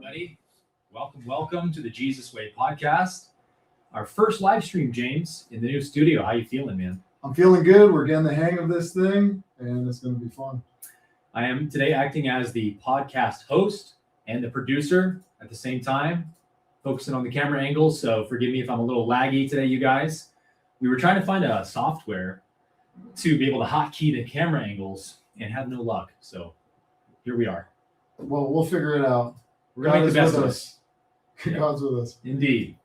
everybody. Welcome to the Jesus Way podcast. Our first live stream, James, in the new studio. How you feeling, man? I'm feeling good. We're getting the hang of this thing, and it's going to be fun. I am today acting as the podcast host and the producer at the same time, focusing on the camera angles. So forgive me if I'm a little laggy today, you guys. We were trying to find a software to be able to hotkey the camera angles and had no luck. So here we are. Well, we'll figure it out. We're going to make the best of it. Yeah. God's with us. Indeed.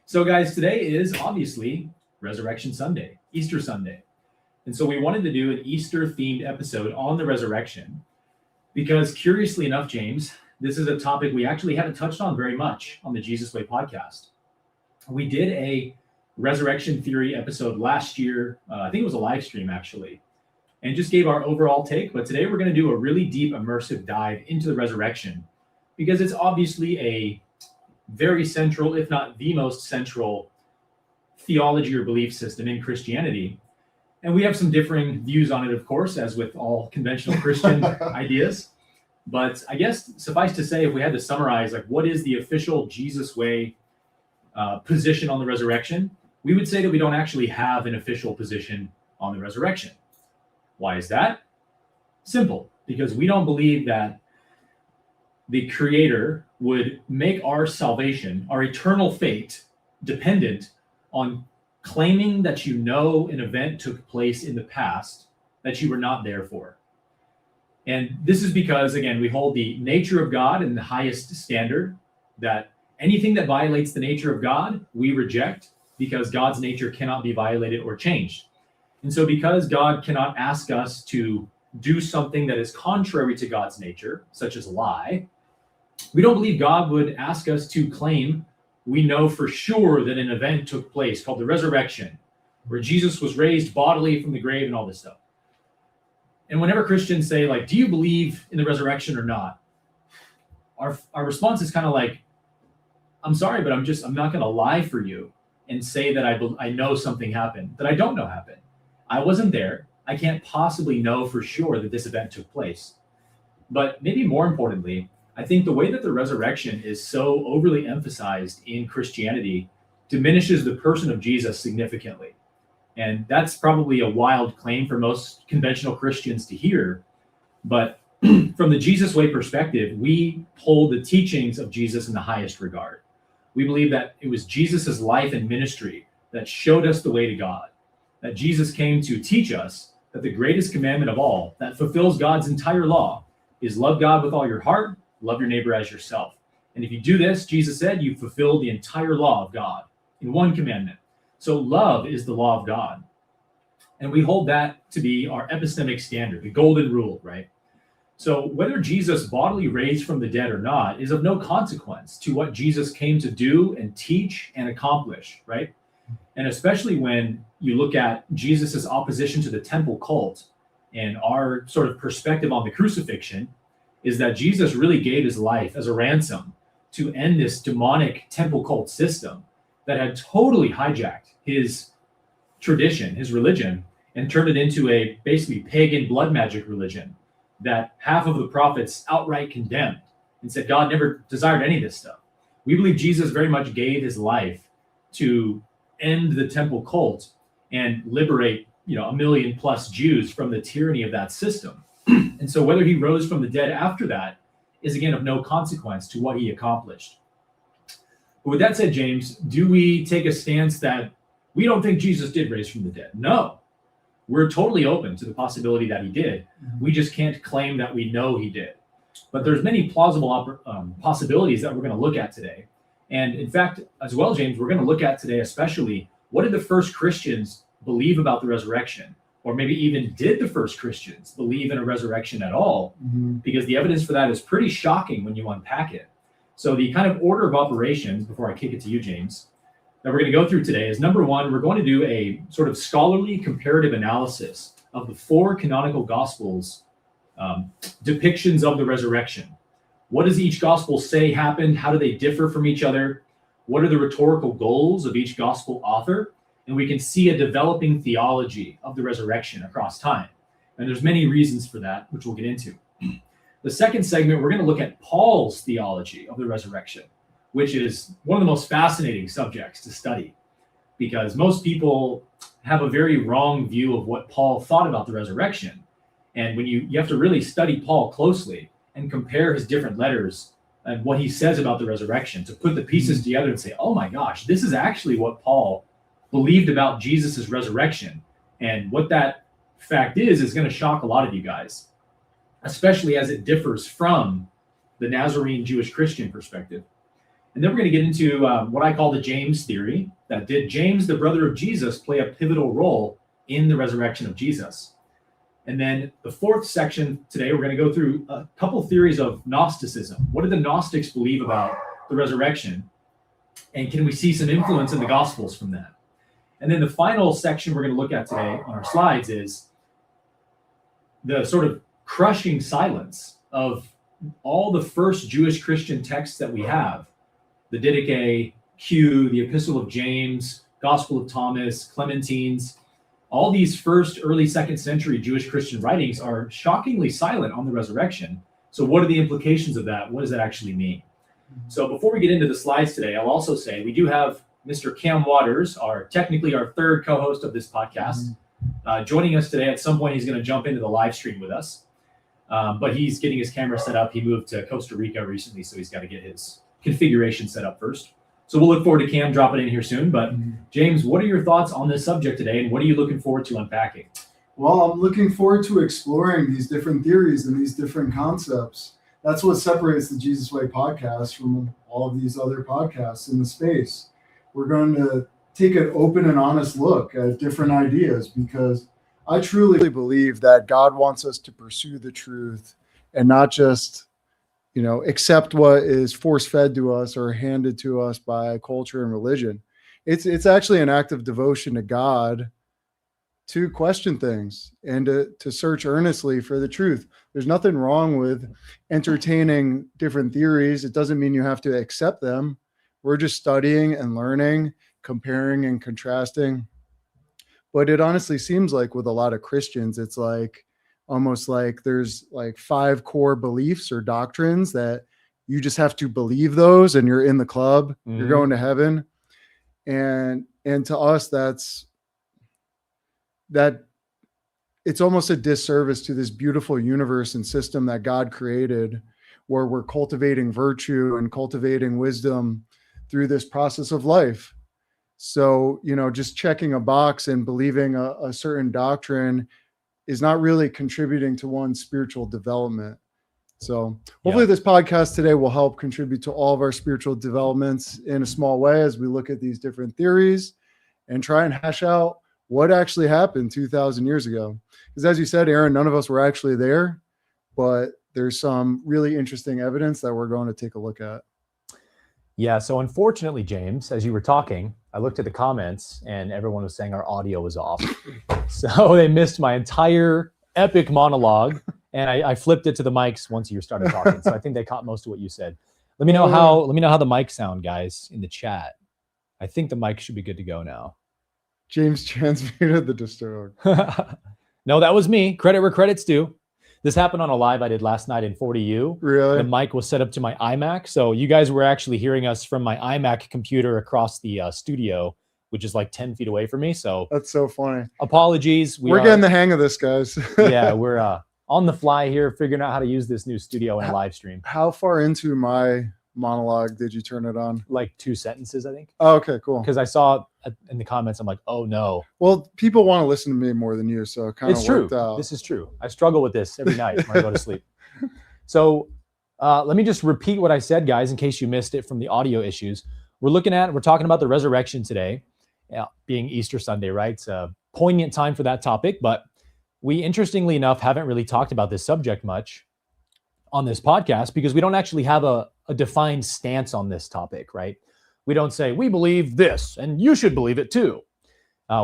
So, guys, today is obviously Resurrection Sunday, Easter Sunday. And so we wanted to do an Easter-themed episode on the resurrection because, curiously enough, James, this is a topic we actually haven't touched on very much on the Jesus Way podcast. We did a resurrection theory episode last year. I think it was a live stream, actually, and just gave our overall take. But today we're going to do a really deep, immersive dive into the resurrection because it's obviously a very central, if not the most central, theology or belief system in Christianity. And we have some differing views on it, of course, as with all conventional Christian ideas. But I guess suffice to say, if we had to summarize, like, what is the official Jesus Way position on the resurrection, we would say that we don't actually have an official position on the resurrection. Why is that? Simple, because we don't believe that the Creator would make our salvation, our eternal fate, dependent on claiming that you know an event took place in the past that you were not there for. And this is because, again, we hold the nature of God in the highest standard, that anything that violates the nature of God, we reject because God's nature cannot be violated or changed. And so because God cannot ask us to do something that is contrary to God's nature, such as lie, we don't believe God would ask us to claim we know for sure that an event took place called the resurrection, where Jesus was raised bodily from the grave and all this stuff. And whenever Christians say, like, do you believe in the resurrection or not? Our response is kind of like, I'm sorry, but I'm not going to lie for you and say that I know something happened that I don't know happened. I wasn't there. I can't possibly know for sure that this event took place. But maybe more importantly, I think the way that the resurrection is so overly emphasized in Christianity diminishes the person of Jesus significantly. And that's probably a wild claim for most conventional Christians to hear. But from the Jesus Way perspective, we hold the teachings of Jesus in the highest regard. We believe that it was Jesus's life and ministry that showed us the way to God, that Jesus came to teach us that the greatest commandment of all, that fulfills God's entire law, is love God with all your heart, love your neighbor as yourself. And if you do this, Jesus said, you fulfill the entire law of God in one commandment. So love is the law of God. And we hold that to be our epistemic standard, the golden rule, right? So whether Jesus bodily raised from the dead or not is of no consequence to what Jesus came to do and teach and accomplish, right? And especially when you look at Jesus's opposition to the temple cult and our sort of perspective on the crucifixion, is that Jesus really gave his life as a ransom to end this demonic temple cult system that had totally hijacked his tradition, his religion, and turned it into a basically pagan blood magic religion that half of the prophets outright condemned and said God never desired any of this stuff. We believe Jesus very much gave his life to end the temple cult and liberate, 1 million plus Jews from the tyranny of that system. And so whether he rose from the dead after that is, again, of no consequence to what he accomplished. But with that said, James, do we take a stance that we don't think Jesus did raise from the dead? No. We're totally open to the possibility that he did. We just can't claim that we know he did. But there's many plausible possibilities that we're going to look at today. And in fact, as well, James, we're going to look at today especially, what did the first Christians believe about the resurrection? Or maybe even did the first Christians believe in a resurrection at all? Because the evidence for that is pretty shocking when you unpack it. So the kind of order of operations, before I kick it to you, James, that we're going to go through today is, number one, we're going to do a sort of scholarly comparative analysis of the four canonical gospels' depictions of the resurrection. What does each gospel say happened? How do they differ from each other? What are the rhetorical goals of each gospel author? And we can see a developing theology of the resurrection across time. And there's many reasons for that, which we'll get into. The second segment, we're going to look at Paul's theology of the resurrection, which is one of the most fascinating subjects to study, because most people have a very wrong view of what Paul thought about the resurrection. And when you have to really study Paul closely and compare his different letters and what he says about the resurrection to put the pieces together and say, oh my gosh, this is actually what Paul believed about Jesus's resurrection. And what that fact is going to shock a lot of you guys, especially as it differs from the Nazarene Jewish Christian perspective. And then we're going to get into what I call the James theory, that did James, the brother of Jesus, play a pivotal role in the resurrection of Jesus? And then the fourth section today, we're going to go through a couple theories of Gnosticism. What did the Gnostics believe about the resurrection? And can we see some influence in the Gospels from that? And then the final section we're going to look at today on our slides is the sort of crushing silence of all the first Jewish Christian texts that we have. The Didache, Q, the Epistle of James, Gospel of Thomas, Clementines. All these first early second century Jewish Christian writings are shockingly silent on the resurrection. So what are the implications of that? What does that actually mean? So before we get into the slides today, I'll also say we do have Mr. Cam Waters, technically our third co-host of this podcast, joining us today. At some point, he's going to jump into the live stream with us. But he's getting his camera set up. He moved to Costa Rica recently, so he's got to get his configuration set up first. So we'll look forward to Cam dropping in here soon. But James, what are your thoughts on this subject today, and what are you looking forward to unpacking? Well, I'm looking forward to exploring these different theories and these different concepts. That's what separates the Jesus Way podcast from all of these other podcasts in the space. We're going to take an open and honest look at different ideas, because I truly believe that God wants us to pursue the truth and not just, accept what is force-fed to us or handed to us by culture and religion. It's actually an act of devotion to God to question things and to search earnestly for the truth. There's nothing wrong with entertaining different theories. It doesn't mean you have to accept them. We're just studying and learning, comparing and contrasting. But it honestly seems like with a lot of Christians, it's like almost like there's like 5 core beliefs or doctrines that you just have to believe those and you're in the club, you're going to heaven. And to us, that it's almost a disservice to this beautiful universe and system that God created, where we're cultivating virtue and cultivating wisdom through this process of life. So, just checking a box and believing a certain doctrine is not really contributing to one's spiritual development. So hopefully this podcast today will help contribute to all of our spiritual developments in a small way as we look at these different theories and try and hash out what actually happened 2,000 years ago. Because as you said, Aaron, none of us were actually there, but there's some really interesting evidence that we're going to take a look at. Yeah, so unfortunately, James, as you were talking, I looked at the comments and everyone was saying our audio was off. So they missed my entire epic monologue, and I flipped it to the mics once you started talking. So I think they caught most of what you said. Let me know how the mics sound, guys, in the chat. I think the mic should be good to go now. James transmuted the disturb. No, that was me. Credit where credit's due. This happened on a live I did last night in 40U. Really? The mic was set up to my iMac. So you guys were actually hearing us from my iMac computer across the studio, which is like 10 feet away from me. So that's so funny. Apologies. We're getting the hang of this, guys. Yeah, we're on the fly here, figuring out how to use this new studio and live stream. How far into my monologue did you turn it on? Like 2 sentences, I think. Oh, okay, cool. Because I saw in the comments, I'm like, oh no. Well, people want to listen to me more than you, so it kind of worked out. This is true. I struggle with this every night when I go to sleep. So let me just repeat what I said, guys, in case you missed it from the audio issues. We're talking about the resurrection today, being Easter Sunday, right? It's a poignant time for that topic, but we, interestingly enough, haven't really talked about this subject much on this podcast because we don't actually have a defined stance on this topic, right? We don't say, we believe this, and you should believe it too.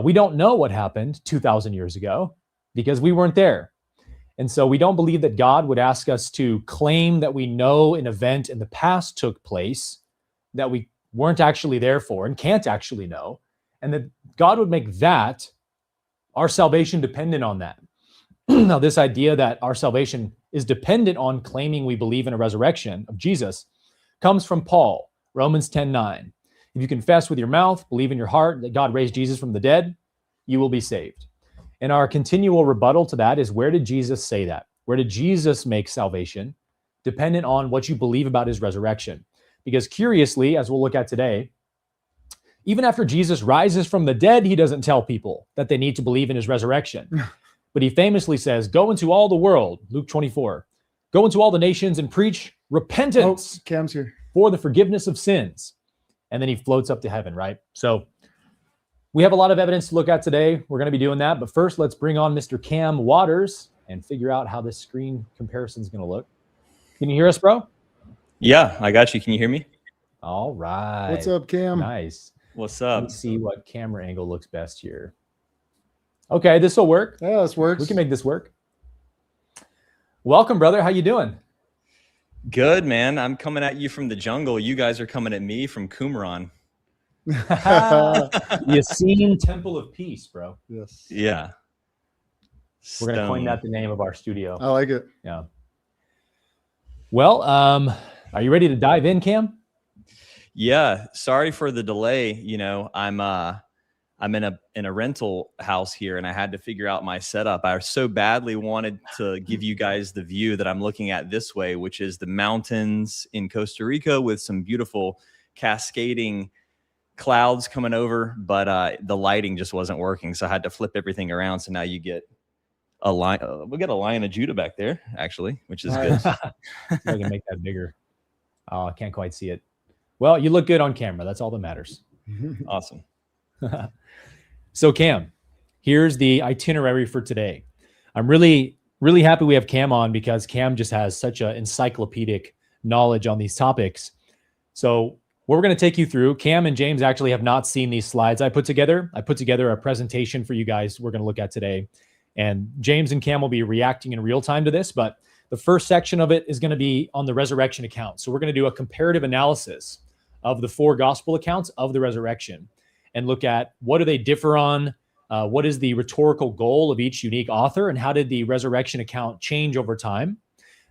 We don't know what happened 2,000 years ago because we weren't there. And so we don't believe that God would ask us to claim that we know an event in the past took place that we weren't actually there for and can't actually know, and that God would make that our salvation dependent on that. Now, this idea that our salvation is dependent on claiming we believe in a resurrection of Jesus comes from Paul, Romans 10:9. If you confess with your mouth, believe in your heart that God raised Jesus from the dead, you will be saved. And our continual rebuttal to that is, where did Jesus say that? Where did Jesus make salvation dependent on what you believe about his resurrection? Because curiously, as we'll look at today, even after Jesus rises from the dead, he doesn't tell people that they need to believe in his resurrection. But he famously says, go into all the world, Luke 24, go into all the nations and preach repentance Cam's here. for the forgiveness of sins. And then he floats up to heaven, right? So we have a lot of evidence to look at today. We're going to be doing that. But first, let's bring on Mr. Cam Waters and figure out how this screen comparison is going to look. Can you hear us, bro? Yeah, I got you. Can you hear me? All right. What's up, Cam? Nice. What's Let up? me see what camera angle looks best here. Okay, this will work. Yeah, this works. We can make this work. Welcome, brother. How you doing? Good, man. I'm coming at you from the jungle. You guys are coming at me from Qumran. The Essene Temple of Peace, bro. Yes. Yeah. We're going to coin Stone. that the name of our studio. I like it. Yeah. Well, are you ready to dive in, Cam? Yeah. Sorry for the delay. You know, I'm in a rental house here, and I had to figure out my setup. I so badly wanted to give you guys the view that I'm looking at this way, which is the mountains in Costa Rica with some beautiful cascading clouds coming over, but the lighting just wasn't working, so I had to flip everything around. So now you get a line. We got a Lion of Judah back there, actually, which is good. See if I can make that bigger. Oh, I can't quite see it. Well, you look good on camera. That's all that matters. Awesome. So Cam, here's the itinerary for today. I'm really, really happy we have Cam on because Cam just has such an encyclopedic knowledge on these topics. So what we're going to take you through, Cam and James actually have not seen these slides I put together. I put together a presentation for you guys we're going to look at today. And James and Cam will be reacting in real time to this, but the first section of it is going to be on the resurrection account. So we're going to do a comparative analysis of the 4 gospel accounts of the resurrection and look at what do they differ on, what is the rhetorical goal of each unique author, and how did the resurrection account change over time.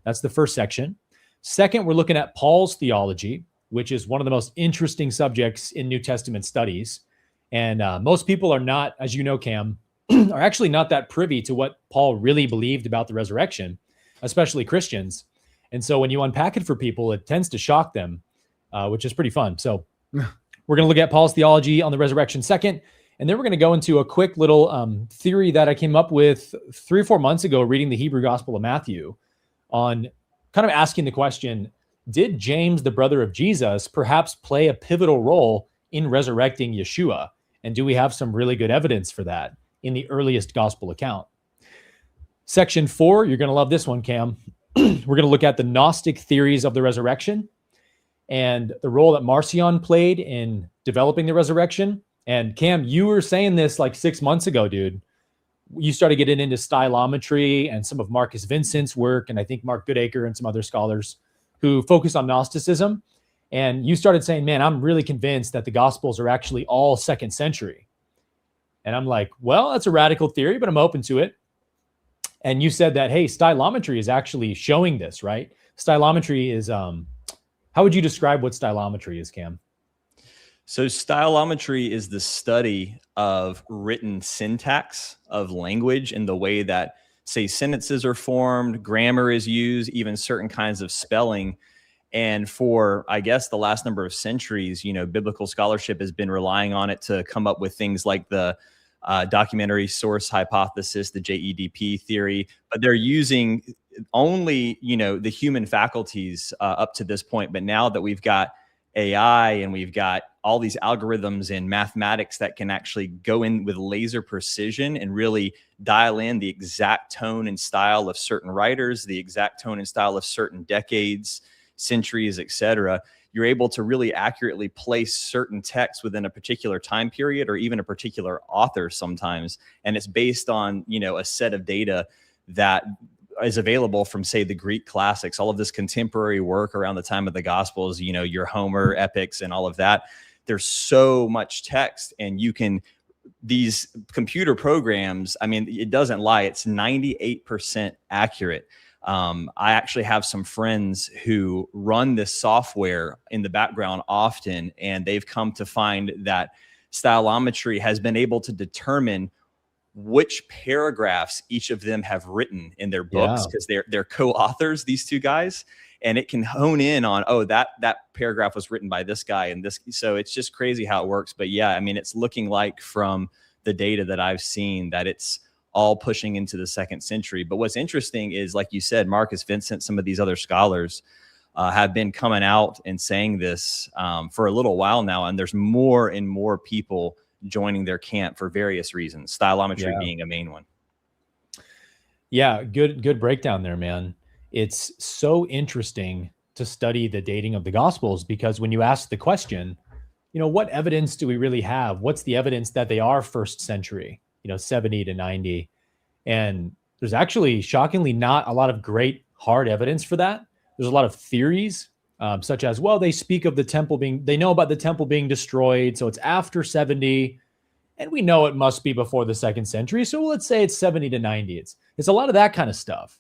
That's the first section. Second, we're looking at Paul's theology, which is one of the most interesting subjects in New Testament studies. And most people are not, as you know, Cam, are actually not that privy to what Paul really believed about the resurrection, especially Christians. And so when you unpack it for people, it tends to shock them, which is pretty fun. So we're going to look at Paul's theology on the resurrection second, and then we're going to go into a quick little theory that I came up with 3 or 4 months ago reading the Hebrew Gospel of Matthew on kind of asking the question, did James, the brother of Jesus, perhaps play a pivotal role in resurrecting Yeshua? And do we have some really good evidence for that in the earliest gospel account? Section 4, you're going to love this one, Cam. We're going to look at the Gnostic theories of the resurrection and the role that Marcion played in developing the resurrection. And Cam, you were saying this like 6 months ago, dude. You started getting into stylometry and some of Marcus Vincent's work, and I think Mark Goodacre and some other scholars who focus on Gnosticism. And you started saying, man, I'm really convinced that the Gospels are actually all 2nd century. And I'm like, well, that's a radical theory, but I'm open to it. And you said that, hey, stylometry is actually showing this, right? Stylometry is, how would you describe what stylometry is, Cam? So stylometry is the study of written syntax of language and the way that, say, sentences are formed, grammar is used, even certain kinds of spelling. And for, I guess, the last number of centuries, you know, biblical scholarship has been relying on it to come up with things like the documentary source hypothesis, the JEDP theory, but they're using only, you know, the human faculties up to this point. But now that we've got AI and we've got all these algorithms and mathematics that can actually go in with laser precision and really dial in the exact tone and style of certain writers, the exact tone and style of certain decades, centuries, etc., you're able to really accurately place certain texts within a particular time period or even a particular author sometimes. And it's based on, you know, a set of data that is available from, say, the Greek classics, all of this contemporary work around the time of the Gospels, you know, your Homer epics and all of that. There's so much text, and you can, these computer programs, I mean, it doesn't lie. It's 98% accurate. I actually have some friends who run this software in the background often, and they've come to find that stylometry has been able to determine which paragraphs each of them have written in their books, because they're co-authors, these two guys, and it can hone in on, oh, that paragraph was written by this guy and this. So it's just crazy how it works. But yeah, I mean, it's looking like from the data that I've seen that it's all pushing into the 2nd century. But what's interesting is, like you said, Marcus Vincent, some of these other scholars have been coming out and saying this for a little while now, and there's more and more people joining their camp for various reasons, stylometry being a main one. Yeah, good breakdown there, man. It's so interesting to study the dating of the Gospels, because when you ask the question, what evidence do we really have? What's the evidence that they are 1st century, 70 to 90? And there's actually shockingly not a lot of great hard evidence for that. There's a lot of theories, such as, well, they speak of the temple they know about the temple being destroyed, so it's after 70, and we know it must be before the 2nd century, so let's say it's 70 to 90. It's a lot of that kind of stuff.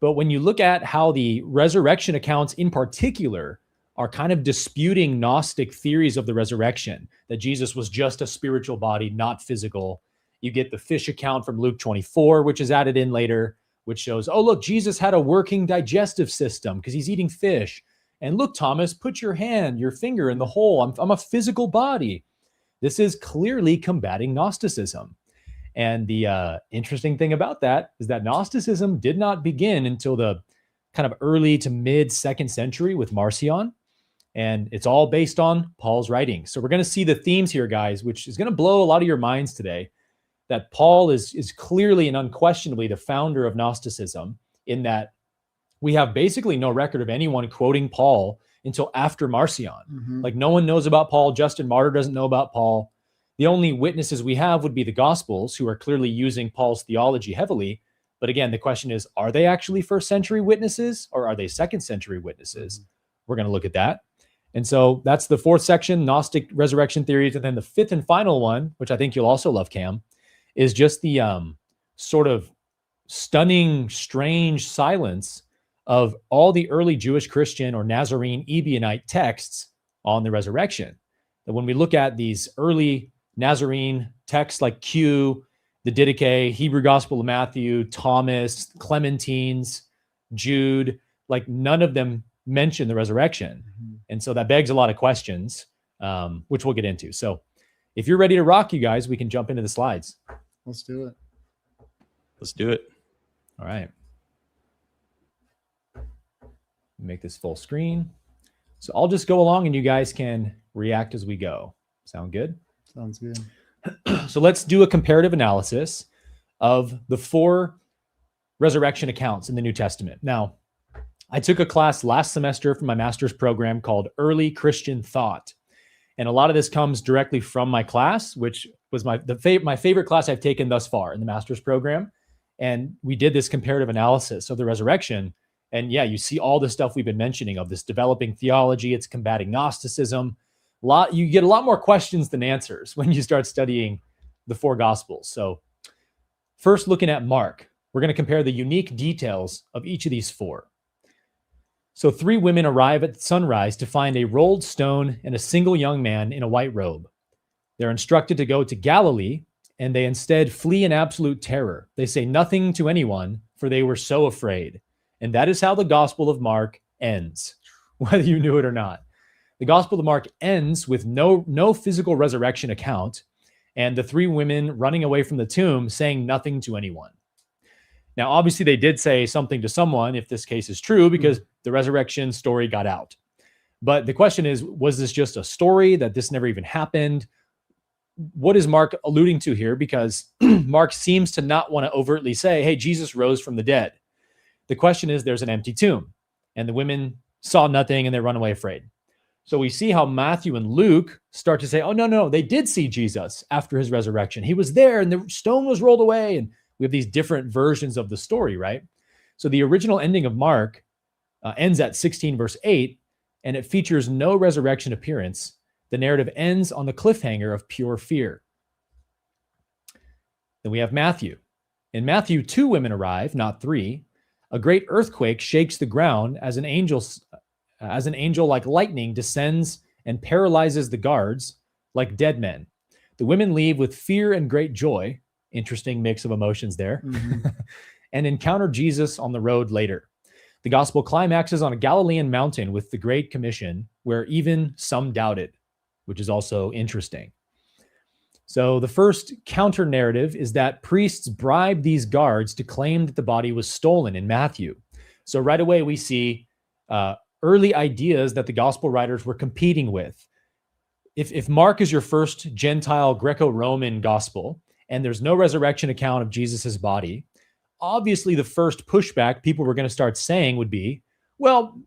But when you look at how the resurrection accounts in particular are kind of disputing Gnostic theories of the resurrection, that Jesus was just a spiritual body, not physical. You get the fish account from Luke 24, which is added in later, which shows, oh, look, Jesus had a working digestive system because he's eating fish. And look, Thomas, put your finger in the hole. I'm a physical body. This is clearly combating Gnosticism. And the interesting thing about that is that Gnosticism did not begin until the kind of early to mid 2nd century with Marcion. And it's all based on Paul's writings. So we're going to see the themes here, guys, which is going to blow a lot of your minds today, that Paul is clearly and unquestionably the founder of Gnosticism, in that we have basically no record of anyone quoting Paul until after Marcion. Mm-hmm. Like, no one knows about Paul. Justin Martyr doesn't know about Paul. The only witnesses we have would be the Gospels, who are clearly using Paul's theology heavily. But again, the question is, are they actually 1st century witnesses, or are they 2nd century witnesses? We're going to look at that. And so that's the 4th section, Gnostic resurrection theories. And then the 5th and final one, which I think you'll also love, Cam, is just the sort of stunning, strange silence of all the early Jewish Christian or Nazarene Ebionite texts on the resurrection. That when we look at these early Nazarene texts like Q, the Didache, Hebrew Gospel of Matthew, Thomas, Clementines, Jude, like none of them mention the resurrection. Mm-hmm. And so that begs a lot of questions, which we'll get into. So if you're ready to rock, you guys, we can jump into the slides. Let's do it. Let's do it. All right. Make this full screen. So I'll just go along and you guys can react as we go. Sound good? Sounds good. So let's do a comparative analysis of the 4 resurrection accounts in the New Testament. Now, I took a class last semester from my master's program called Early Christian Thought. And a lot of this comes directly from my class, which was my favorite class I've taken thus far in the master's program. And we did this comparative analysis of the resurrection. And yeah, you see all the stuff we've been mentioning of this developing theology. It's combating Gnosticism. You get a lot more questions than answers when you start studying the 4 Gospels. So first, looking at Mark, we're going to compare the unique details of each of these 4. So 3 women arrive at sunrise to find a rolled stone and a single young man in a white robe. They're instructed to go to Galilee, and they instead flee in absolute terror. They say nothing to anyone, for they were so afraid. And that is how the Gospel of Mark ends, whether you knew it or not. The Gospel of Mark ends with no physical resurrection account, and the 3 women running away from the tomb saying nothing to anyone. Now, obviously, they did say something to someone, if this case is true, because the resurrection story got out. But the question is, was this just a story that this never even happened? What is Mark alluding to here? Because Mark seems to not want to overtly say, hey, Jesus rose from the dead. The question is, there's an empty tomb, and the women saw nothing, and they run away afraid. So we see how Matthew and Luke start to say, oh, no, they did see Jesus after his resurrection. He was there, and the stone was rolled away, and we have these different versions of the story, right? So the original ending of Mark ends at 16 verse 8, and it features no resurrection appearance. The narrative ends on the cliffhanger of pure fear. Then we have Matthew. In Matthew, 2 women arrive, not 3. A great earthquake shakes the ground as an angel like lightning descends and paralyzes the guards like dead men. The women leave with fear and great joy. Interesting mix of emotions there. And encounter Jesus on the road later. The gospel climaxes on a Galilean mountain with the Great Commission, where even some doubted, which is also interesting. So the first counter narrative is that priests bribed these guards to claim that the body was stolen in Matthew. So right away we see early ideas that the gospel writers were competing with. If Mark is your first Gentile Greco-Roman gospel, and there's no resurrection account of Jesus's body, obviously the first pushback people were going to start saying would be, well,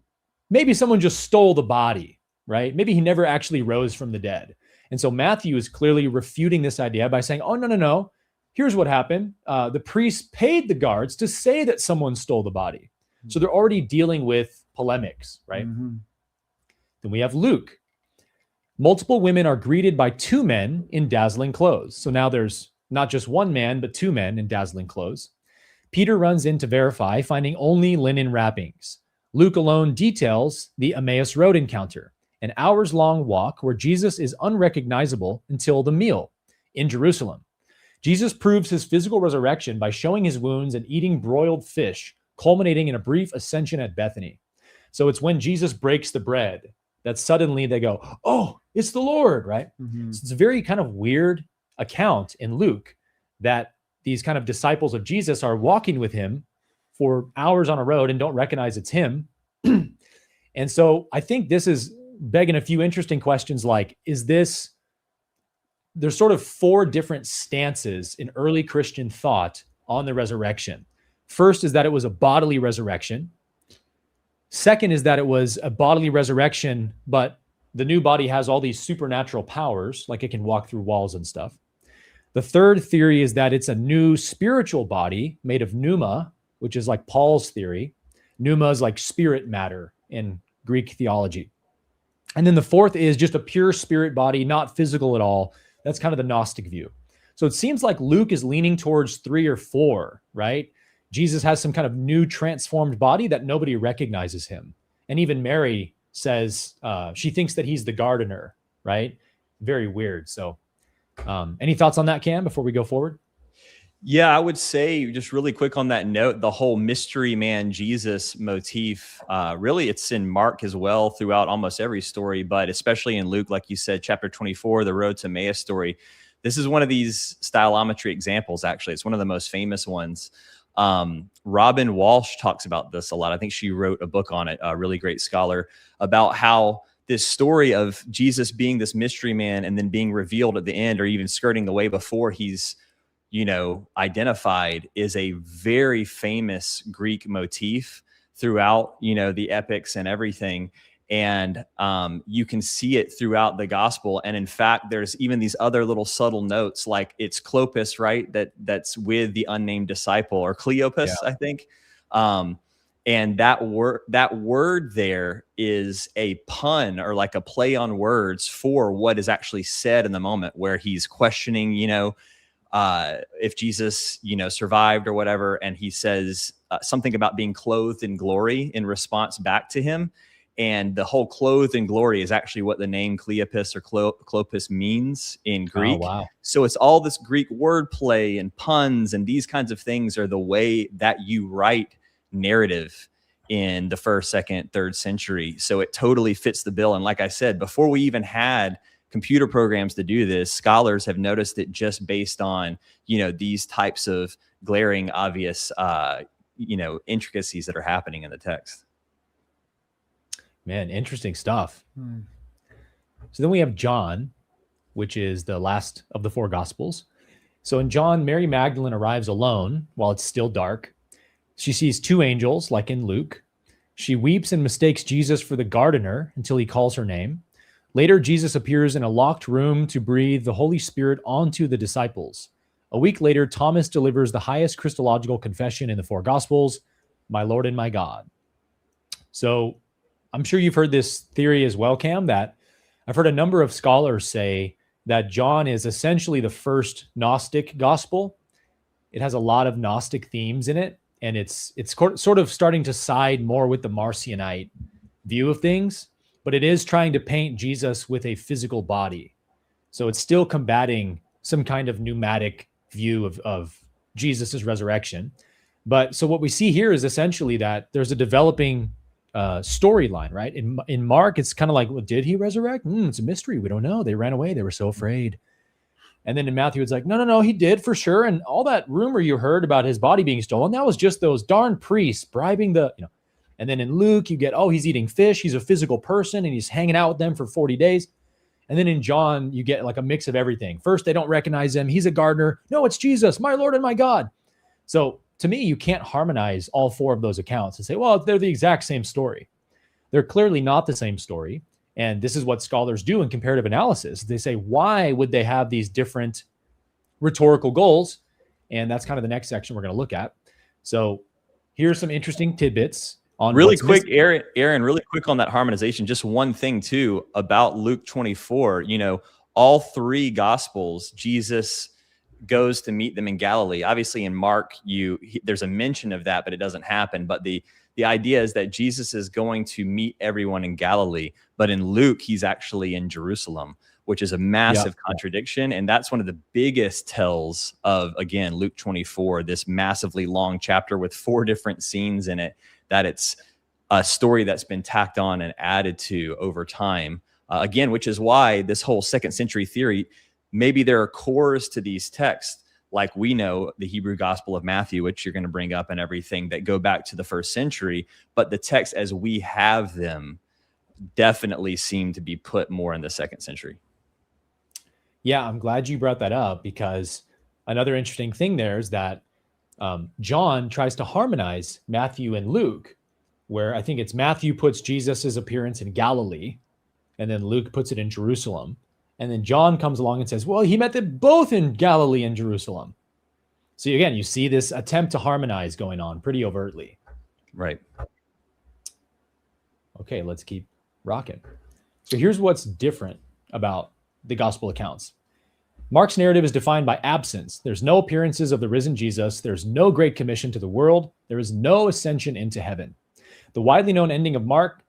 maybe someone just stole the body, right? Maybe he never actually rose from the dead. And so Matthew is clearly refuting this idea by saying, oh, no. Here's what happened. The priests paid the guards to say that someone stole the body. So they're already dealing with polemics, right? Then we have Luke. Multiple women are greeted by two men in dazzling clothes. So now there's not just one man, but two men in dazzling clothes. Peter runs in to verify, finding only linen wrappings. Luke alone details the Emmaus Road encounter, an hours-long walk where Jesus is unrecognizable until the meal in Jerusalem. Jesus proves his physical resurrection by showing his wounds and eating broiled fish, culminating in a brief ascension at Bethany. So it's when Jesus breaks the bread that suddenly they go, oh, it's the Lord, right? So it's a very kind of weird account in Luke that these kind of disciples of Jesus are walking with him for hours on a road and don't recognize it's him. And so I think this is begging a few interesting questions like, there's sort of four different stances in early Christian thought on the resurrection. First is that it was a bodily resurrection. Second is that it was a bodily resurrection, but the new body has all these supernatural powers, like it can walk through walls and stuff. The third theory is that it's a new spiritual body made of pneuma, which is like Paul's theory. Pneuma is like spirit matter in Greek theology. And then the fourth is just a pure spirit body, not physical at all. That's kind of the Gnostic view. So it seems like Luke is leaning towards 3 or 4, right? Jesus has some kind of new transformed body that nobody recognizes him. And even Mary says she thinks that he's the gardener, right? Very weird. So any thoughts on that, Cam, before we go forward? Yeah, I would say just really quick on that note, the whole mystery man Jesus motif, really it's in Mark as well throughout almost every story, but especially in Luke, like you said, chapter 24, the road to Emmaus story. This is one of these stylometry examples, actually. It's one of the most famous ones. Robin Walsh talks about this a lot. I think she wrote a book on it, a really great scholar, about how this story of Jesus being this mystery man and then being revealed at the end, or even skirting the way before he's identified, is a very famous Greek motif throughout, the epics and everything. And you can see it throughout the gospel. And in fact, there's even these other little subtle notes, like it's Clopas, right? That's with the unnamed disciple, or Cleopas, yeah. I think. And that word there is a pun, or like a play on words for what is actually said in the moment, where he's questioning, if Jesus, survived or whatever. And he says something about being clothed in glory in response back to him. And the whole clothed in glory is actually what the name Cleopas or Clopas means in Greek. Oh, wow. So it's all this Greek wordplay and puns, and these kinds of things are the way that you write narrative in the 1st, 2nd, 3rd century. So it totally fits the bill. And like I said, before we even had computer programs to do this, scholars have noticed it just based on, these types of glaring, obvious, intricacies that are happening in the text. Man, interesting stuff. So then we have John, which is the last of the 4 Gospels. So in John, Mary Magdalene arrives alone while it's still dark. She sees 2 angels, like in Luke. She weeps and mistakes Jesus for the gardener until he calls her name. Later, Jesus appears in a locked room to breathe the Holy Spirit onto the disciples. A week later, Thomas delivers the highest Christological confession in the 4 Gospels, "My Lord and my God." So I'm sure you've heard this theory as well, Cam, that I've heard a number of scholars say that John is essentially the first Gnostic gospel. It has a lot of Gnostic themes in it. and it's sort of starting to side more with the Marcionite view of things, but it is trying to paint Jesus with a physical body. So it's still combating some kind of pneumatic view of Jesus's resurrection. But so what we see here is essentially that there's a developing storyline, right? In Mark, it's kind of like, well, did he resurrect? It's a mystery. We don't know. They ran away. They were so afraid. And then in Matthew, it's like, no, he did for sure. And all that rumor you heard about his body being stolen, that was just those darn priests bribing the, And then in Luke, you get, he's eating fish. He's a physical person and he's hanging out with them for 40 days. And then in John, you get like a mix of everything. First, they don't recognize him. He's a gardener. No, it's Jesus, my Lord and my God. So to me, you can't harmonize all four of those accounts and say, well, they're the exact same story. They're clearly not the same story. And this is what scholars do in comparative analysis. They say, why would they have these different rhetorical goals? And that's kind of the next section we're going to look at. So here's some interesting tidbits on really quick, Aaron, really quick on that harmonization. Just one thing too about Luke 24, all three gospels, Jesus goes to meet them in Galilee. Obviously in Mark, there's a mention of that, but it doesn't happen. But the idea is that Jesus is going to meet everyone in Galilee, but in Luke, he's actually in Jerusalem, which is a massive contradiction. And that's one of the biggest tells of, again, Luke 24, this massively long chapter with 4 different scenes in it, that it's a story that's been tacked on and added to over time. Again, which is why this whole 2nd century theory, maybe there are cores to these texts, like we know the Hebrew Gospel of Matthew, which you're going to bring up and everything, that go back to the 1st century. But the texts as we have them definitely seem to be put more in the 2nd century. Yeah, I'm glad you brought that up, because another interesting thing there is that John tries to harmonize Matthew and Luke, where I think it's Matthew puts Jesus's appearance in Galilee, and then Luke puts it in Jerusalem. And then John comes along and says, well, he met them both in Galilee and Jerusalem. So again, you see this attempt to harmonize going on pretty overtly. Right. Okay, let's keep rocking. So here's what's different about the gospel accounts. Mark's narrative is defined by absence. There's no appearances of the risen Jesus. There's no great commission to the world. There is no ascension into heaven. The widely known ending of Mark,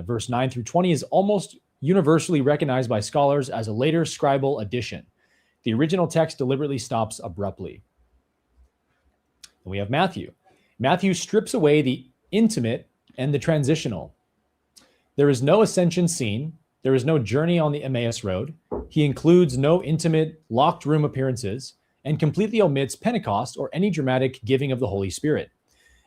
verse 9 through 20, is almost universally recognized by scholars as a later scribal addition. The original text deliberately stops abruptly. And we have Matthew. Matthew strips away the intimate and the transitional. There is no ascension scene. There is no journey on the Emmaus Road. He includes no intimate, locked room appearances and completely omits Pentecost or any dramatic giving of the Holy Spirit.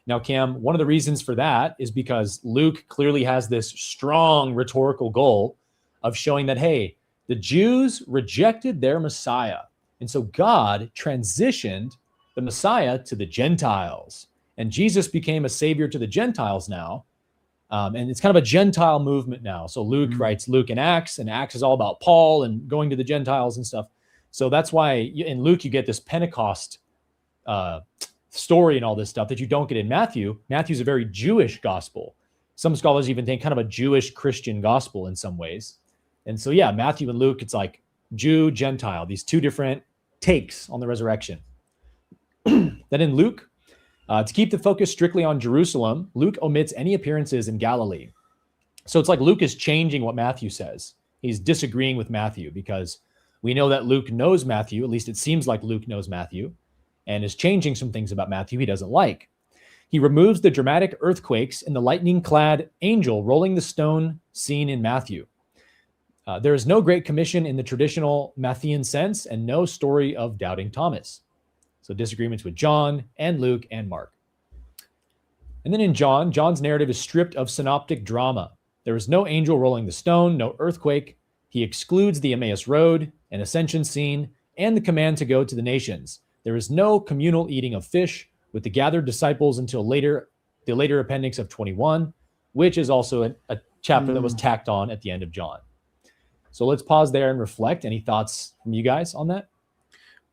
Now, Cam, one of the reasons for that is because Luke clearly has this strong rhetorical goal of showing that, hey, the Jews rejected their Messiah. And so God transitioned the Messiah to the Gentiles. And Jesus became a savior to the Gentiles now. And it's kind of a Gentile movement now. So Luke writes Luke and Acts is all about Paul and going to the Gentiles and stuff. So that's why in Luke, you get this Pentecost story and all this stuff that you don't get in Matthew. Matthew's a very Jewish gospel. Some scholars even think kind of a Jewish Christian gospel in some ways. And so, yeah, Matthew and Luke, it's like Jew, Gentile, these two different takes on the resurrection. Then in Luke, to keep the focus strictly on Jerusalem, Luke omits any appearances in Galilee. So it's like Luke is changing what Matthew says. He's disagreeing with Matthew because we know that Luke knows Matthew, at least it seems like Luke knows Matthew, and is changing some things about Matthew he doesn't like. He removes the dramatic earthquakes and the lightning-clad angel rolling the stone seen in Matthew. There is no great commission in the traditional Matthean sense and no story of doubting Thomas. So disagreements with John and Luke and Mark. And then in John, John's narrative is stripped of synoptic drama. There is no angel rolling the stone, no earthquake. He excludes the Emmaus Road, an ascension scene, and the command to go to the nations. There is no communal eating of fish with the gathered disciples until the later appendix of 21, which is also a chapter that was tacked on at the end of John. So let's pause there and reflect. Any thoughts from you guys on that?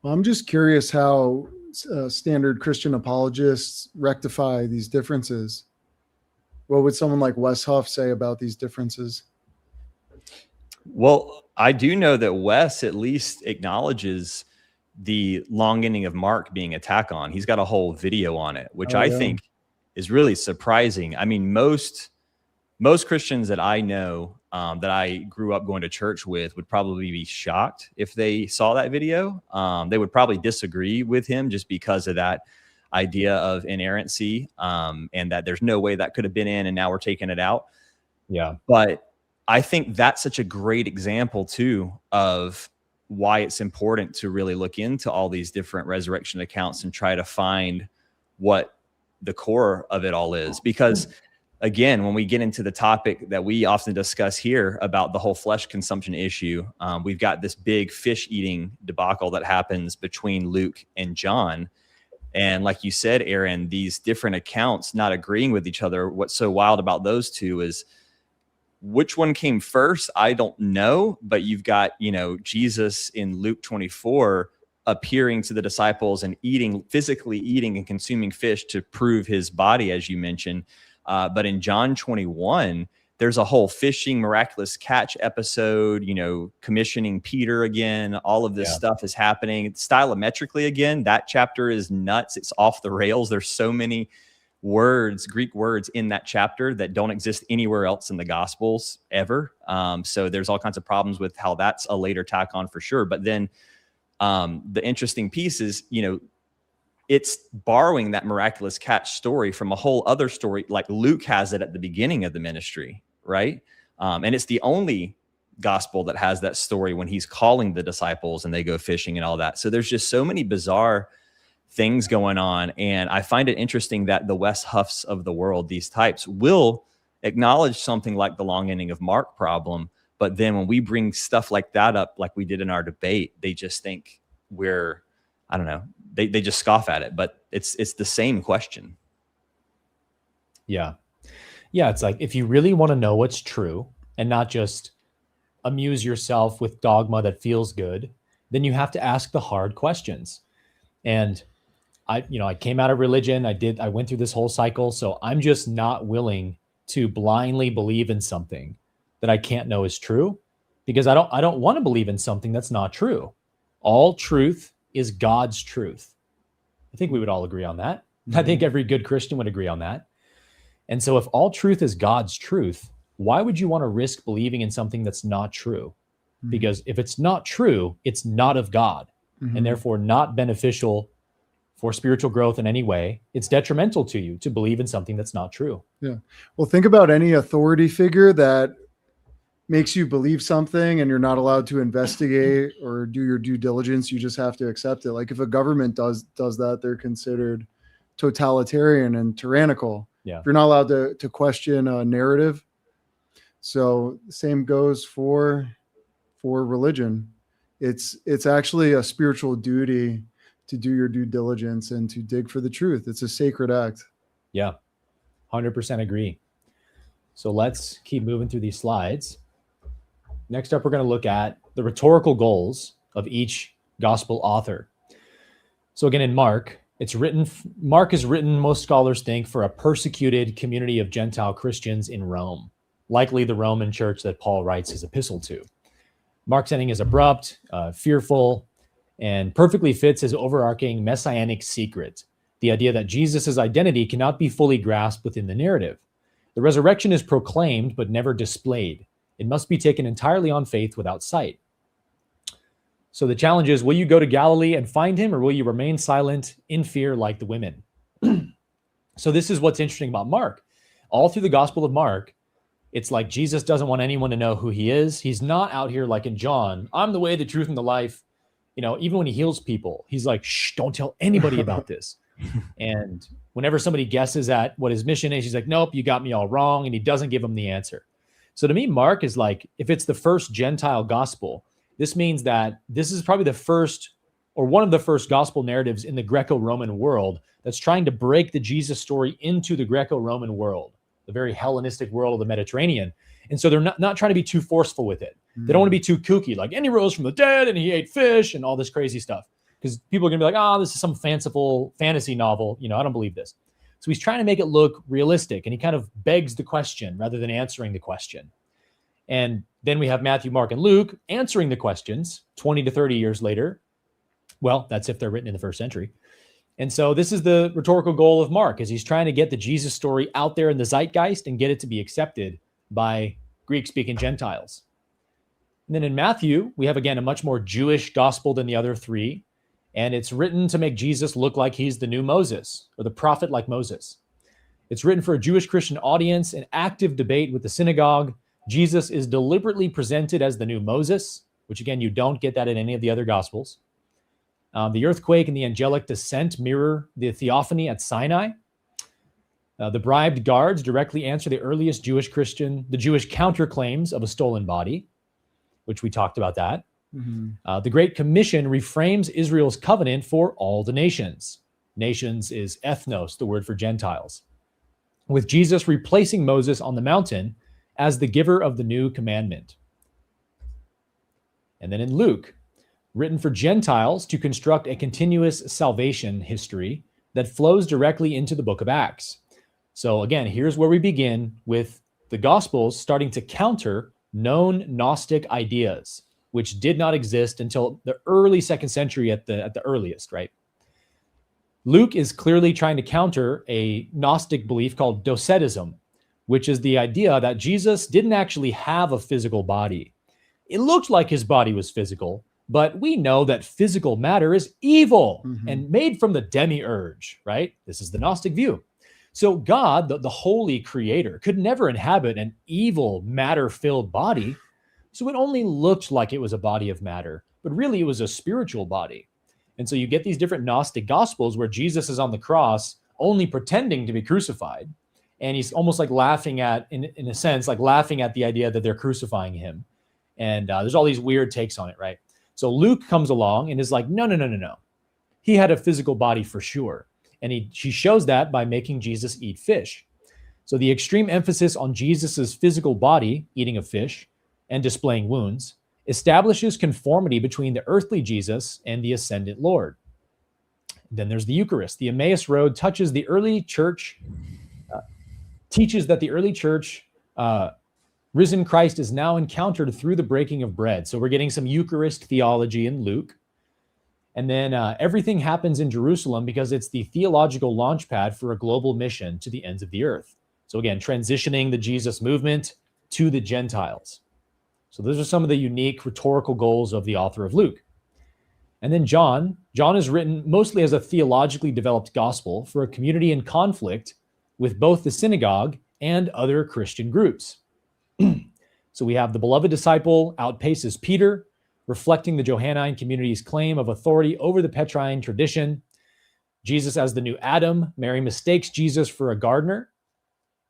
Well, I'm just curious how standard Christian apologists rectify these differences. What would someone like Westhoff say about these differences? Well, I do know that Wes at least acknowledges the long ending of Mark being a tack on. He's got a whole video on it, which Oh, I yeah. think is really surprising. I mean, most Christians that I know that I grew up going to church with would probably be shocked if they saw that video. They would probably disagree with him just because of that idea of inerrancy, and that there's no way that could have been in and now we're taking it out. Yeah. But I think that's such a great example too of why it's important to really look into all these different resurrection accounts and try to find what the core of it all is. Because again, when we get into the topic that we often discuss here about the whole flesh consumption issue, we've got this big fish eating debacle that happens between Luke and John. And like you said, Aaron, these different accounts not agreeing with each other. What's so wild about those two is which one came first? I don't know. But you've got, Jesus in Luke 24 appearing to the disciples and physically eating and consuming fish to prove his body, as you mentioned. But in John 21, there's a whole fishing miraculous catch episode, commissioning Peter again. All of this stuff is happening stylometrically again. That chapter is nuts. It's off the rails. There's so many Greek words in that chapter that don't exist anywhere else in the Gospels ever. So there's all kinds of problems with how that's a later tack on for sure. But then the interesting piece is, it's borrowing that miraculous catch story from a whole other story. Like Luke has it at the beginning of the ministry, right? And it's the only gospel that has that story when he's calling the disciples and they go fishing and all that. So there's just so many bizarre things going on. And I find it interesting that the Wes Huffs of the world, these types, will acknowledge something like the long ending of Mark problem. But then when we bring stuff like that up, like we did in our debate, they just think we're, I don't know, they just scoff at it. But it's the same question. Yeah. Yeah. It's like, if you really want to know what's true and not just amuse yourself with dogma that feels good, then you have to ask the hard questions. And I came out of religion. I went through this whole cycle. So I'm just not willing to blindly believe in something that I can't know is true, because I don't want to believe in something that's not true. All truth is God's truth. I think we would all agree on that. Mm-hmm. I think every good Christian would agree on that. And so if all truth is God's truth, why would you want to risk believing in something that's not true? Mm-hmm. Because if it's not true, it's not of God, mm-hmm. and therefore not beneficial for spiritual growth in any way. It's detrimental to you to believe in something that's not true. Yeah. Well, think about any authority figure that makes you believe something and you're not allowed to investigate or do your due diligence. You just have to accept it. Like if a government does that, they're considered totalitarian and tyrannical. Yeah. If you're not allowed to question a narrative. So the same goes for religion. It's actually a spiritual duty to do your due diligence and to dig for the truth. It's a sacred act. Yeah, 100% agree. So let's keep moving through these slides. Next up, we're going to look at the rhetorical goals of each gospel author. So again, in Mark, Mark is written, most scholars think, for a persecuted community of Gentile Christians in Rome, likely the Roman church that Paul writes his epistle to. Mark's ending is abrupt, fearful, and perfectly fits his overarching messianic secret, the idea that Jesus' identity cannot be fully grasped within the narrative. The resurrection is proclaimed but never displayed. It must be taken entirely on faith without sight. So the challenge is, will you go to Galilee and find him, or will you remain silent in fear like the women? So this is what's interesting about Mark. All through the Gospel of Mark, it's like Jesus doesn't want anyone to know who he is. He's not out here like in John, I'm the way, the truth, and the life. Even when he heals people, he's like, shh, don't tell anybody about this. And whenever somebody guesses at what his mission is, he's like, nope, you got me all wrong. And he doesn't give them the answer. So to me, Mark is like, if it's the first Gentile gospel, this means that this is probably the first or one of the first gospel narratives in the Greco-Roman world that's trying to break the Jesus story into the Greco-Roman world, the very Hellenistic world of the Mediterranean. And so they're not trying to be too forceful with it. They don't want to be too kooky, like, and he rose from the dead and he ate fish and all this crazy stuff. Because people are going to be like, this is some fanciful fantasy novel. I don't believe this. So he's trying to make it look realistic, and he kind of begs the question rather than answering the question. And then we have Matthew, Mark, and Luke answering the questions 20 to 30 years later. Well, that's if they're written in the first century. And so this is the rhetorical goal of Mark, is he's trying to get the Jesus story out there in the zeitgeist and get it to be accepted by Greek-speaking Gentiles. And then in Matthew, we have, again, a much more Jewish gospel than the other three. And it's written to make Jesus look like he's the new Moses, or the prophet like Moses. It's written for a Jewish Christian audience, an active debate with the synagogue. Jesus is deliberately presented as the new Moses, which, again, you don't get that in any of the other gospels. The earthquake and the angelic descent mirror the theophany at Sinai. The bribed guards directly answer the earliest Jewish counterclaims of a stolen body, which we talked about that. Mm-hmm. The Great Commission reframes Israel's covenant for all the nations. Nations is ethnos, the word for Gentiles, with Jesus replacing Moses on the mountain as the giver of the new commandment. And then in Luke, written for Gentiles to construct a continuous salvation history that flows directly into the book of Acts. So again, here's where we begin with the Gospels starting to counter known Gnostic ideas, which did not exist until the early 2nd century at the earliest, right? Luke is clearly trying to counter a Gnostic belief called docetism, which is the idea that Jesus didn't actually have a physical body. It looked like his body was physical, but we know that physical matter is evil and made from the demiurge, right? This is the Gnostic view. So God, the holy creator, could never inhabit an evil matter-filled body. So it only looked like it was a body of matter, but really it was a spiritual body. And so you get these different Gnostic gospels where Jesus is on the cross only pretending to be crucified. And he's almost like laughing at, in a sense, like laughing at the idea that they're crucifying him. And there's all these weird takes on it, right? So Luke comes along and is like, no. He had a physical body for sure. And she shows that by making Jesus eat fish. So the extreme emphasis on Jesus's physical body, eating a fish and displaying wounds, establishes conformity between the earthly Jesus and the ascendant Lord. Then there's the Eucharist. The Emmaus Road teaches that the early church, risen Christ is now encountered through the breaking of bread. So we're getting some Eucharist theology in Luke. And then everything happens in Jerusalem because it's the theological launch pad for a global mission to the ends of the earth. So again, transitioning the Jesus movement to the Gentiles. So those are some of the unique rhetorical goals of the author of Luke. And then John is written mostly as a theologically developed gospel for a community in conflict with both the synagogue and other Christian groups. So we have the beloved disciple outpaces Peter, reflecting the Johannine community's claim of authority over the Petrine tradition. Jesus as the new Adam. Mary mistakes Jesus for a gardener.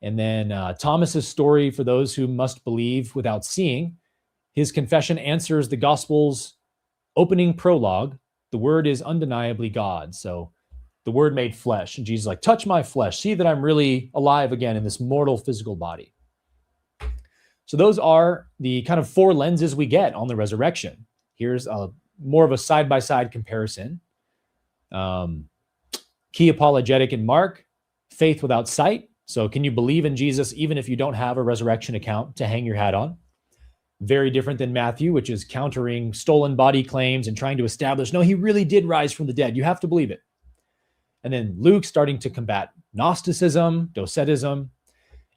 And then Thomas's story for those who must believe without seeing. His confession answers the gospel's opening prologue. The word is undeniably God. So the word made flesh. And Jesus is like, touch my flesh. See that I'm really alive again in this mortal physical body. So those are the kind of 4 lenses we get on the resurrection. Here's more of a side-by-side comparison. Key apologetic in Mark, faith without sight. So can you believe in Jesus even if you don't have a resurrection account to hang your hat on? Very different than Matthew, which is countering stolen body claims and trying to establish, no, he really did rise from the dead. You have to believe it. And then Luke starting to combat Gnosticism, docetism.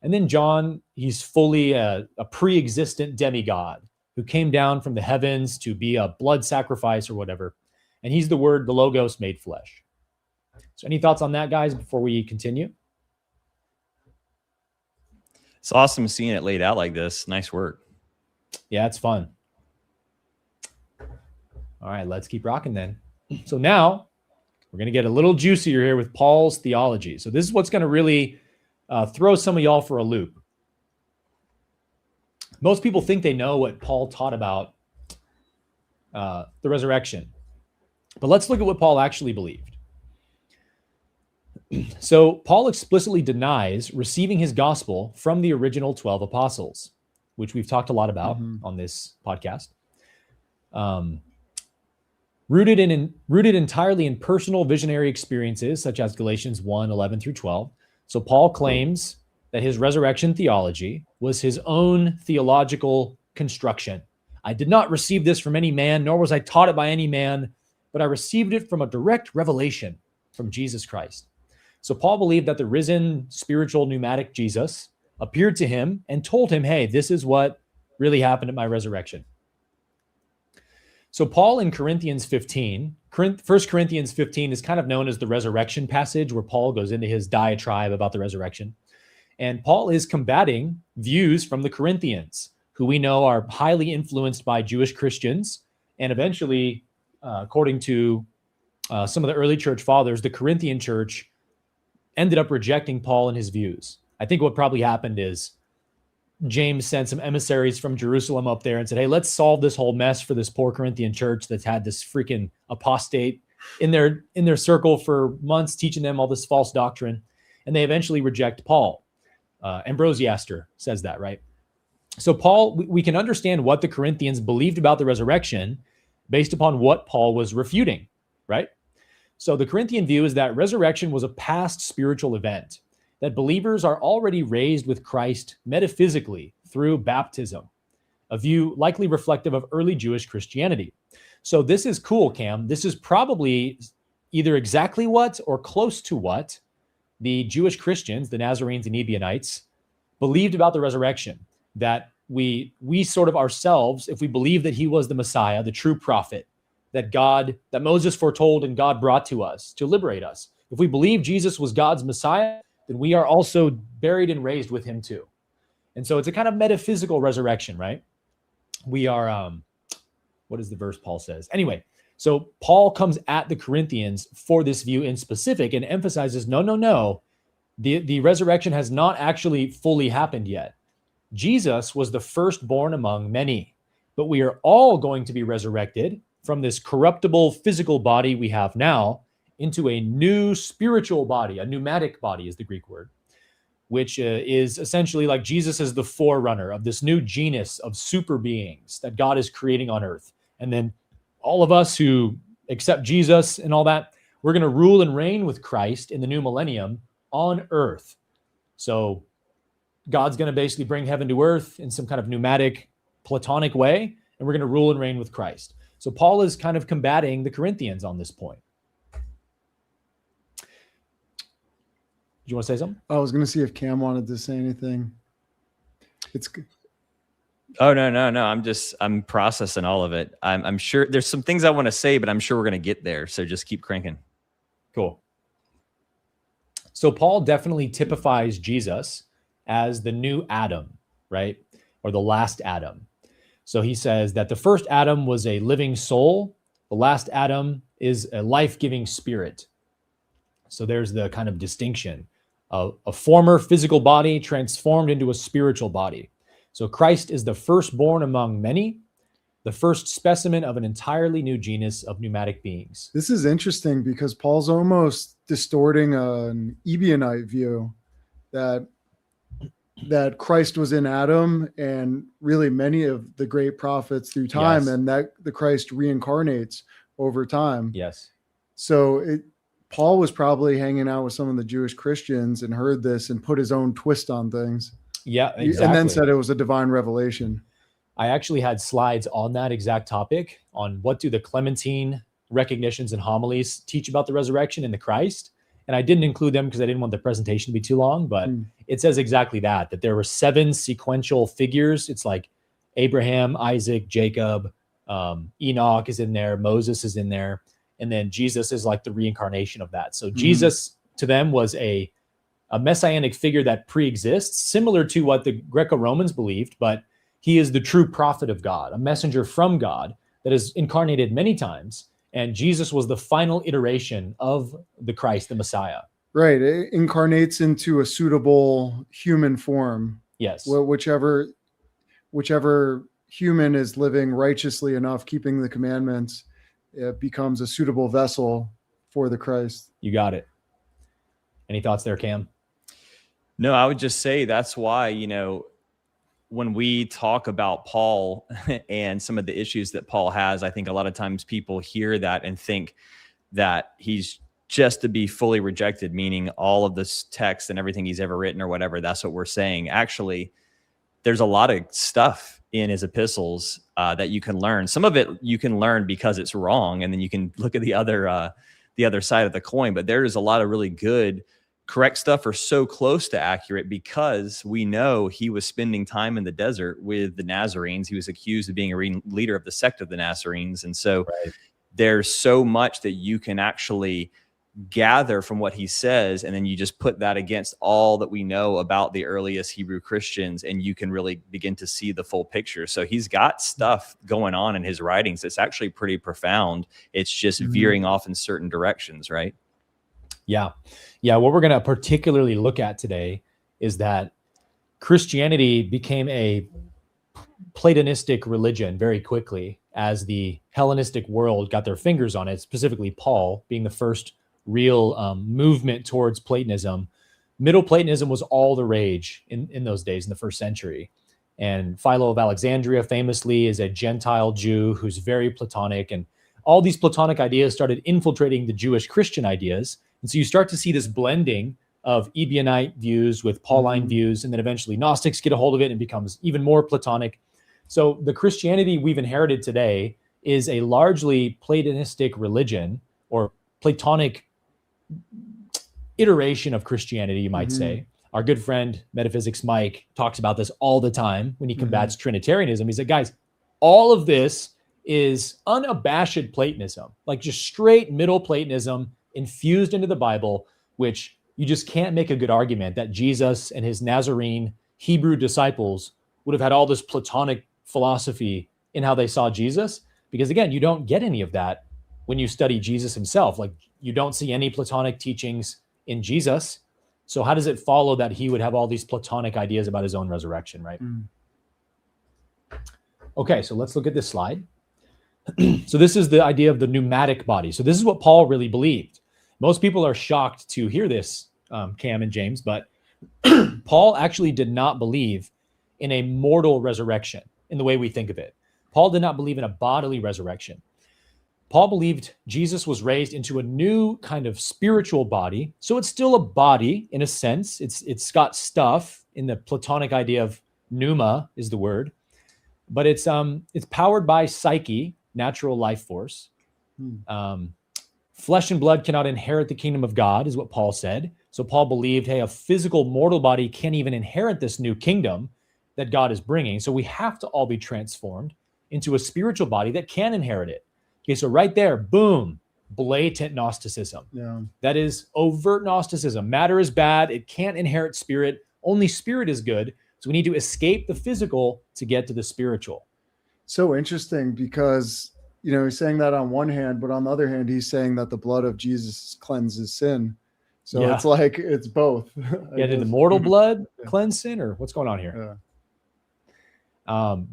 And then John, he's fully a pre-existent demigod who came down from the heavens to be a blood sacrifice or whatever. And he's the word, the Logos made flesh. So any thoughts on that, guys, before we continue? It's awesome seeing it laid out like this. Nice work. Yeah, it's fun. All right, let's keep rocking then. So now we're going to get a little juicier here with Paul's theology. So this is what's going to really throw some of y'all for a loop. Most people think they know what Paul taught about the resurrection. But let's look at what Paul actually believed. So Paul explicitly denies receiving his gospel from the original 12 apostles, which we've talked a lot about on this podcast. Rooted entirely in personal visionary experiences, such as Galatians 1:11 through 12. So Paul claims that his resurrection theology was his own theological construction. I did not receive this from any man, nor was I taught it by any man. but I received it from a direct revelation from Jesus Christ. So Paul believed that the risen spiritual pneumatic Jesus appeared to him and told him, hey, this is what really happened at my resurrection. So Paul in Corinthians 15, 1 Corinthians 15 is kind of known as the resurrection passage, where Paul goes into his diatribe about the resurrection. And Paul is combating views from the Corinthians, who we know are highly influenced by Jewish Christians. And eventually, according to some of the early church fathers, the Corinthian church ended up rejecting Paul and his views. I think what probably happened is James sent some emissaries from Jerusalem up there and said, hey, let's solve this whole mess for this poor Corinthian church that's had this freaking apostate in their circle for months, teaching them all this false doctrine. And they eventually reject Paul. Ambrosiaster says that, right? So Paul, we can understand what the Corinthians believed about the resurrection based upon what Paul was refuting, right? So the Corinthian view is that resurrection was a past spiritual event, that believers are already raised with Christ metaphysically through baptism, a view likely reflective of early Jewish Christianity. So this is cool, Cam. This is probably either exactly what or close to what the Jewish Christians, the Nazarenes and Ebionites, believed about the resurrection, that we sort of ourselves, if we believe that he was the Messiah, the true prophet, that Moses foretold and God brought to us to liberate us. If we believe Jesus was God's Messiah, then we are also buried and raised with him too. And so it's a kind of metaphysical resurrection, right? We are, what is the verse Paul says? Anyway, so Paul comes at the Corinthians for this view in specific and emphasizes, no. The resurrection has not actually fully happened yet. Jesus was the firstborn among many, but we are all going to be resurrected from this corruptible physical body we have now into a new spiritual body. A pneumatic body is the Greek word, which is essentially like Jesus is the forerunner of this new genus of super beings that God is creating on earth. And then all of us who accept Jesus and all that, we're going to rule and reign with Christ in the new millennium on earth. So God's going to basically bring heaven to earth in some kind of pneumatic, Platonic way, and we're going to rule and reign with Christ. So Paul is kind of combating the Corinthians on this point. Do you want to say something? I was going to see if Cam wanted to say anything. It's good. Oh, no. I'm processing all of it. I'm sure there's some things I want to say, but I'm sure we're going to get there. So just keep cranking. Cool. So Paul definitely typifies Jesus as the new Adam, right? Or the last Adam. So he says that the first Adam was a living soul. The last Adam is a life-giving spirit. So there's the kind of distinction of a former physical body transformed into a spiritual body. So Christ is the firstborn among many, the first specimen of an entirely new genus of pneumatic beings. This is interesting because Paul's almost distorting an Ebionite view that Christ was in Adam and really many of the great prophets through time, Yes. and that the Christ reincarnates over time. Yes. So Paul was probably hanging out with some of the Jewish Christians and heard this and put his own twist on things. Yeah, exactly. And then said it was a divine revelation. I actually had slides on that exact topic, on what do the Clementine recognitions and homilies teach about the resurrection in the Christ. And I didn't include them because I didn't want the presentation to be too long, but it says exactly that there were 7 sequential figures. It's like Abraham, Isaac, Jacob, Enoch is in there, Moses is in there, and then Jesus is like the reincarnation of that. So Jesus to them was a messianic figure that pre-exists, similar to what the Greco-Romans believed, but he is the true prophet of God, a messenger from God that is incarnated many times. And Jesus was the final iteration of the Christ, the Messiah. Right. It incarnates into a suitable human form. Yes. Well, whichever human is living righteously enough, keeping the commandments, it becomes a suitable vessel for the Christ. You got it. Any thoughts there, Cam? No, I would just say that's why, when we talk about Paul and some of the issues that Paul has, I think a lot of times people hear that and think that he's just to be fully rejected, meaning all of this text and everything he's ever written or whatever. That's what we're saying. Actually, there's a lot of stuff in his epistles that you can learn. Some of it you can learn because it's wrong, and then you can look at the other side of the coin. But there is a lot of really good, correct stuff, or so close to accurate, because we know he was spending time in the desert with the Nazarenes. He was accused of being a leader of the sect of the Nazarenes, and so there's so much that you can actually gather from what he says, and then you just put that against all that we know about the earliest Hebrew Christians, and you can really begin to see the full picture. So he's got stuff going on in his writings that's actually pretty profound. It's just veering off in certain directions, right? Yeah. What we're going to particularly look at today is that Christianity became a Platonistic religion very quickly as the Hellenistic world got their fingers on it, specifically Paul being the first real movement towards Platonism. Middle Platonism was all the rage in those days, in the first century. And Philo of Alexandria famously is a Gentile Jew who's very Platonic, and all these Platonic ideas started infiltrating the Jewish Christian ideas. And so you start to see this blending of Ebionite views with Pauline views, and then eventually Gnostics get a hold of it and becomes even more Platonic. So the Christianity we've inherited today is a largely Platonistic religion, or Platonic iteration of Christianity, you might say. Our good friend Metaphysics Mike talks about this all the time when he combats Trinitarianism. He said, guys, all of this is unabashed Platonism, like just straight middle Platonism infused into the Bible, which you just can't make a good argument that Jesus and his Nazarene Hebrew disciples would have had all this Platonic philosophy in how they saw Jesus. Because again, you don't get any of that when you study Jesus himself. Like, you don't see any Platonic teachings in Jesus. So how does it follow that he would have all these Platonic ideas about his own resurrection, right? Okay, so let's look at this slide. So this is the idea of the pneumatic body. So this is what Paul really believed. Most people are shocked to hear this, Cam and James, but Paul actually did not believe in a mortal resurrection in the way we think of it. Paul did not believe in a bodily resurrection. Paul believed Jesus was raised into a new kind of spiritual body. So it's still a body in a sense. It's got stuff in the Platonic idea of pneuma is the word, but it's powered by psyche, natural life force. Flesh and blood cannot inherit the kingdom of God, is what Paul said. So Paul believed, hey, a physical mortal body can't even inherit this new kingdom that God is bringing. So we have to all be transformed into a spiritual body that can inherit it. Okay, so right there, boom, blatant Gnosticism. Yeah. That is overt Gnosticism. Matter is bad. It can't inherit spirit. Only spirit is good. So we need to escape the physical to get to the spiritual. So interesting, because, you know, he's saying that on one hand, but on the other hand, he's saying that the blood of Jesus cleanses sin. So it's like, it's both. Yeah, did the mortal blood cleanse sin, or what's going on here? Yeah.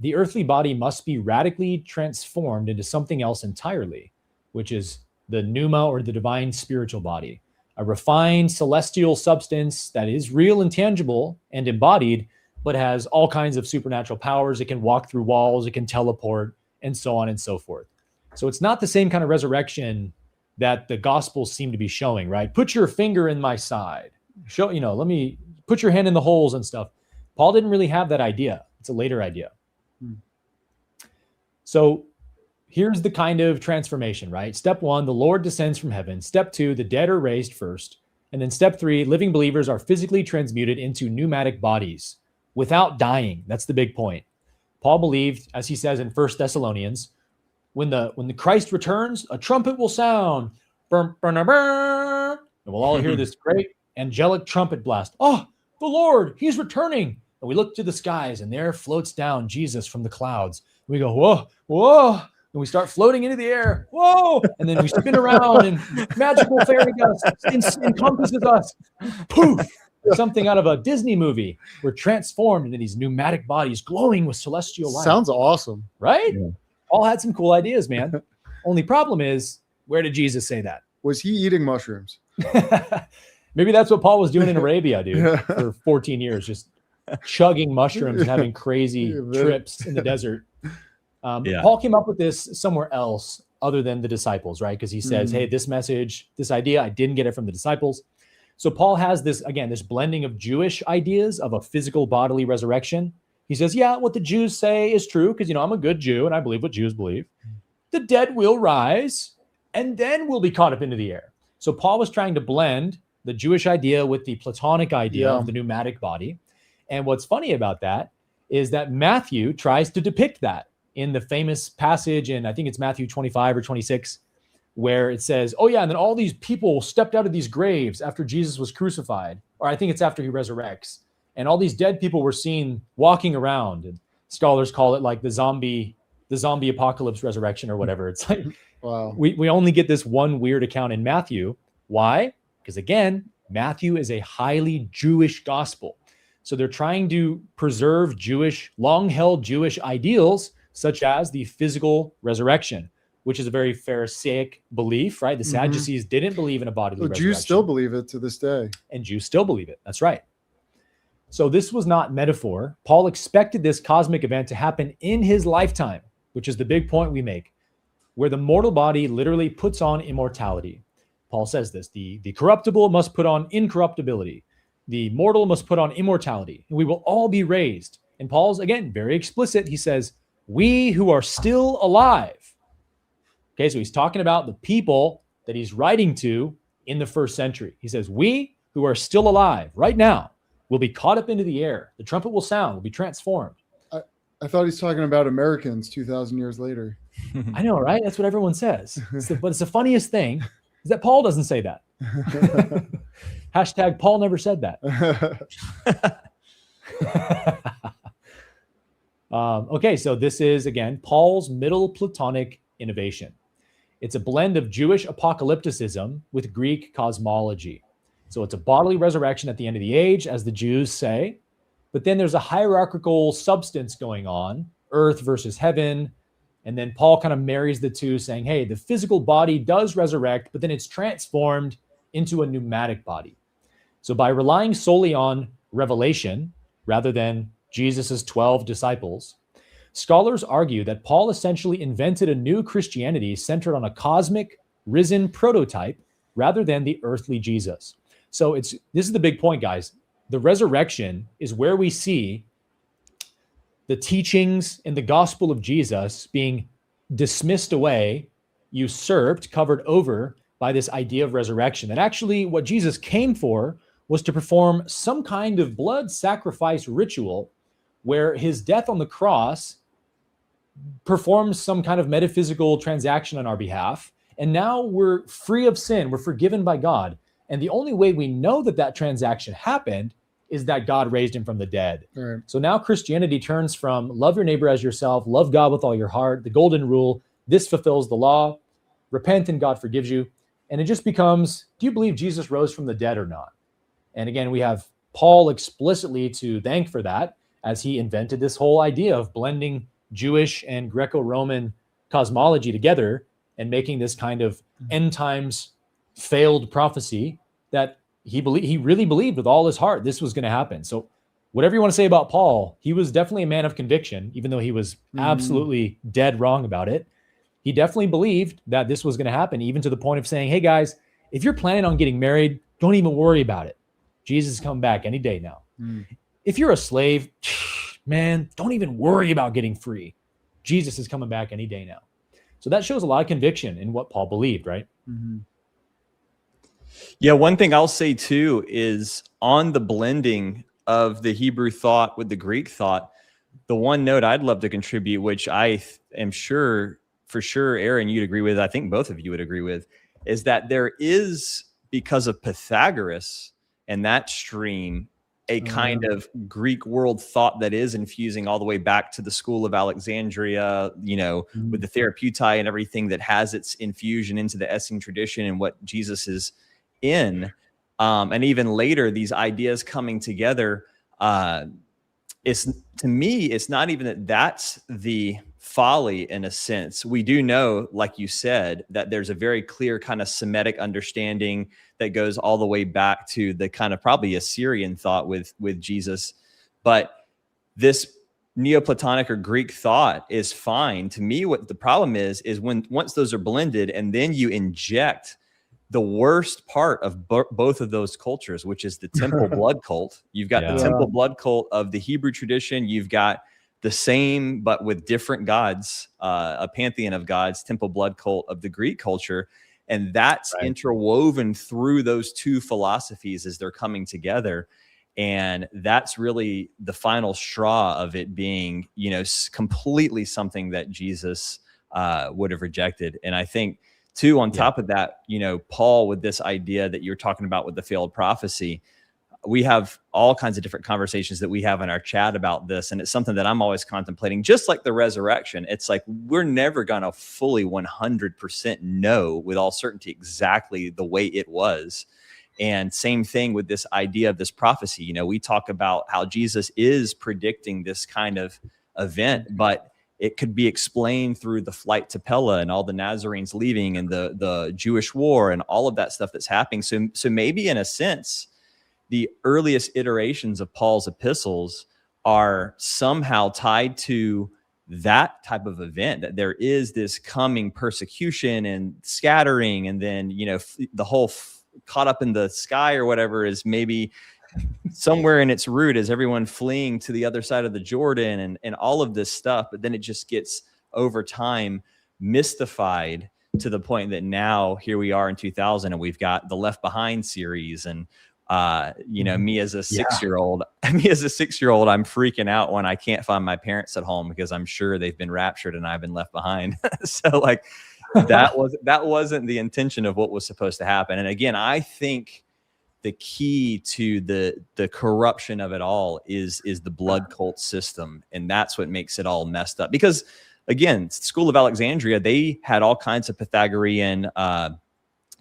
The earthly body must be radically transformed into something else entirely, which is the pneuma, or the divine spiritual body, a refined celestial substance that is real and tangible and embodied, but has all kinds of supernatural powers. It can walk through walls, it can teleport, and so on and so forth. So it's not the same kind of resurrection that the Gospels seem to be showing, right? Put your finger in my side. Show, let me put your hand in the holes and stuff. Paul didn't really have that idea. It's a later idea. So here's the kind of transformation, right? Step 1, the Lord descends from heaven. Step 2, the dead are raised first. And then step 3, living believers are physically transmuted into pneumatic bodies without dying. That's the big point. Paul believed, as he says in 1 Thessalonians, when the Christ returns, a trumpet will sound. And we'll all hear this great angelic trumpet blast. Oh, the Lord, he's returning. And we look to the skies, and there floats down Jesus from the clouds. And we go, whoa, whoa. And we start floating into the air. Whoa. And then we spin around, and magical fairy dust encompasses us. Poof. Something out of a Disney movie. We're transformed into these pneumatic bodies glowing with celestial light. Sounds awesome. Right? Yeah. Paul had some cool ideas, man. Only problem is, where did Jesus say that? Was he eating mushrooms? Maybe that's what Paul was doing in Arabia, dude, for 14 years, just chugging mushrooms and having crazy trips in the desert. Paul came up with this somewhere else other than the disciples, right? Because he says, hey, this message, this idea, I didn't get it from the disciples. So Paul has this, again, this blending of Jewish ideas of a physical bodily resurrection He says, yeah, what the Jews say is true because, I'm a good Jew and I believe what Jews believe. The dead will rise and then we'll be caught up into the air. So Paul was trying to blend the Jewish idea with the Platonic idea of the pneumatic body. And what's funny about that is that Matthew tries to depict that in the famous passage in, I think it's Matthew 25 or 26, where it says, oh yeah, and then all these people stepped out of these graves after Jesus was crucified, or I think it's after he resurrects. And all these dead people were seen walking around, and scholars call it like the zombie apocalypse resurrection or whatever. It's like, Wow. We only get this one weird account in Matthew. Why? Because again, Matthew is a highly Jewish gospel. So they're trying to preserve long-held Jewish ideals, such as the physical resurrection, which is a very Pharisaic belief, right? The Sadducees didn't believe in a bodily resurrection. Jews still believe it to this day. And Jews still believe it. That's right. So this was not metaphor. Paul expected this cosmic event to happen in his lifetime, which is the big point we make, where the mortal body literally puts on immortality. Paul says this, the corruptible must put on incorruptibility. The mortal must put on immortality, and we will all be raised. And Paul's, again, very explicit. He says, we who are still alive. Okay, so he's talking about the people that he's writing to in the first century. He says, we who are still alive right now will be caught up into the air. The trumpet will sound, will be transformed. I thought he's talking about Americans 2,000 years later. I know, right? That's what everyone says. But it's the funniest thing is that Paul doesn't say that. Hashtag Paul never said that. Okay, so this is, again, Paul's Middle Platonic innovation. It's a blend of Jewish apocalypticism with Greek cosmology. So it's a bodily resurrection at the end of the age, as the Jews say. But then there's a hierarchical substance going on, earth versus heaven. And then Paul kind of marries the two, saying, hey, the physical body does resurrect, but then it's transformed into a pneumatic body. So by relying solely on revelation rather than Jesus's 12 disciples, scholars argue that Paul essentially invented a new Christianity centered on a cosmic, risen prototype rather than the earthly Jesus. So this is the big point, guys. The resurrection is where we see the teachings in the gospel of Jesus being dismissed away, usurped, covered over by this idea of resurrection. And actually what Jesus came for was to perform some kind of blood sacrifice ritual where his death on the cross performs some kind of metaphysical transaction on our behalf. And now we're free of sin. We're forgiven by God. And the only way we know that that transaction happened is that God raised him from the dead. Right. So now Christianity turns from love your neighbor as yourself, love God with all your heart, the golden rule, this fulfills the law, repent and God forgives you. And it just becomes, do you believe Jesus rose from the dead or not? And again, we have Paul explicitly to thank for that, as he invented this whole idea of blending Jewish and Greco-Roman cosmology together and making this kind of end times failed prophecy that he really believed with all his heart this was going to happen. So whatever you want to say about Paul, he was definitely a man of conviction, even though he was absolutely dead wrong about it. He definitely believed that this was going to happen, even to the point of saying, hey guys, if you're planning on getting married, don't even worry about it. Jesus is coming back any day now. If you're a slave, man, don't even worry about getting free. Jesus is coming back any day now. So that shows a lot of conviction in what Paul believed, right? Yeah, one thing I'll say too is on the blending of the Hebrew thought with the Greek thought, the one note I'd love to contribute, which I am sure, for sure, Aaron, you'd agree with, I think both of you would agree with, is that there is, because of Pythagoras and that stream, a kind of Greek world thought that is infusing all the way back to the school of Alexandria, with the Therapeutae and everything that has its infusion into the Essene tradition and what Jesus is in. And even later, these ideas coming together, to me, it's not even that that's the folly in a sense. We do know, like you said, that there's a very clear kind of Semitic understanding that goes all the way back to the kind of probably Assyrian thought with Jesus. But this Neoplatonic or Greek thought is fine. To me, what the problem is when once those are blended and then you inject the worst part of both of those cultures, which is the temple blood cult. You've got the temple blood cult of the Hebrew tradition. You've got the same, but with different gods, a pantheon of gods, temple blood cult of the Greek culture. And that's interwoven through those two philosophies as they're coming together. And that's really the final straw of it being, you know, completely something that Jesus would have rejected. And I think, too, on top of that, you know, Paul, with this idea that you're talking about with the failed prophecy, we have all kinds of different conversations that we have in our chat about this. And it's something that I'm always contemplating, just like the resurrection. It's like, we're never going to fully 100% know with all certainty exactly the way it was. And same thing with this idea of this prophecy. You know, we talk about how Jesus is predicting this kind of event, but it could be explained through the flight to Pella and all the Nazarenes leaving and the Jewish war and all of that stuff that's happening. So maybe in a sense, the earliest iterations of Paul's epistles are somehow tied to that type of event, that there is this coming persecution and scattering, and then, you know, the whole caught up in the sky or whatever is maybe somewhere in its root is everyone fleeing to the other side of the Jordan and all of this stuff. But then it just gets over time mystified to the point that now here we are in 2000 and we've got the Left Behind series. And, you know, me as a 6-year-old, I'm freaking out when I can't find my parents at home because I'm sure they've been raptured and I've been left behind. So like that wasn't the intention of what was supposed to happen. And again, I think the key to the corruption of it all is the blood cult system. And that's what makes it all messed up. Because again, School of Alexandria, they had all kinds of Pythagorean,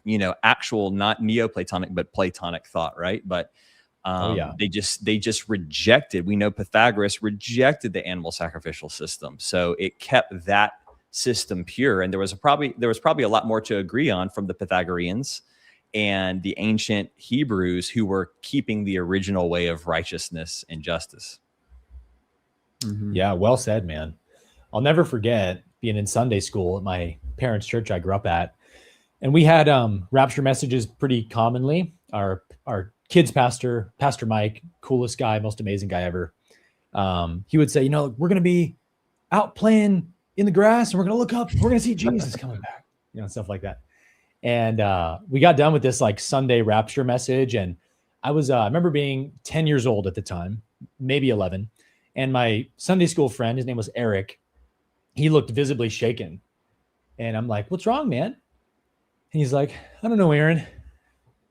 you know, actual, not Neoplatonic, but Platonic thought, right? But they just rejected, we know Pythagoras rejected the animal sacrificial system. So it kept that system pure. And there was probably a lot more to agree on from the Pythagoreans and the ancient Hebrews who were keeping the original way of righteousness and justice. Mm-hmm. Yeah, well said, man. I'll never forget being in Sunday school at my parents' church I grew up at. And we had rapture messages pretty commonly. Our kids pastor, Pastor Mike, coolest guy, most amazing guy ever. He would say, you know, we're going to be out playing in the grass and we're going to look up, we're going to see Jesus coming back, you know, stuff like that. And we got done with this like Sunday rapture message. And I remember being 10 years old at the time, maybe 11. And my Sunday school friend, his name was Eric, he looked visibly shaken. And I'm like, what's wrong, man? And he's like, I don't know, Aaron.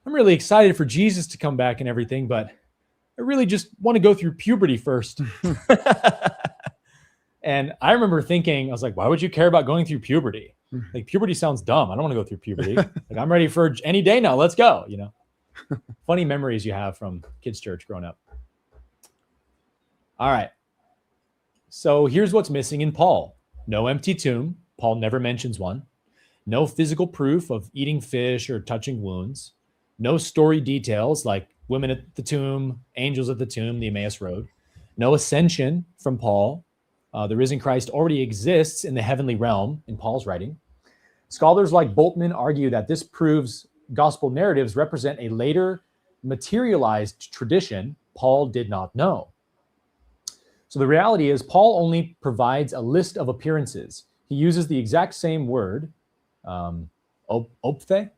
I'm really excited for Jesus to come back and everything, but I really just want to go through puberty first. And I remember thinking, I was like, why would you care about going through puberty? Like, puberty sounds dumb. I don't want to go through puberty. Like, I'm ready for any day now. Let's go, you know. Funny memories you have from kids' church growing up. All right. So here's what's missing in Paul. No empty tomb. Paul never mentions one. No physical proof of eating fish or touching wounds. No story details like women at the tomb, angels at the tomb, the Emmaus Road. No ascension from Paul. The risen Christ already exists in the heavenly realm in Paul's writing. Scholars like Boltman argue that this proves gospel narratives represent a later materialized tradition Paul did not know. So the reality is Paul only provides a list of appearances. He uses the exact same word, ophthe,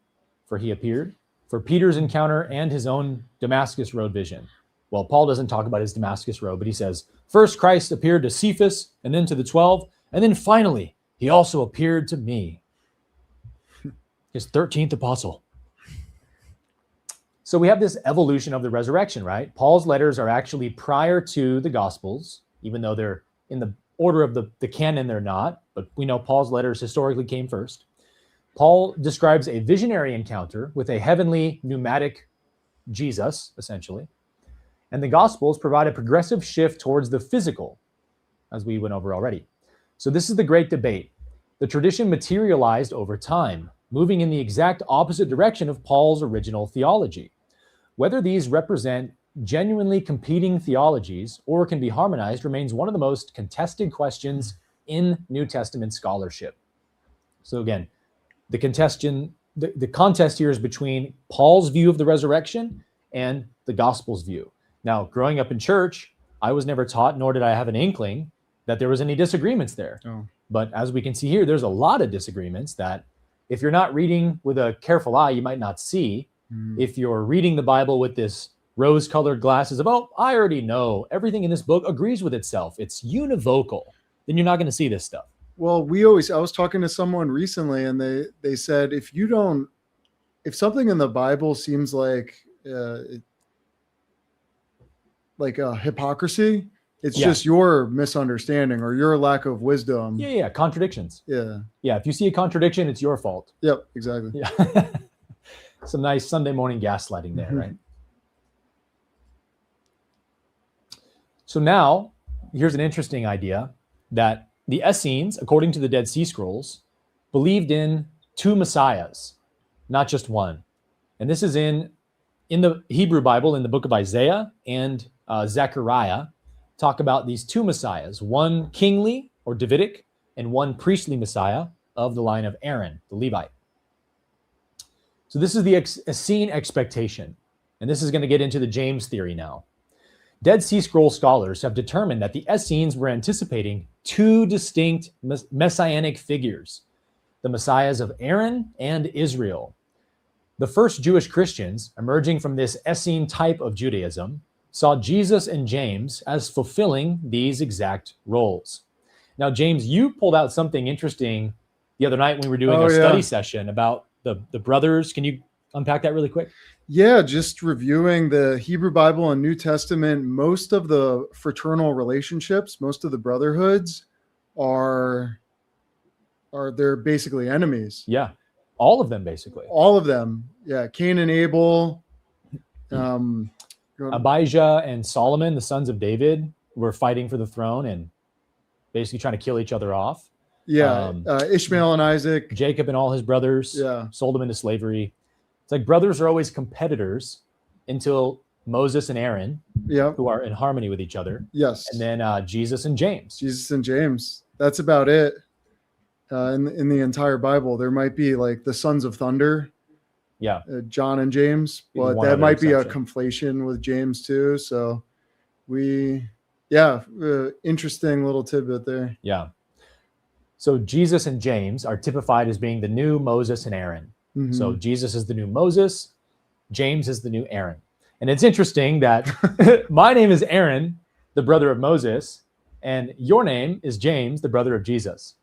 for he appeared, for Peter's encounter and his own Damascus Road vision. Well, Paul doesn't talk about his Damascus Road, but he says, first Christ appeared to Cephas and then to the 12, and then finally, he also appeared to me, his 13th apostle. So we have this evolution of the resurrection, right? Paul's letters are actually prior to the Gospels, even though they're in the order of the canon, they're not, but we know Paul's letters historically came first. Paul describes a visionary encounter with a heavenly pneumatic Jesus, essentially. And the Gospels provide a progressive shift towards the physical, as we went over already. So this is the great debate. The tradition materialized over time, moving in the exact opposite direction of Paul's original theology. Whether these represent genuinely competing theologies or can be harmonized remains one of the most contested questions in New Testament scholarship. So again, the the contest here is between Paul's view of the resurrection and the gospel's view. Now, growing up in church, I was never taught, nor did I have an inkling that there was any disagreements there. Oh. But as we can see here, there's a lot of disagreements that if you're not reading with a careful eye, you might not see. If you're reading the Bible with this rose-colored glasses of, oh, I already know everything in this book agrees with itself, it's univocal, then you're not going to see this stuff. Well, I was talking to someone recently, and they said, if something in the Bible seems like a hypocrisy, it's just your misunderstanding or your lack of wisdom. Yeah, contradictions. Yeah. If you see a contradiction, it's your fault. Yep, exactly. Yeah. Some nice Sunday morning gaslighting there, right? So now, here's an interesting idea that the Essenes, according to the Dead Sea Scrolls, believed in two messiahs, not just one. And this is in the Hebrew Bible, in the book of Isaiah and Zechariah, talk about these two messiahs, one kingly or Davidic and one priestly messiah of the line of Aaron, the Levite. So this is the Essene expectation. And this is going to get into the James theory now. Dead Sea Scroll scholars have determined that the Essenes were anticipating two distinct messianic figures, the messiahs of Aaron and Israel. The first Jewish Christians, emerging from this Essene type of Judaism, saw Jesus and James as fulfilling these exact roles. Now, James, you pulled out something interesting the other night when we were doing a study session about the brothers. Can you unpack that really quick? Yeah, just reviewing the Hebrew Bible and New Testament, most of the fraternal relationships, most of the brotherhoods they're basically enemies. Yeah, all of them basically. All of them. Yeah, Cain and Abel. Abijah and Solomon, the sons of David, were fighting for the throne and basically trying to kill each other off. Yeah, Ishmael and Isaac. Jacob and all his brothers sold them into slavery. It's like brothers are always competitors until Moses and Aaron, who are in harmony with each other. Yes. And then Jesus and James. Jesus and James. That's about it. In the entire Bible, there might be like the sons of thunder. Yeah. John and James, but that might be a conflation with James too. So interesting little tidbit there. Yeah. So Jesus and James are typified as being the new Moses and Aaron. Mm-hmm. So Jesus is the new Moses, James is the new Aaron. And it's interesting that my name is Aaron, the brother of Moses, and your name is James, the brother of Jesus.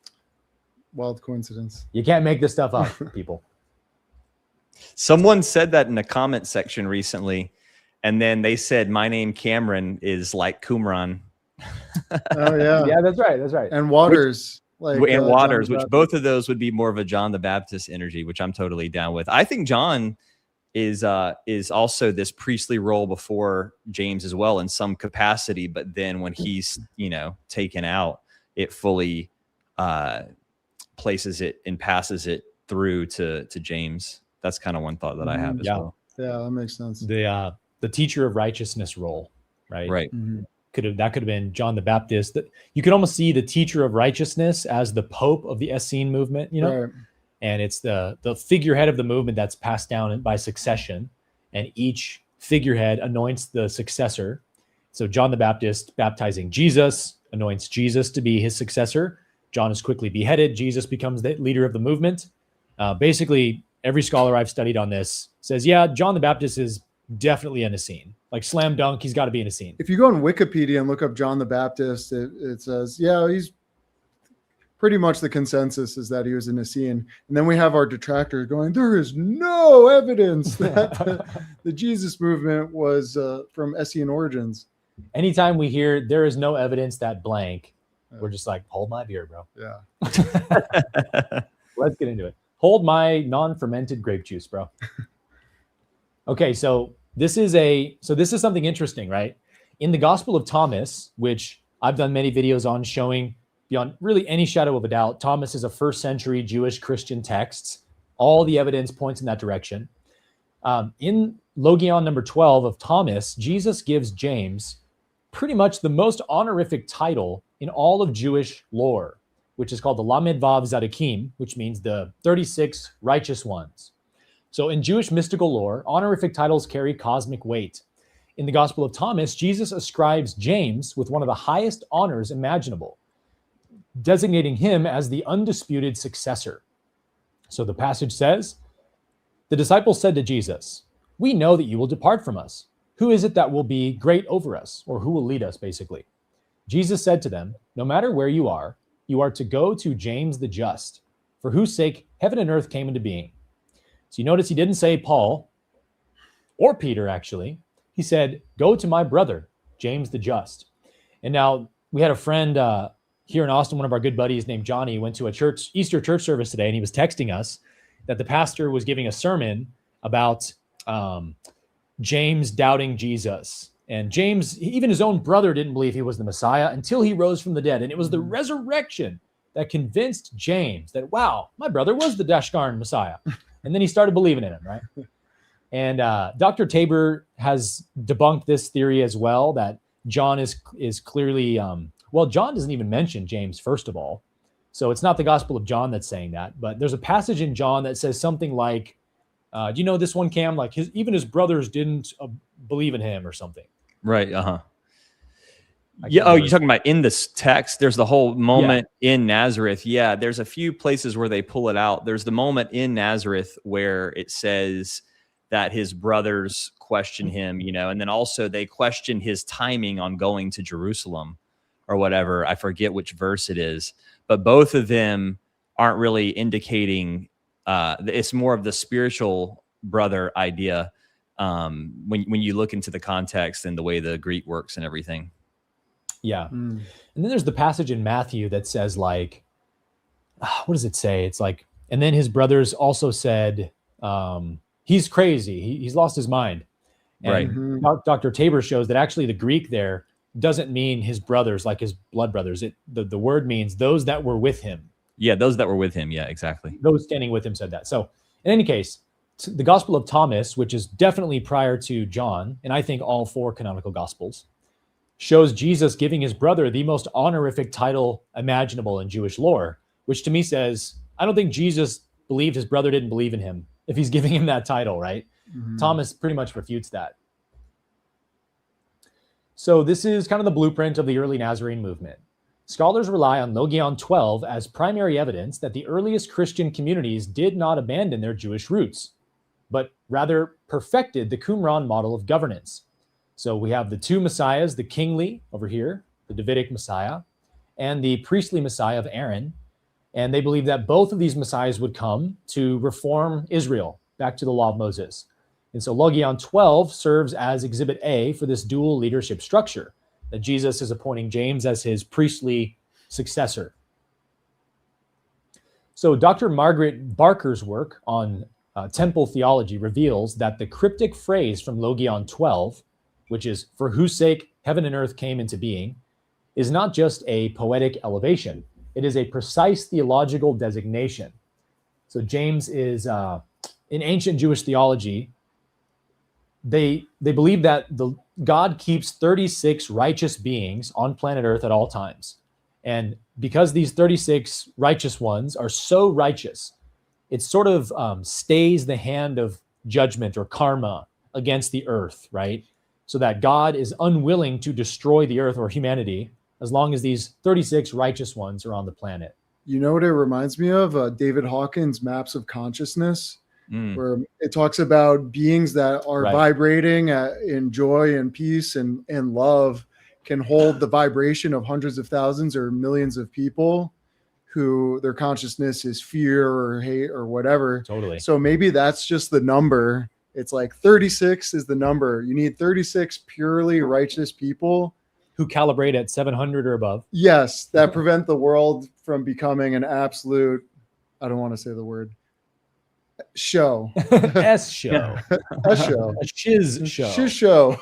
Wild coincidence. You can't make this stuff up, people. Someone said that in a comment section recently, and then they said my name Cameron is like Qumran. Oh yeah. Yeah, that's right. That's right. And Waters. Waters, which both of those would be more of a John the Baptist energy, which I'm totally down with. I think John is also this priestly role before James as well in some capacity, but then when he's taken out, it fully places it and passes it through to James. That's kind of one thought that I have as well. Yeah, that makes sense. The teacher of righteousness role, right? Right. Mm-hmm. That could have been John the Baptist. You could almost see the teacher of righteousness as the Pope of the Essene movement, Right. And it's the figurehead of the movement that's passed down by succession, and each figurehead anoints the successor. So John the Baptist baptizing Jesus anoints Jesus to be his successor. John is quickly beheaded. Jesus becomes the leader of the movement. Basically, every scholar I've studied on this says, yeah, John the Baptist is definitely an Essene. Like slam dunk, he's got to be an Essene. If you go on Wikipedia and look up John the Baptist, it says, he's pretty much the consensus is that he was an Essene. And then we have our detractors going, there is no evidence that the Jesus movement was from Essene origins. Anytime we hear there is no evidence that blank, we're just like, hold my beer, bro. Yeah. Let's get into it. Hold my non-fermented grape juice, bro. Okay, so this is something interesting, right? In the Gospel of Thomas, which I've done many videos on showing beyond really any shadow of a doubt, Thomas is a first century Jewish Christian text. All the evidence points in that direction. In Logion number 12 of Thomas, Jesus gives James pretty much the most honorific title in all of Jewish lore, which is called the Lamed Vav Zadokim, which means the 36 righteous ones. So in Jewish mystical lore, honorific titles carry cosmic weight. In the Gospel of Thomas, Jesus ascribes James with one of the highest honors imaginable, designating him as the undisputed successor. So the passage says, the disciples said to Jesus, "We know that you will depart from us. Who is it that will be great over us?" Or who will lead us, basically. Jesus said to them, "No matter where you are to go to James the just, for whose sake heaven and earth came into being." So you notice he didn't say Paul or Peter, actually. He said, "Go to my brother, James the just." And now we had a friend here in Austin, one of our good buddies named Johnny, went to a Easter church service today, and he was texting us that the pastor was giving a sermon about James doubting Jesus. And James, even his own brother didn't believe he was the Messiah until he rose from the dead. And it was the resurrection that convinced James that, wow, my brother was the Dashgarn Messiah. And then he started believing in him, right? And Dr. Tabor has debunked this theory as well, that John is clearly, well, John doesn't even mention James, first of all. So it's not the Gospel of John that's saying that. But there's a passage in John that says something like, do you know this one, Cam? Like even his brothers didn't believe in him or something. Right. Yeah. Oh, you're talking about in this text. There's the whole moment in Nazareth. Yeah. There's a few places where they pull it out. There's the moment in Nazareth where it says that his brothers question him, and then also they question his timing on going to Jerusalem or whatever. I forget which verse it is, but both of them aren't really indicating. It's more of the spiritual brother idea when you look into the context and the way the Greek works and everything. Yeah. And then there's the passage in Matthew that says, like, what does it say? It's like, and then his brothers also said, he's crazy. He's lost his mind. And Right. Dr. Tabor shows that actually the Greek there doesn't mean his brothers, like his blood brothers. The word means those that were with him. Yeah, those that were with him. Yeah, exactly. Those standing with him said that. So in any case, the Gospel of Thomas, which is definitely prior to John, and I think all four canonical Gospels, shows Jesus giving his brother the most honorific title imaginable in Jewish lore, which to me says, I don't think Jesus believed his brother didn't believe in him if he's giving him that title, right? Thomas pretty much refutes that. So this is kind of the blueprint of the early Nazarene movement. Scholars rely on Logion 12 as primary evidence that the earliest Christian communities did not abandon their Jewish roots, but rather perfected the Qumran model of governance. So we have the two messiahs, the kingly over here, the Davidic Messiah, and the priestly Messiah of Aaron. And they believe that both of these messiahs would come to reform Israel back to the law of Moses. And so Logion 12 serves as exhibit A for this dual leadership structure, that Jesus is appointing James as his priestly successor. So Dr. Margaret Barker's work on temple theology reveals that the cryptic phrase from Logion 12, which is "for whose sake heaven and earth came into being," is not just a poetic elevation. It is a precise theological designation. So James is, in ancient Jewish theology, they believe that God keeps 36 righteous beings on planet Earth at all times. And because these 36 righteous ones are so righteous, it sort of stays the hand of judgment or karma against the earth, right? So that God is unwilling to destroy the earth or humanity as long as these 36 righteous ones are on the planet. You know what it reminds me of? David Hawkins' Maps of Consciousness, where it talks about beings that are vibrating in joy and peace and love can hold the vibration of hundreds of thousands or millions of people who their consciousness is fear or hate or whatever. Totally. So maybe that's just the number. It's like 36 is the number. You need 36 purely righteous people who calibrate at 700 or above. Yes, that prevent the world from becoming an absolute, I don't want to say the word, show. S show. A show. A shiz show. Shiz show.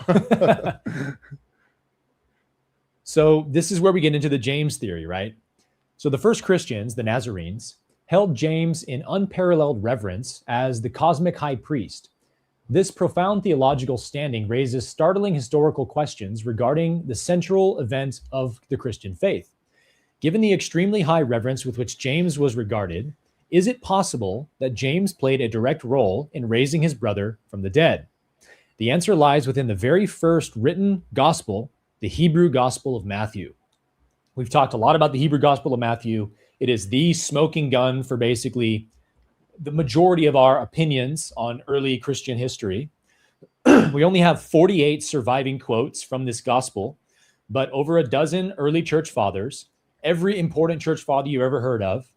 So this is where we get into the James theory, right? So the first Christians, the Nazarenes, held James in unparalleled reverence as the cosmic high priest. This profound theological standing raises startling historical questions regarding the central event of the Christian faith. Given the extremely high reverence with which James was regarded, is it possible that James played a direct role in raising his brother from the dead? The answer lies within the very first written gospel, the Hebrew Gospel of Matthew. We've talked a lot about the Hebrew Gospel of Matthew. It is the smoking gun for basically the majority of our opinions on early Christian history. We only have 48 surviving quotes from this gospel, but over a dozen early church fathers, every important church father you ever heard of,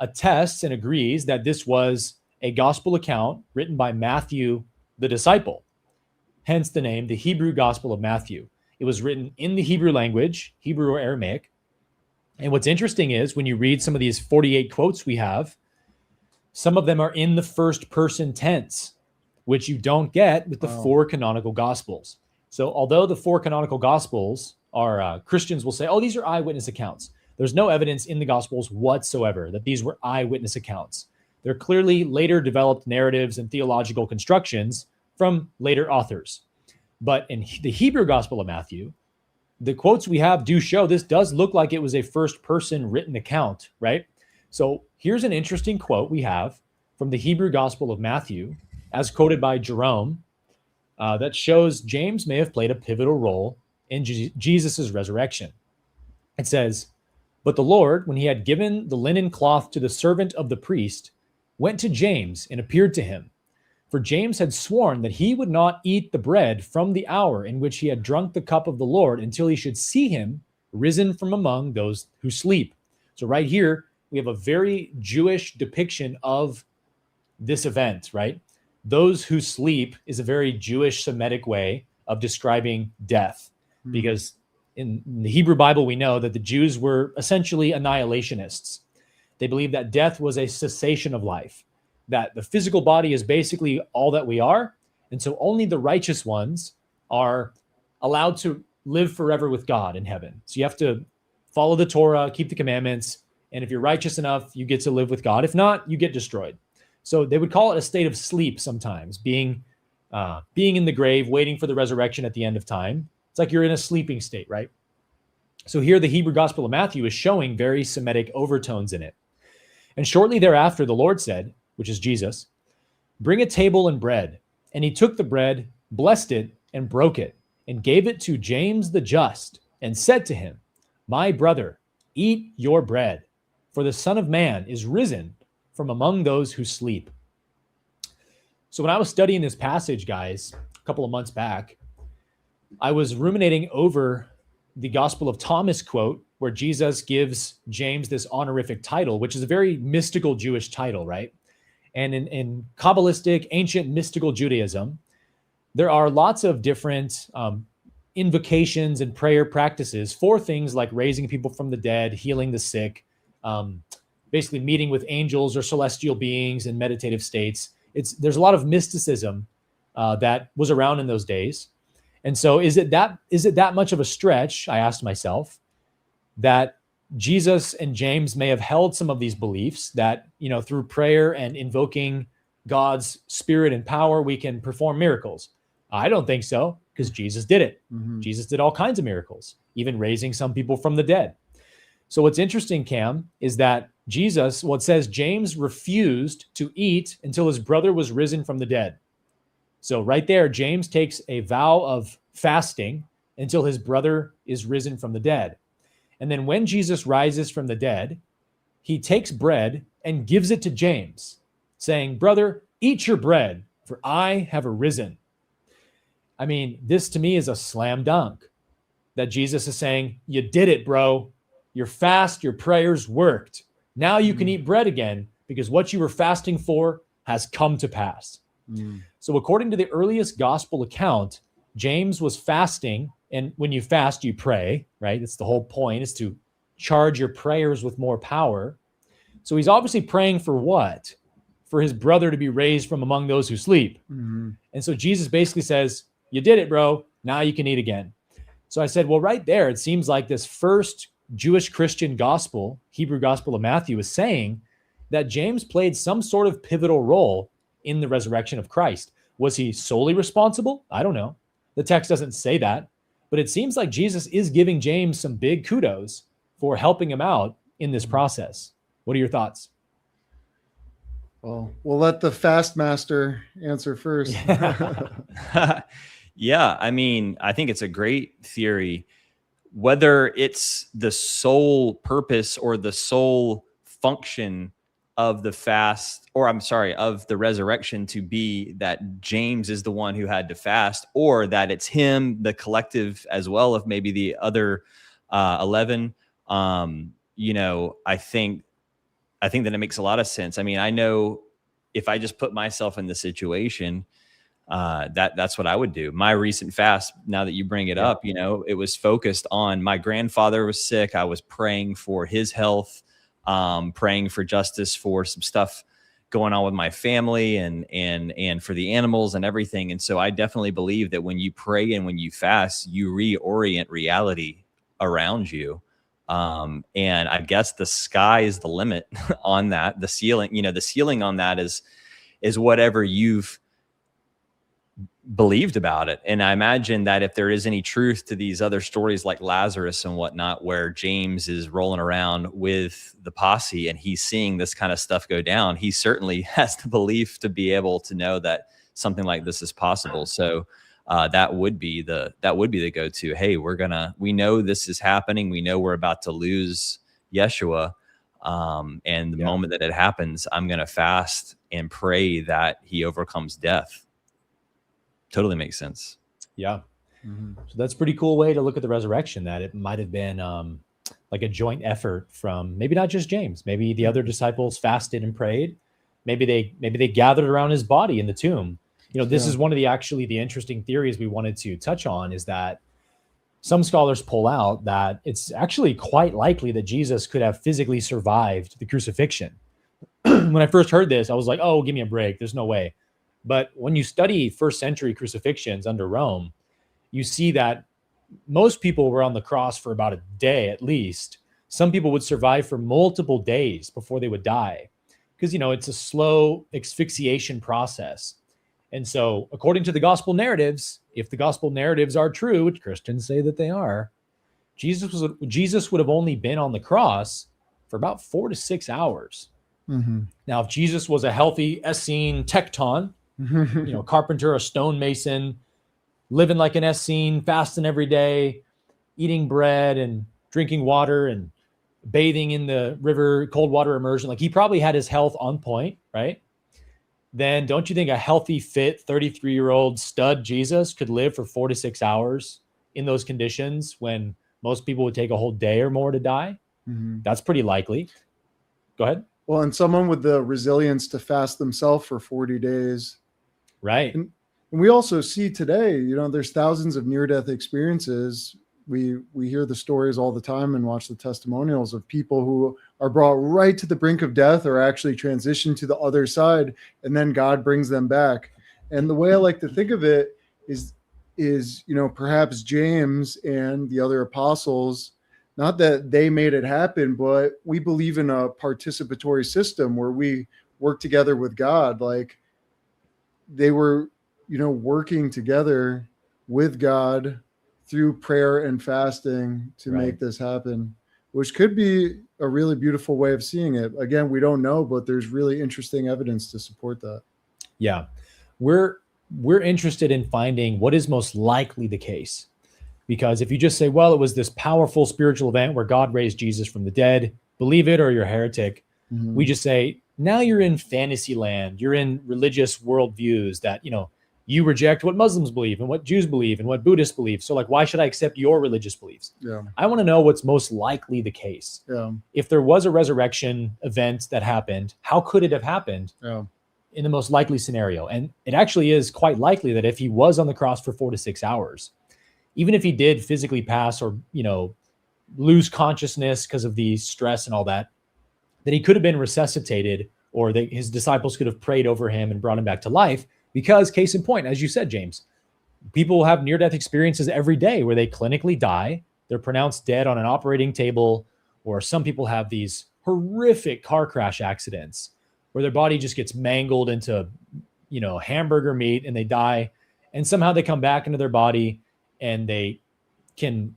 attests and agrees that this was a gospel account written by Matthew, the disciple. Hence the name, the Hebrew Gospel of Matthew. It was written in the Hebrew language, Hebrew or Aramaic. And what's interesting is when you read some of these 48 quotes we have, some of them are in the first person tense, which you don't get with the four canonical gospels. So although the four canonical gospels are, Christians will say, oh, these are eyewitness accounts. There's no evidence in the gospels whatsoever that these were eyewitness accounts. They're clearly later developed narratives and theological constructions from later authors. But in the Hebrew Gospel of Matthew, the quotes we have do show this does look like it was a first person written account, right? So here's an interesting quote we have from the Hebrew Gospel of Matthew, as quoted by Jerome, that shows James may have played a pivotal role in Jesus' resurrection. It says, "But the Lord, when he had given the linen cloth to the servant of the priest, went to James and appeared to him. For James had sworn that he would not eat the bread from the hour in which he had drunk the cup of the Lord until he should see him risen from among those who sleep." So right here, we have a very Jewish depiction of this event, right? Those who sleep is a very Jewish Semitic way of describing death, because in the Hebrew Bible, we know that the Jews were essentially annihilationists. They believed that death was a cessation of life, that the physical body is basically all that we are. And so only the righteous ones are allowed to live forever with God in heaven. So you have to follow the Torah, keep the commandments. And if you're righteous enough, you get to live with God. If not, you get destroyed. So they would call it a state of sleep sometimes, being in the grave, waiting for the resurrection at the end of time. It's like you're in a sleeping state, right? So here the Hebrew Gospel of Matthew is showing very Semitic overtones in it. And shortly thereafter, the Lord said, which is Jesus, "Bring a table and bread." And he took the bread, blessed it, and broke it, and gave it to James the just, and said to him, "My brother, eat your bread, for the Son of Man is risen from among those who sleep." So when I was studying this passage, guys, a couple of months back, I was ruminating over the Gospel of Thomas quote, where Jesus gives James this honorific title, which is a very mystical Jewish title, right? And in Kabbalistic, ancient mystical Judaism, there are lots of different invocations and prayer practices for things like raising people from the dead, healing the sick, basically meeting with angels or celestial beings in meditative states. There's a lot of mysticism that was around in those days. And so is it that much of a stretch, I asked myself, that Jesus and James may have held some of these beliefs that, through prayer and invoking God's spirit and power, we can perform miracles? I don't think so, because Jesus did it. Mm-hmm. Jesus did all kinds of miracles, even raising some people from the dead. So what's interesting, Cam, is that Jesus, it says James refused to eat until his brother was risen from the dead. So right there, James takes a vow of fasting until his brother is risen from the dead. And then when Jesus rises from the dead, he takes bread and gives it to James, saying, "Brother, eat your bread, for I have arisen." I mean, this to me is a slam dunk, that Jesus is saying, you did it, bro. Your fast, your prayers worked. Now you can eat bread again, because what you were fasting for has come to pass. So according to the earliest gospel account, James was fasting. And when you fast, you pray, right? That's the whole point, is to charge your prayers with more power. So he's obviously praying for what? For his brother to be raised from among those who sleep. Mm-hmm. And so Jesus basically says, you did it, bro. Now you can eat again. So I said, well, right there, it seems like this first Jewish Christian gospel, Hebrew Gospel of Matthew, is saying that James played some sort of pivotal role in the resurrection of Christ. Was he solely responsible? I don't know. The text doesn't say that, but it seems like Jesus is giving James some big kudos for helping him out in this process. What are your thoughts? Well, we'll let the fast master answer first. Yeah, I mean, I think it's a great theory. Whether it's the sole purpose or the sole function of the fast, or I'm sorry, of the resurrection to be that James is the one who had to fast, or that it's him, the collective as well of maybe the other 11. I think that it makes a lot of sense. I mean, I know if I just put myself in the situation, that's what I would do. My recent fast, now that you bring it up, it was focused on my grandfather was sick. I was praying for his health, praying for justice for some stuff going on with my family and for the animals and everything. And so I definitely believe that when you pray and when you fast, you reorient reality around you. And I guess the sky is the limit on that. The ceiling on that is whatever you've believed about it. And I imagine that if there is any truth to these other stories like Lazarus and whatnot, where James is rolling around with the posse and he's seeing this kind of stuff go down, he certainly has the belief to be able to know that something like this is possible. So that would be the go-to. Hey, we know this is happening. We know we're about to lose Yeshua. And the moment that it happens, I'm going to fast and pray that he overcomes death. Totally makes sense. Yeah. Mm-hmm. So that's a pretty cool way to look at the resurrection, that it might have been like a joint effort from maybe not just James, maybe the other disciples fasted and prayed. Maybe they gathered around his body in the tomb. This is one of the interesting theories we wanted to touch on, is that some scholars pull out that it's actually quite likely that Jesus could have physically survived the crucifixion. When I first heard this, I was like, oh, give me a break. There's no way. But when you study first century crucifixions under Rome, you see that most people were on the cross for about a day at least. Some people would survive for multiple days before they would die, because, it's a slow asphyxiation process. And so according to the gospel narratives, if the gospel narratives are true, which Christians say that they are, Jesus would have only been on the cross for about 4 to 6 hours. Mm-hmm. Now, if Jesus was a healthy Essene tecton, carpenter, a stonemason, living like an Essene, fasting every day, eating bread and drinking water and bathing in the river, cold water immersion, like he probably had his health on point, right? Then don't you think a healthy, fit 33-year-old stud Jesus could live for 4 to 6 hours in those conditions when most people would take a whole day or more to die? Mm-hmm. That's pretty likely. Go ahead. Well, and someone with the resilience to fast themselves for 40 days. Right. And we also see today, there's thousands of near-death experiences. We hear the stories all the time and watch the testimonials of people who are brought right to the brink of death or actually transition to the other side, and then God brings them back. And the way I like to think of it is perhaps James and the other apostles, not that they made it happen, but we believe in a participatory system where we work together with God. Like they were, working together with God through prayer and fasting to make this happen, which could be a really beautiful way of seeing it. Again, we don't know, but there's really interesting evidence to support that. Yeah. We're interested in finding what is most likely the case. Because if you just say, well, it was this powerful spiritual event where God raised Jesus from the dead, believe it or you're a heretic. Mm-hmm. We just say, now you're in fantasy land. You're in religious worldviews that, you reject what Muslims believe and what Jews believe and what Buddhists believe. So why should I accept your religious beliefs? Yeah. I want to know what's most likely the case. Yeah. If there was a resurrection event that happened, how could it have happened? Yeah. In the most likely scenario? And it actually is quite likely that if he was on the cross for 4 to 6 hours, even if he did physically pass or, lose consciousness because of the stress and all that he could have been resuscitated, or that his disciples could have prayed over him and brought him back to life. Because case in point, as you said, James, people have near-death experiences every day where they clinically die. They're pronounced dead on an operating table, or some people have these horrific car crash accidents where their body just gets mangled into, hamburger meat and they die. And somehow they come back into their body and they can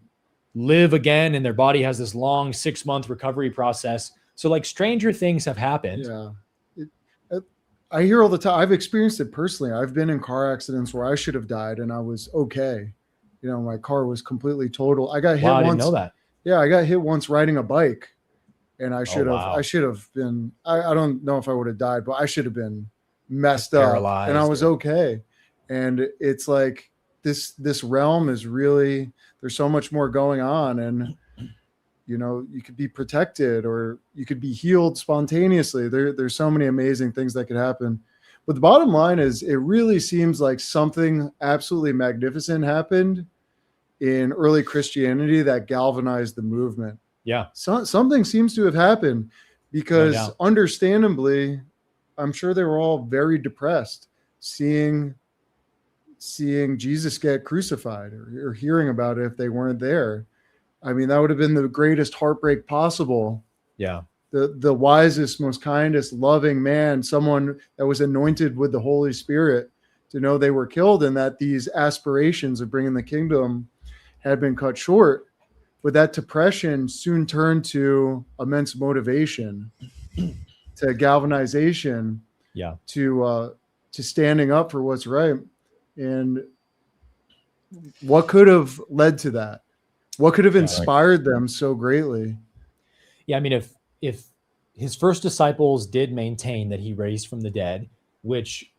live again, and their body has this long 6-month recovery process. So stranger things have happened. Yeah. I hear all the time. I've experienced it personally. I've been in car accidents where I should have died and I was okay. You know, my car was completely total. I got hit Wow, I once. didn't know that. Yeah, I got hit once riding a bike, and I should have. wow. I should have been. I don't know if I would have died, but I should have been messed up, and I Paralyzed was or- okay. And it's like this realm is really, there's so much more going on, and you know, you could be protected or you could be healed spontaneously. There's so many amazing things that could happen. But the bottom line is, it really seems like something absolutely magnificent happened in early Christianity that galvanized the movement. Yeah. Something seems to have happened, because No doubt. understandably, I'm sure they were all very depressed seeing Jesus get crucified, or hearing about it if they weren't there. I mean, that would have been the greatest heartbreak possible. Yeah. The wisest, most kindest, loving man, someone that was anointed with the Holy Spirit, to know they were killed, and that these aspirations of bringing the kingdom had been cut short. But that depression soon turned to immense motivation, to galvanization, Yeah. to standing up for what's right. And what could have led to that? What could have inspired them so greatly? Yeah, I mean, if his first disciples did maintain that he raised from the dead, which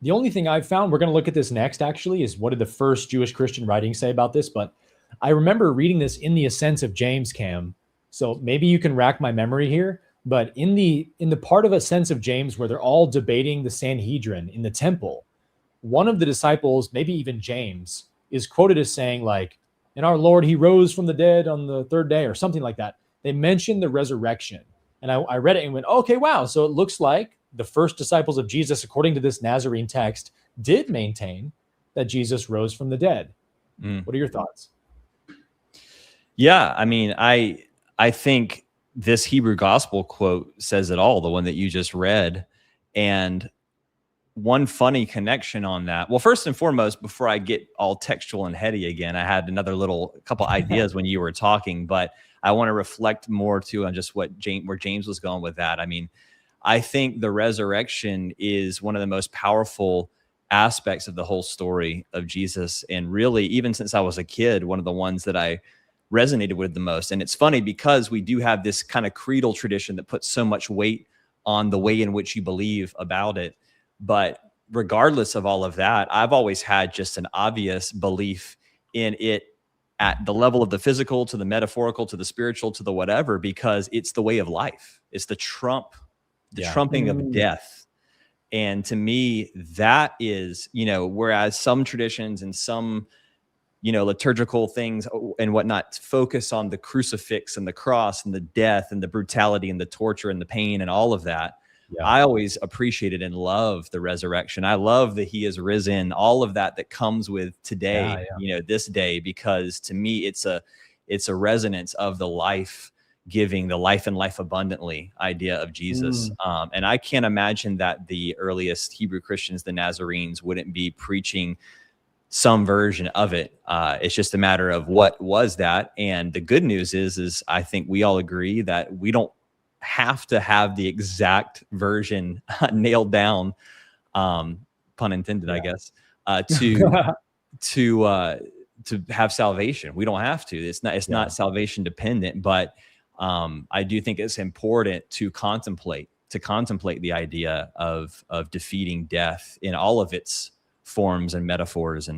the only thing I've found, we're going to look at this next actually, is what did the first Jewish Christian writings say about this? But I remember reading this in the Ascents of James, Cam. So maybe you can rack my memory here, but in the part of Ascents of James where they're all debating the Sanhedrin in the temple, one of the disciples, maybe even James, is quoted as saying, like, "And our Lord, he rose from the dead on the third day," or something like that. They mentioned the resurrection. And I read it and went, okay, wow. So it looks like the first disciples of Jesus, according to this Nazarene text, did maintain that Jesus rose from the dead. What are your thoughts? Yeah, I mean, I think this Hebrew gospel quote says it all, the one that you just read. And one funny connection on that. Well, first and foremost, before I get all textual and heady again, I had another couple ideas when you were talking, but I want to reflect more too on just where James was going with that. I mean, I think the resurrection is one of the most powerful aspects of the whole story of Jesus. And really, even since I was a kid, one of the ones that I resonated with the most. And it's funny because we do have this kind of creedal tradition that puts so much weight on the way in which you believe about it. But regardless of all of that, I've always had just an obvious belief in it at the level of the physical to the metaphorical to the spiritual to the whatever, because it's the way of life. It's the trumping of death. And to me, that is, whereas some traditions and some, liturgical things and whatnot focus on the crucifix and the cross and the death and the brutality and the torture and the pain and all of that. Yeah. I always appreciated and love the resurrection. I love that he has risen, all of that comes with today, this day, because to me, it's a resonance of the life giving, the life and life abundantly idea of Jesus. And I can't imagine that the earliest Hebrew Christians, the Nazarenes, wouldn't be preaching some version of it. It's just a matter of what was that. And the good news is I think we all agree that we don't have to have the exact version nailed down, pun intended, I guess, to have salvation. We don't have to. It's not salvation dependent, but I do think it's important to contemplate the idea of defeating death in all of its forms and metaphors.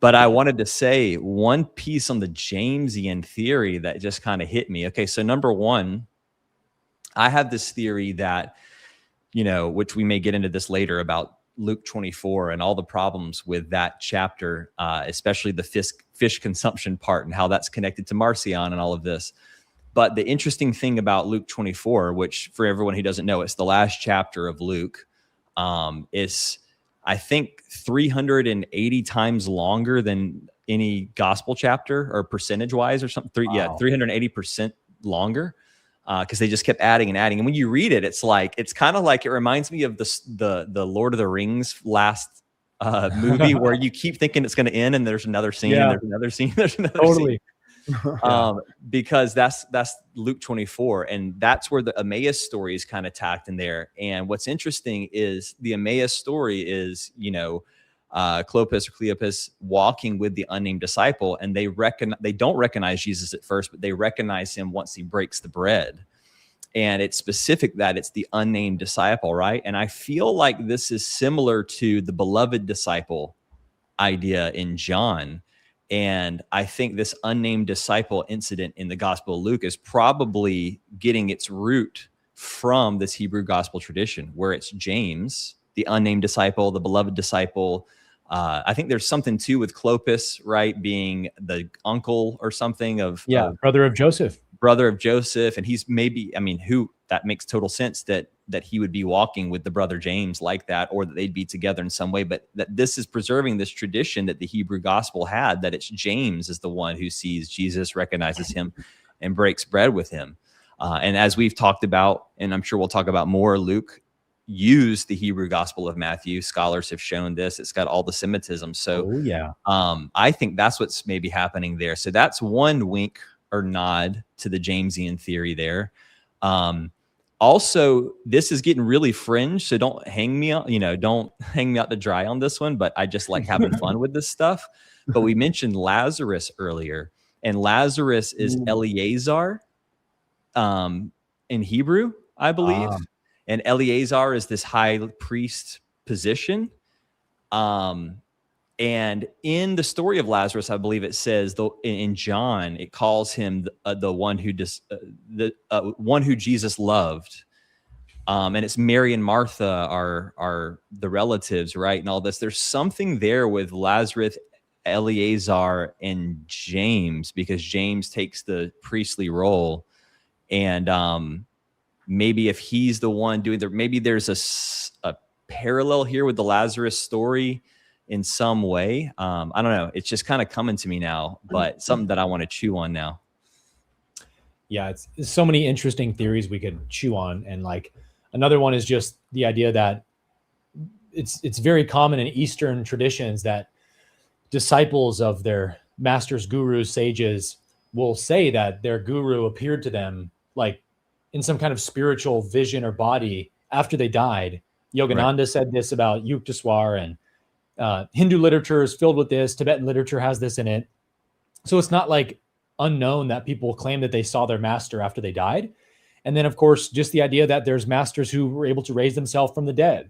But I wanted to say one piece on the Jamesian theory that just kind of hit me. Okay, so number one, I have this theory that, which we may get into this later, about Luke 24 and all the problems with that chapter, especially the fish consumption part and how that's connected to Marcion and all of this. But the interesting thing about Luke 24, which for everyone who doesn't know, it's the last chapter of Luke, is, I think, 380 times longer than any gospel chapter, or percentage-wise or something. 380% longer. Because they just kept adding and adding. And when you read it, it's kind of like, it reminds me of the Lord of the Rings last movie where you keep thinking it's going to end and there's another scene, and there's another scene, there's another scene. Because that's Luke 24, and that's where the Emmaus story is kind of tacked in there. And what's interesting is the Emmaus story is, Clopas or Cleopas walking with the unnamed disciple, and they don't recognize Jesus at first, but they recognize him once he breaks the bread. And it's specific that it's the unnamed disciple, right? And I feel like this is similar to the beloved disciple idea in John. And I think this unnamed disciple incident in the Gospel of Luke is probably getting its root from this Hebrew gospel tradition, where it's James, the unnamed disciple, the beloved disciple. I think there's something too with Clopas, right, being the uncle or something of brother of Joseph. And he's maybe, that makes total sense that he would be walking with the brother James like that, or that they'd be together in some way. But that this is preserving this tradition that the Hebrew gospel had, that it's James is the one who sees Jesus, recognizes him, and breaks bread with him. And as we've talked about, and I'm sure we'll talk about more, Luke used the Hebrew gospel of Matthew. Scholars have shown this. It's got all the Semitism. So I think that's what's maybe happening there. So that's one wink or nod to the Jamesian theory there. Also, this is getting really fringe, so don't hang me out, don't hang me out to dry on this one, but I just like having fun with this stuff. But we mentioned Lazarus earlier, and Lazarus is Eleazar in Hebrew, I believe. And Eleazar is this high priest position. And in the story of Lazarus, I believe it says, though, in John, it calls him the one who one who Jesus loved. And it's Mary and Martha are the relatives, right? And all this. There's something there with Lazarus, Eleazar, and James, because James takes the priestly role. And maybe if he's the one doing maybe there's a parallel here with the Lazarus story in some way. I don't know. It's just kind of coming to me now, but something that I want to chew on now. Yeah, it's so many interesting theories we could chew on. And like another one is just the idea that it's very common in Eastern traditions that disciples of their masters, gurus, sages will say that their guru appeared to them like in some kind of spiritual vision or body after they died. Yogananda said this about Yukteswar, and Hindu literature is filled with this. Tibetan literature has this in it. So it's not like unknown that people claim that they saw their master after they died. And then, of course, just the idea that there's masters who were able to raise themselves from the dead.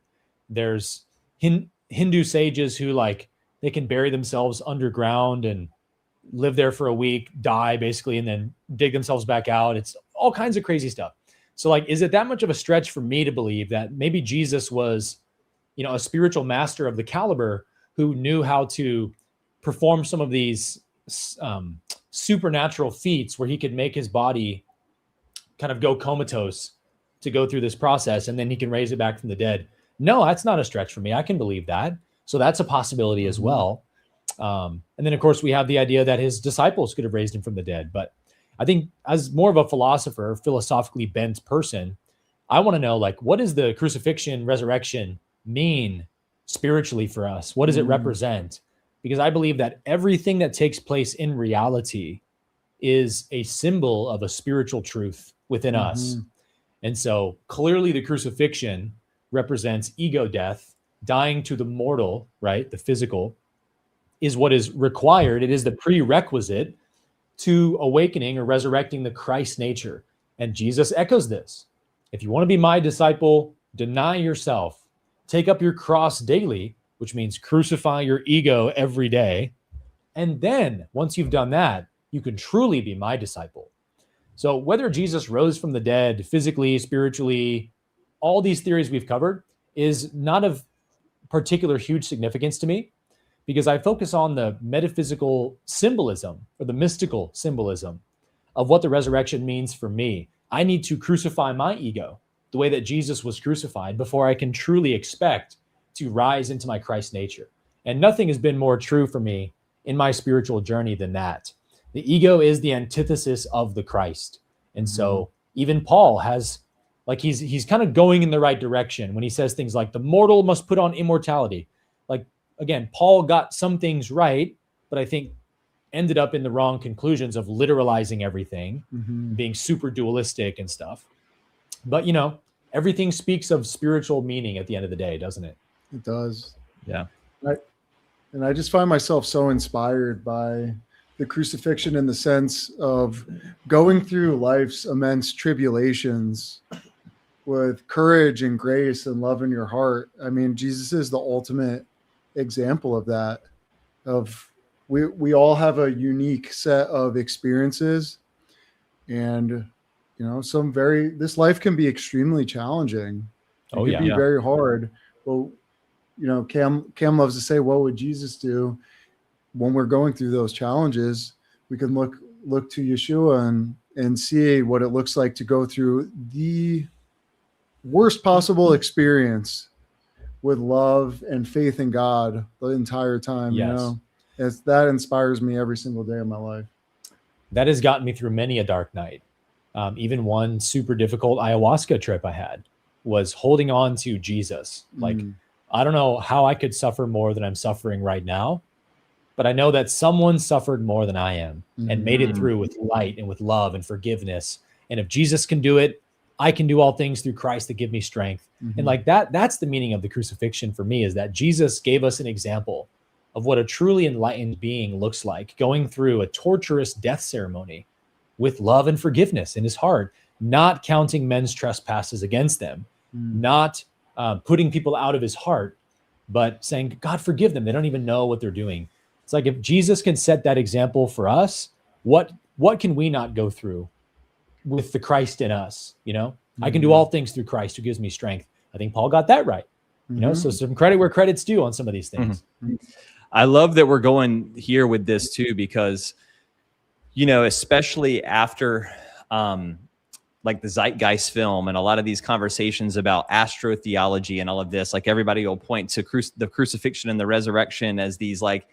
There's Hindu sages who they can bury themselves underground and live there for a week, die basically, and then dig themselves back out. It's all kinds of crazy stuff. So is it that much of a stretch for me to believe that maybe Jesus was, a spiritual master of the caliber who knew how to perform some of these supernatural feats where he could make his body kind of go comatose to go through this process, and then he can raise it back from the dead? No, that's not a stretch for me. I can believe that. So that's a possibility as well. And then, of course, we have the idea that his disciples could have raised him from the dead. But I think as more of a philosopher, philosophically bent person, I want to know, what does the crucifixion, resurrection mean spiritually for us? What does it represent? Because I believe that everything that takes place in reality is a symbol of a spiritual truth within us. And so clearly the crucifixion represents ego death, dying to the mortal, right? The physical is what is required. It is the prerequisite to awakening or resurrecting the Christ nature. And Jesus echoes this. If you want to be my disciple, deny yourself, take up your cross daily, which means crucify your ego every day. And then once you've done that, you can truly be my disciple. So whether Jesus rose from the dead physically, spiritually, all these theories we've covered is not of particular huge significance to me, because I focus on the metaphysical symbolism or the mystical symbolism of what the resurrection means for me. I need to crucify my ego the way that Jesus was crucified before I can truly expect to rise into my Christ nature. And nothing has been more true for me in my spiritual journey than that. The ego is the antithesis of the Christ. And so even Paul has, he's kind of going in the right direction when he says things like the mortal must put on immortality. Again, Paul got some things right, but I think ended up in the wrong conclusions of literalizing everything, Mhm. being super dualistic and stuff. But, everything speaks of spiritual meaning at the end of the day, doesn't it? It does. Yeah. And I just find myself so inspired by the crucifixion in the sense of going through life's immense tribulations with courage and grace and love in your heart. I mean, Jesus is the ultimate example of that. Of we all have a unique set of experiences, and this life can be extremely challenging. It can be very hard. Well, Cam loves to say, what would Jesus do when we're going through those challenges? We can look to Yeshua and see what it looks like to go through the worst possible experience with love and faith in God the entire time. Yes. That inspires me every single day of my life. That has gotten me through many a dark night. Even one super difficult ayahuasca trip I had was holding on to Jesus. Like, I don't know how I could suffer more than I'm suffering right now, but I know that someone suffered more than I am and made it through with light and with love and forgiveness. And if Jesus can do it, I can do all things through Christ that give me strength. And like that's the meaning of the crucifixion for me, is that Jesus gave us an example of what a truly enlightened being looks like, going through a torturous death ceremony with love and forgiveness in his heart, not counting men's trespasses against them, not putting people out of his heart, but saying, God, forgive them. They don't even know what they're doing. It's like, if Jesus can set that example for us, what can we not go through with the Christ in us? I can do all things through Christ who gives me strength. I think Paul got that right. So some credit where credit's due on some of these things. I love that we're going here with this too, because, especially after like the Zeitgeist film and a lot of these conversations about astrotheology and all of this, like everybody will point to the crucifixion and the resurrection as these like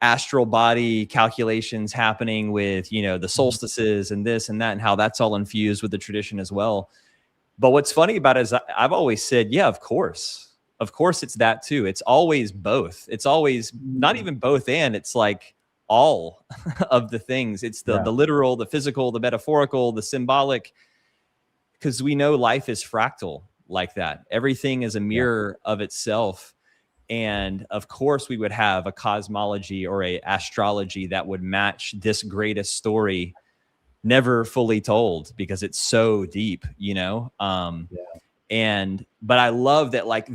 astral body calculations happening with, the solstices and this and that, and how that's all infused with the tradition as well. But what's funny about it is I've always said, yeah, of course it's that too. It's always both. It's always not even both and, it's like all of the things. It's the literal, the physical, the metaphorical, the symbolic, because we know life is fractal like that. Everything is a mirror of itself. And of course we would have a cosmology or a astrology that would match this greatest story, never fully told, because it's so deep, but I love that, like,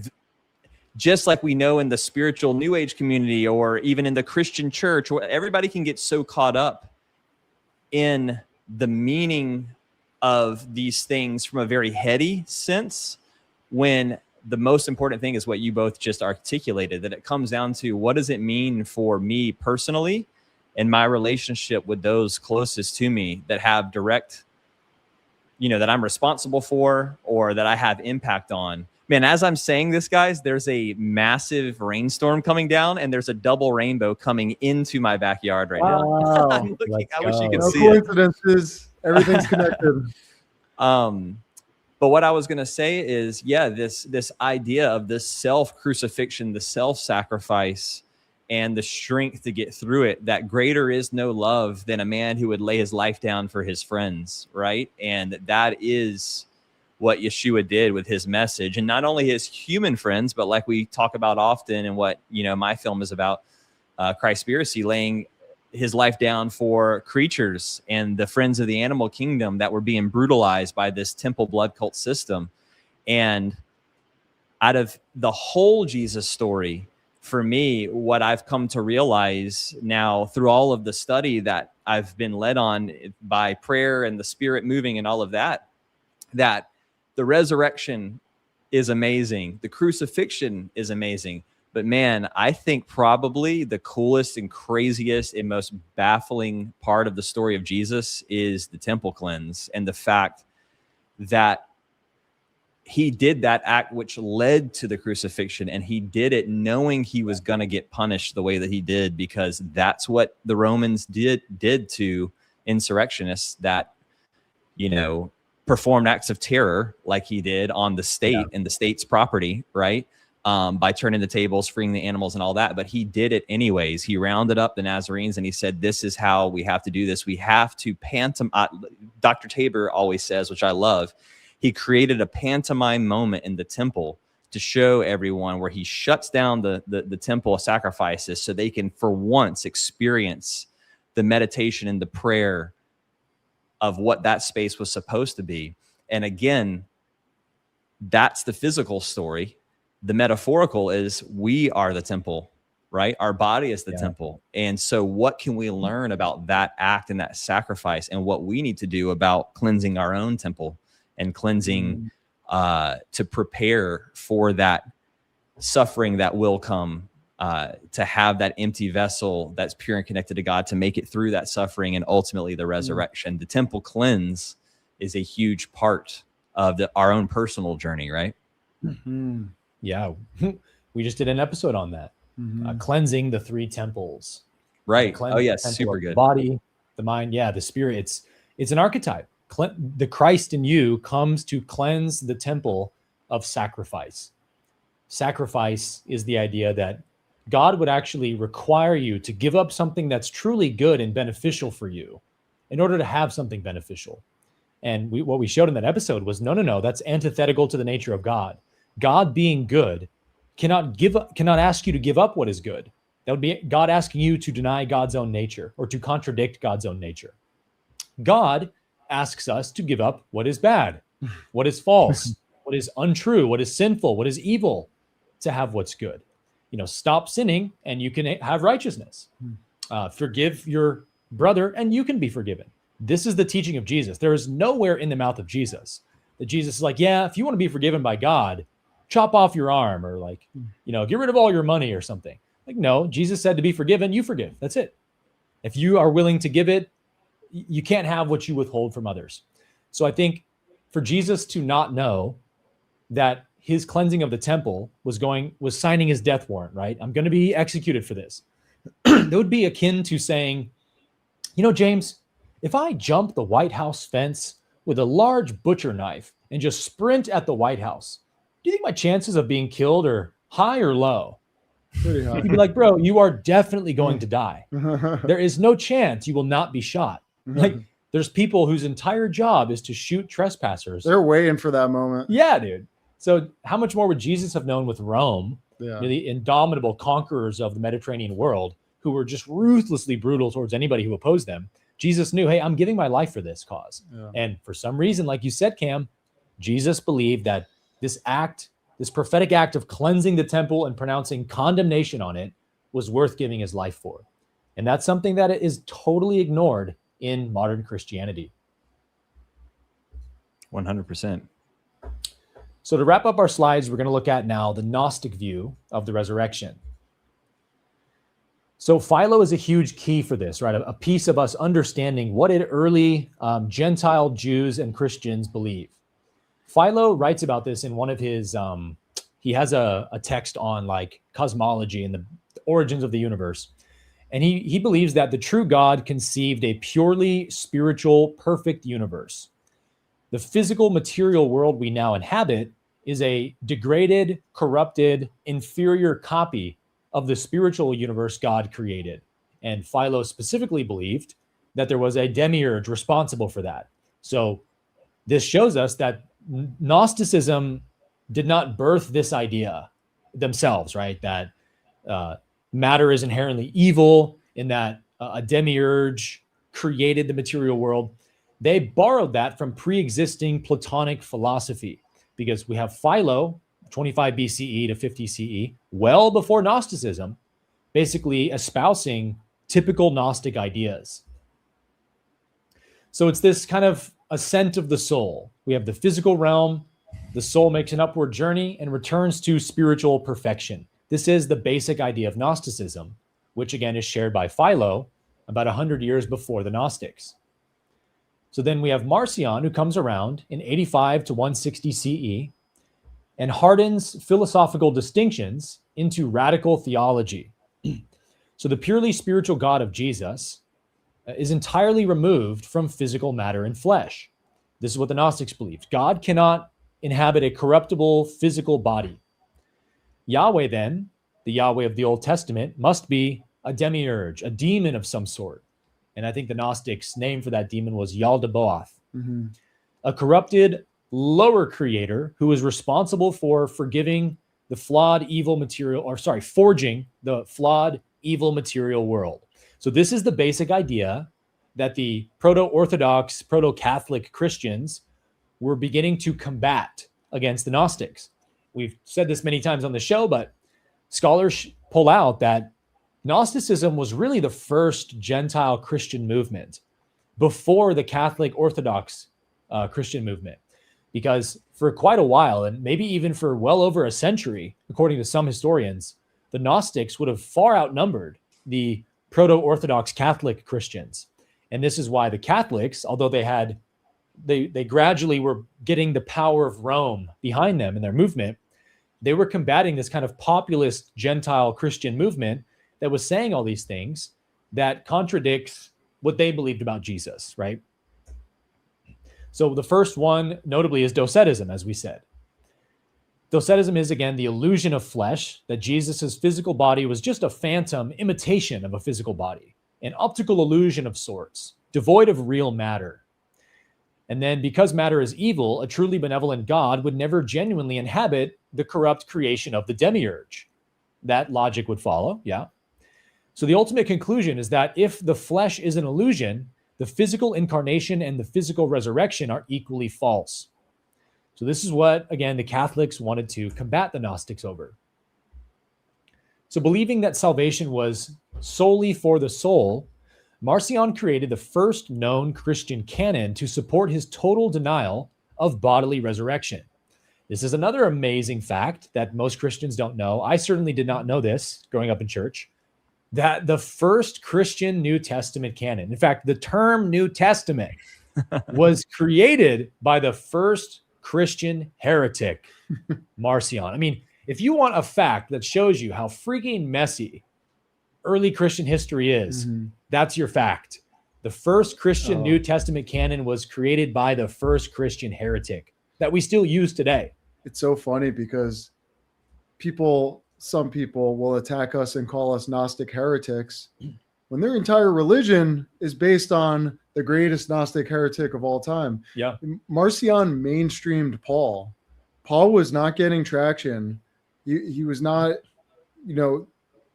just like we know in the spiritual New Age community or even in the Christian church, where everybody can get so caught up in the meaning of these things from a very heady sense, when the most important thing is what you both just articulated, that it comes down to, what does it mean for me personally and my relationship with those closest to me that have direct, that I'm responsible for or that I have impact on. Man, as I'm saying this, guys, there's a massive rainstorm coming down and there's a double rainbow coming into my backyard right now. I'm looking, I wish you could see it. No coincidences. Everything's connected. But what I was going to say is, this idea of this self-crucifixion, the self-sacrifice, and the strength to get through it, that greater is no love than a man who would lay his life down for his friends, right? And that is what Yeshua did with his message. And not only his human friends, but like we talk about often and what, my film is about, Christspiracy, laying his life down for creatures and the friends of the animal kingdom that were being brutalized by this temple blood cult system. And out of the whole Jesus story, for me, what I've come to realize now through all of the study that I've been led on by prayer and the Spirit moving and all of that, that the resurrection is amazing. The crucifixion is amazing. But man, I think probably the coolest and craziest and most baffling part of the story of Jesus is the temple cleanse, and the fact that he did that act which led to the crucifixion, and he did it knowing he was going to get punished the way that he did, because that's what the Romans did to insurrectionists that, performed acts of terror like he did on the state and the state's property, right? by turning the tables, freeing the animals and all that. But he did it anyways. He rounded up the Nazarenes and he said, this is how we have to do this. We have to Dr. Tabor always says, which I love, he created a pantomime moment in the temple to show everyone where he shuts down the temple of sacrifices so they can for once experience the meditation and the prayer of what that space was supposed to be. And again, that's the physical story. The metaphorical is we are the temple, right? Our body is the temple. And so what can we learn about that act and that sacrifice and what we need to do about cleansing our own temple and cleansing to prepare for that suffering that will come, to have that empty vessel that's pure and connected to God, to make it through that suffering and ultimately the resurrection. The temple cleanse is a huge part of our own personal journey, right? Mm-hmm. Yeah, we just did an episode on that, cleansing the three temples. Right. Oh, yes, super good. The body, the mind, the spirit. It's an archetype. The Christ in you comes to cleanse the temple of sacrifice. Sacrifice is the idea that God would actually require you to give up something that's truly good and beneficial for you in order to have something beneficial. And what we showed in that episode was, no, that's antithetical to the nature of God. God being good cannot ask you to give up what is good. That would be God asking you to deny God's own nature or to contradict God's own nature. God asks us to give up what is bad, what is false, what is untrue, what is sinful, what is evil, to have what's good. Stop sinning and you can have righteousness. Forgive your brother and you can be forgiven. This is the teaching of Jesus. There is nowhere in the mouth of Jesus that Jesus is like, if you want to be forgiven by God, chop off your arm or get rid of all your money or something. No, Jesus said to be forgiven, you forgive. That's it. If you are willing to give it, you can't have what you withhold from others. So I think for Jesus to not know that his cleansing of the temple was signing his death warrant, right? I'm going to be executed for this. That would be akin to saying, James, if I jump the White House fence with a large butcher knife and just sprint at the White House, do you think my chances of being killed are high or low? Pretty high. You'd be like, bro, you are definitely going to die. There is no chance you will not be shot. There's people whose entire job is to shoot trespassers. They're waiting for that moment. Yeah, dude. So how much more would Jesus have known with Rome, the indomitable conquerors of the Mediterranean world, who were just ruthlessly brutal towards anybody who opposed them? Jesus knew, hey, I'm giving my life for this cause. And for some reason, like you said, Cam, Jesus believed that this prophetic act of cleansing the temple and pronouncing condemnation on it was worth giving his life for. And that's something that is totally ignored in modern Christianity. 100%. So to wrap up our slides, we're going to look at now the Gnostic view of the resurrection. So Philo is a huge key for this, right? A piece of us understanding what did early Gentile Jews and Christians believe. Philo writes about this in one of his, he has a text on cosmology and the origins of the universe. And he believes that the true God conceived a purely spiritual, perfect universe. The physical material world we now inhabit is a degraded, corrupted, inferior copy of the spiritual universe God created. And Philo specifically believed that there was a demiurge responsible for that. So this shows us that Gnosticism did not birth this idea themselves, right? That matter is inherently evil and that a demiurge created the material world. They borrowed that from pre-existing Platonic philosophy, because we have Philo, 25 BCE to 50 CE, well before Gnosticism, basically espousing typical Gnostic ideas. So it's this kind of ascent of the soul. We have the physical realm, the soul makes an upward journey and returns to spiritual perfection. This is the basic idea of Gnosticism, which again is shared by Philo about 100 years before the Gnostics. So then we have Marcion, who comes around in 85 to 160 CE and hardens philosophical distinctions into radical theology. So the purely spiritual God of Jesus is entirely removed from physical matter and flesh. This is what the Gnostics believed. God cannot inhabit a corruptible physical body. Yahweh then, the Yahweh of the Old Testament, must be a demiurge, a demon of some sort. And I think the Gnostics' name for that demon was Yaldabaoth, a corrupted lower creator who is responsible for forgiving the flawed evil material, forging the flawed evil material world. So this is the basic idea that the proto-Orthodox, proto-Catholic Christians were beginning to combat against the Gnostics. We've said this many times on the show, but scholars pull out that Gnosticism was really the first Gentile Christian movement before the Catholic Orthodox Christian movement. Because for quite a while, and maybe even for well over a century, according to some historians, the Gnostics would have far outnumbered the proto-Orthodox Catholic Christians. And this is why the Catholics, although they gradually were getting the power of Rome behind them in their movement, they were combating this kind of populist Gentile Christian movement that was saying all these things that contradicts what they believed about Jesus, right? So the first one, notably, is Docetism, as we said. Docetism is, again, the illusion of flesh, that Jesus's physical body was just a phantom imitation of a physical body, an optical illusion of sorts, devoid of real matter. And then because matter is evil, a truly benevolent God would never genuinely inhabit the corrupt creation of the demiurge. That logic would follow, yeah. So the ultimate conclusion is that if the flesh is an illusion, the physical incarnation and the physical resurrection are equally false. So this is what, again, the Catholics wanted to combat the Gnostics over. So believing that salvation was solely for the soul, Marcion created the first known Christian canon to support his total denial of bodily resurrection. This is another amazing fact that most Christians don't know. I certainly did not know this growing up in church, that the first Christian New Testament canon, in fact, the term New Testament was created by the first Christian heretic, Marcion. I mean, if you want a fact that shows you how freaking messy early Christian history is, that's your fact. The first Christian New Testament canon was created by the first Christian heretic that we still use today. It's so funny because some people will attack us and call us Gnostic heretics when their entire religion is based on the greatest Gnostic heretic of all time. Yeah. Marcion mainstreamed Paul. Paul was not getting traction. He was not,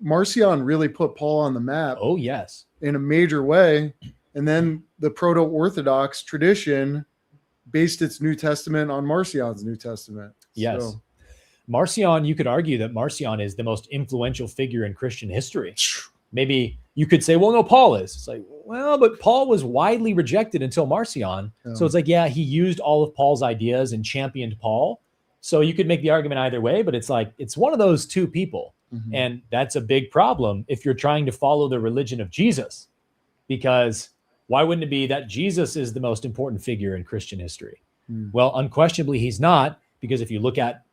Marcion really put Paul on the map. Oh, yes. In a major way. And then the proto-Orthodox tradition based its New Testament on Marcion's New Testament. Yes. So, Marcion, you could argue that Marcion is the most influential figure in Christian history. Maybe you could say, well, no, Paul is. It's like, well, but Paul was widely rejected until Marcion. So it's like, yeah, he used all of Paul's ideas and championed Paul. So you could make the argument either way, but it's like, it's one of those two people. And that's a big problem if you're trying to follow the religion of Jesus, because why wouldn't it be that Jesus is the most important figure in Christian history? Well, unquestionably, he's not, because if you look at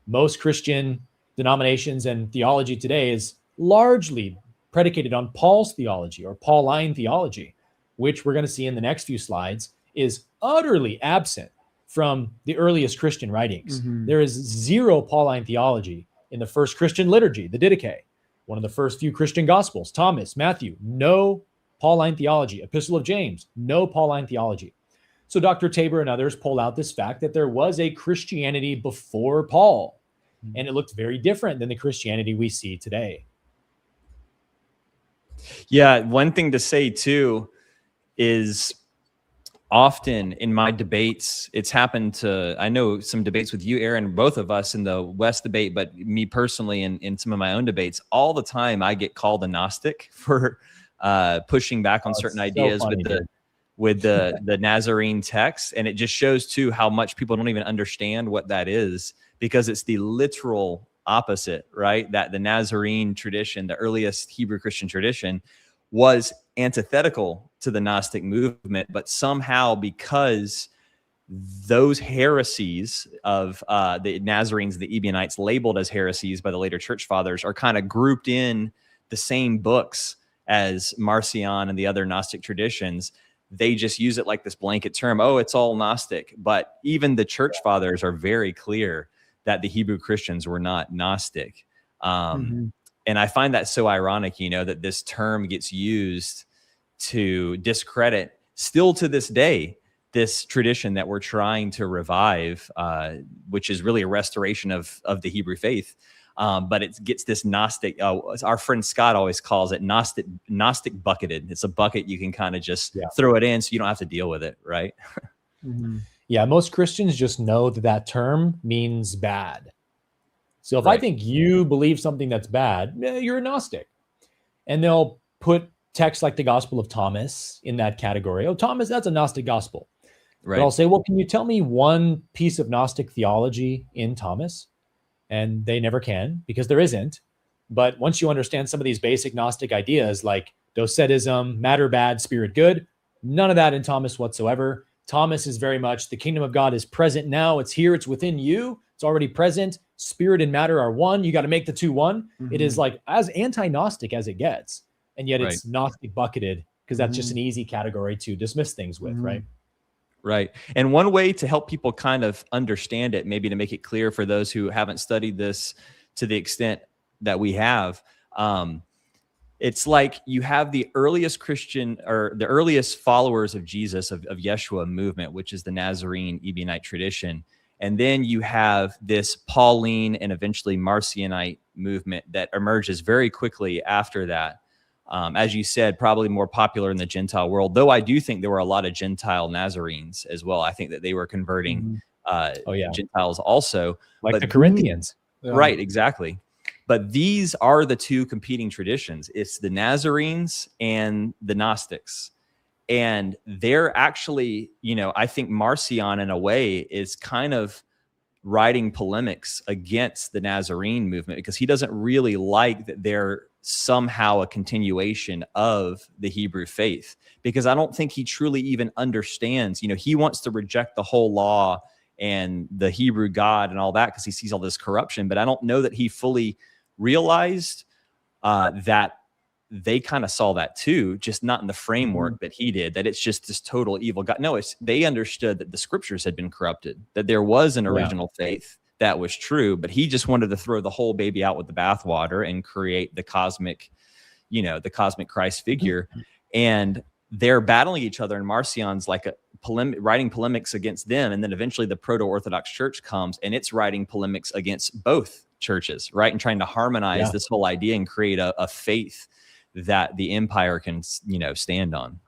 most Christian denominations and theology today is largely predicated on Paul's theology or Pauline theology, which we're going to see in the next few slides is utterly absent from the earliest Christian writings. There is zero Pauline theology in the first Christian liturgy, the Didache, one of the first few Christian gospels, Thomas, Matthew, no Pauline theology. Epistle of James, no Pauline theology. So Dr. Tabor and others pull out this fact that there was a Christianity before Paul, and it looked very different than the Christianity we see today. Yeah, one thing to say too is often in my debates, it's happened to, I know some debates with you, Aaron, both of us in the West debate, but me personally in some of my own debates, all the time I get called a Gnostic for pushing back on certain ideas with the Nazarene text. And it just shows too how much people don't even understand what that is, because it's the literal opposite, right? That the Nazarene tradition, the earliest Hebrew Christian tradition, was antithetical to the Gnostic movement, but somehow because those heresies of the Nazarenes, the Ebionites, labeled as heresies by the later church fathers, are kind of grouped in the same books as Marcion and the other Gnostic traditions. They just use it like this blanket term. Oh, it's all Gnostic. But even the church fathers are very clear that the Hebrew Christians were not Gnostic. Mhm. And I find that so ironic, that this term gets used to discredit, still to this day, this tradition that we're trying to revive, which is really a restoration of the Hebrew faith. But it gets this Gnostic, our friend Scott always calls it Gnostic bucketed. It's a bucket you can kind of just throw it in so you don't have to deal with it, right? Mhm. Yeah, most Christians just know that that term means bad. So if I Right. think you believe something that's bad, you're a Gnostic. And they'll put texts like the Gospel of Thomas in that category. Oh, Thomas, that's a Gnostic gospel. Right. But I'll say, well, can you tell me one piece of Gnostic theology in Thomas? And they never can, because there isn't. But once you understand some of these basic Gnostic ideas like docetism, matter bad, spirit good, none of that in Thomas whatsoever. Thomas is very much the kingdom of God is present now. It's here. It's within you. It's already present. Spirit and matter are one. You got to make the two one. It is like as anti-Gnostic as it gets. And yet it's Gnostic bucketed because that's just an easy category to dismiss things with, right? Right. And one way to help people kind of understand it, maybe to make it clear for those who haven't studied this to the extent that we have, it's like you have the earliest Christian or the earliest followers of Jesus, of Yeshua movement, which is the Nazarene Ebionite tradition. And then you have this Pauline and eventually Marcionite movement that emerges very quickly after that. As you said, probably more popular in the Gentile world, though I do think there were a lot of Gentile Nazarenes as well. I think that they were converting Gentiles also. Like the Corinthians. Right, exactly. But these are the two competing traditions. It's the Nazarenes and the Gnostics. And they're actually, I think Marcion in a way is kind of writing polemics against the Nazarene movement because he doesn't really like that they're somehow a continuation of the Hebrew faith, because I don't think he truly even understands, he wants to reject the whole law and the Hebrew God and all that because he sees all this corruption. But I don't know that he fully realized that they kind of saw that too, just not in the framework that he did, that it's just this total evil God. No, they understood that the scriptures had been corrupted, that there was an original faith that was true, but he just wanted to throw the whole baby out with the bathwater and create the cosmic, the cosmic Christ figure. And they're battling each other, and Marcion's like writing polemics against them. And then eventually the Proto-Orthodox Church comes and it's writing polemics against both churches, right? And trying to harmonize this whole idea and create a faith that the empire can, stand on.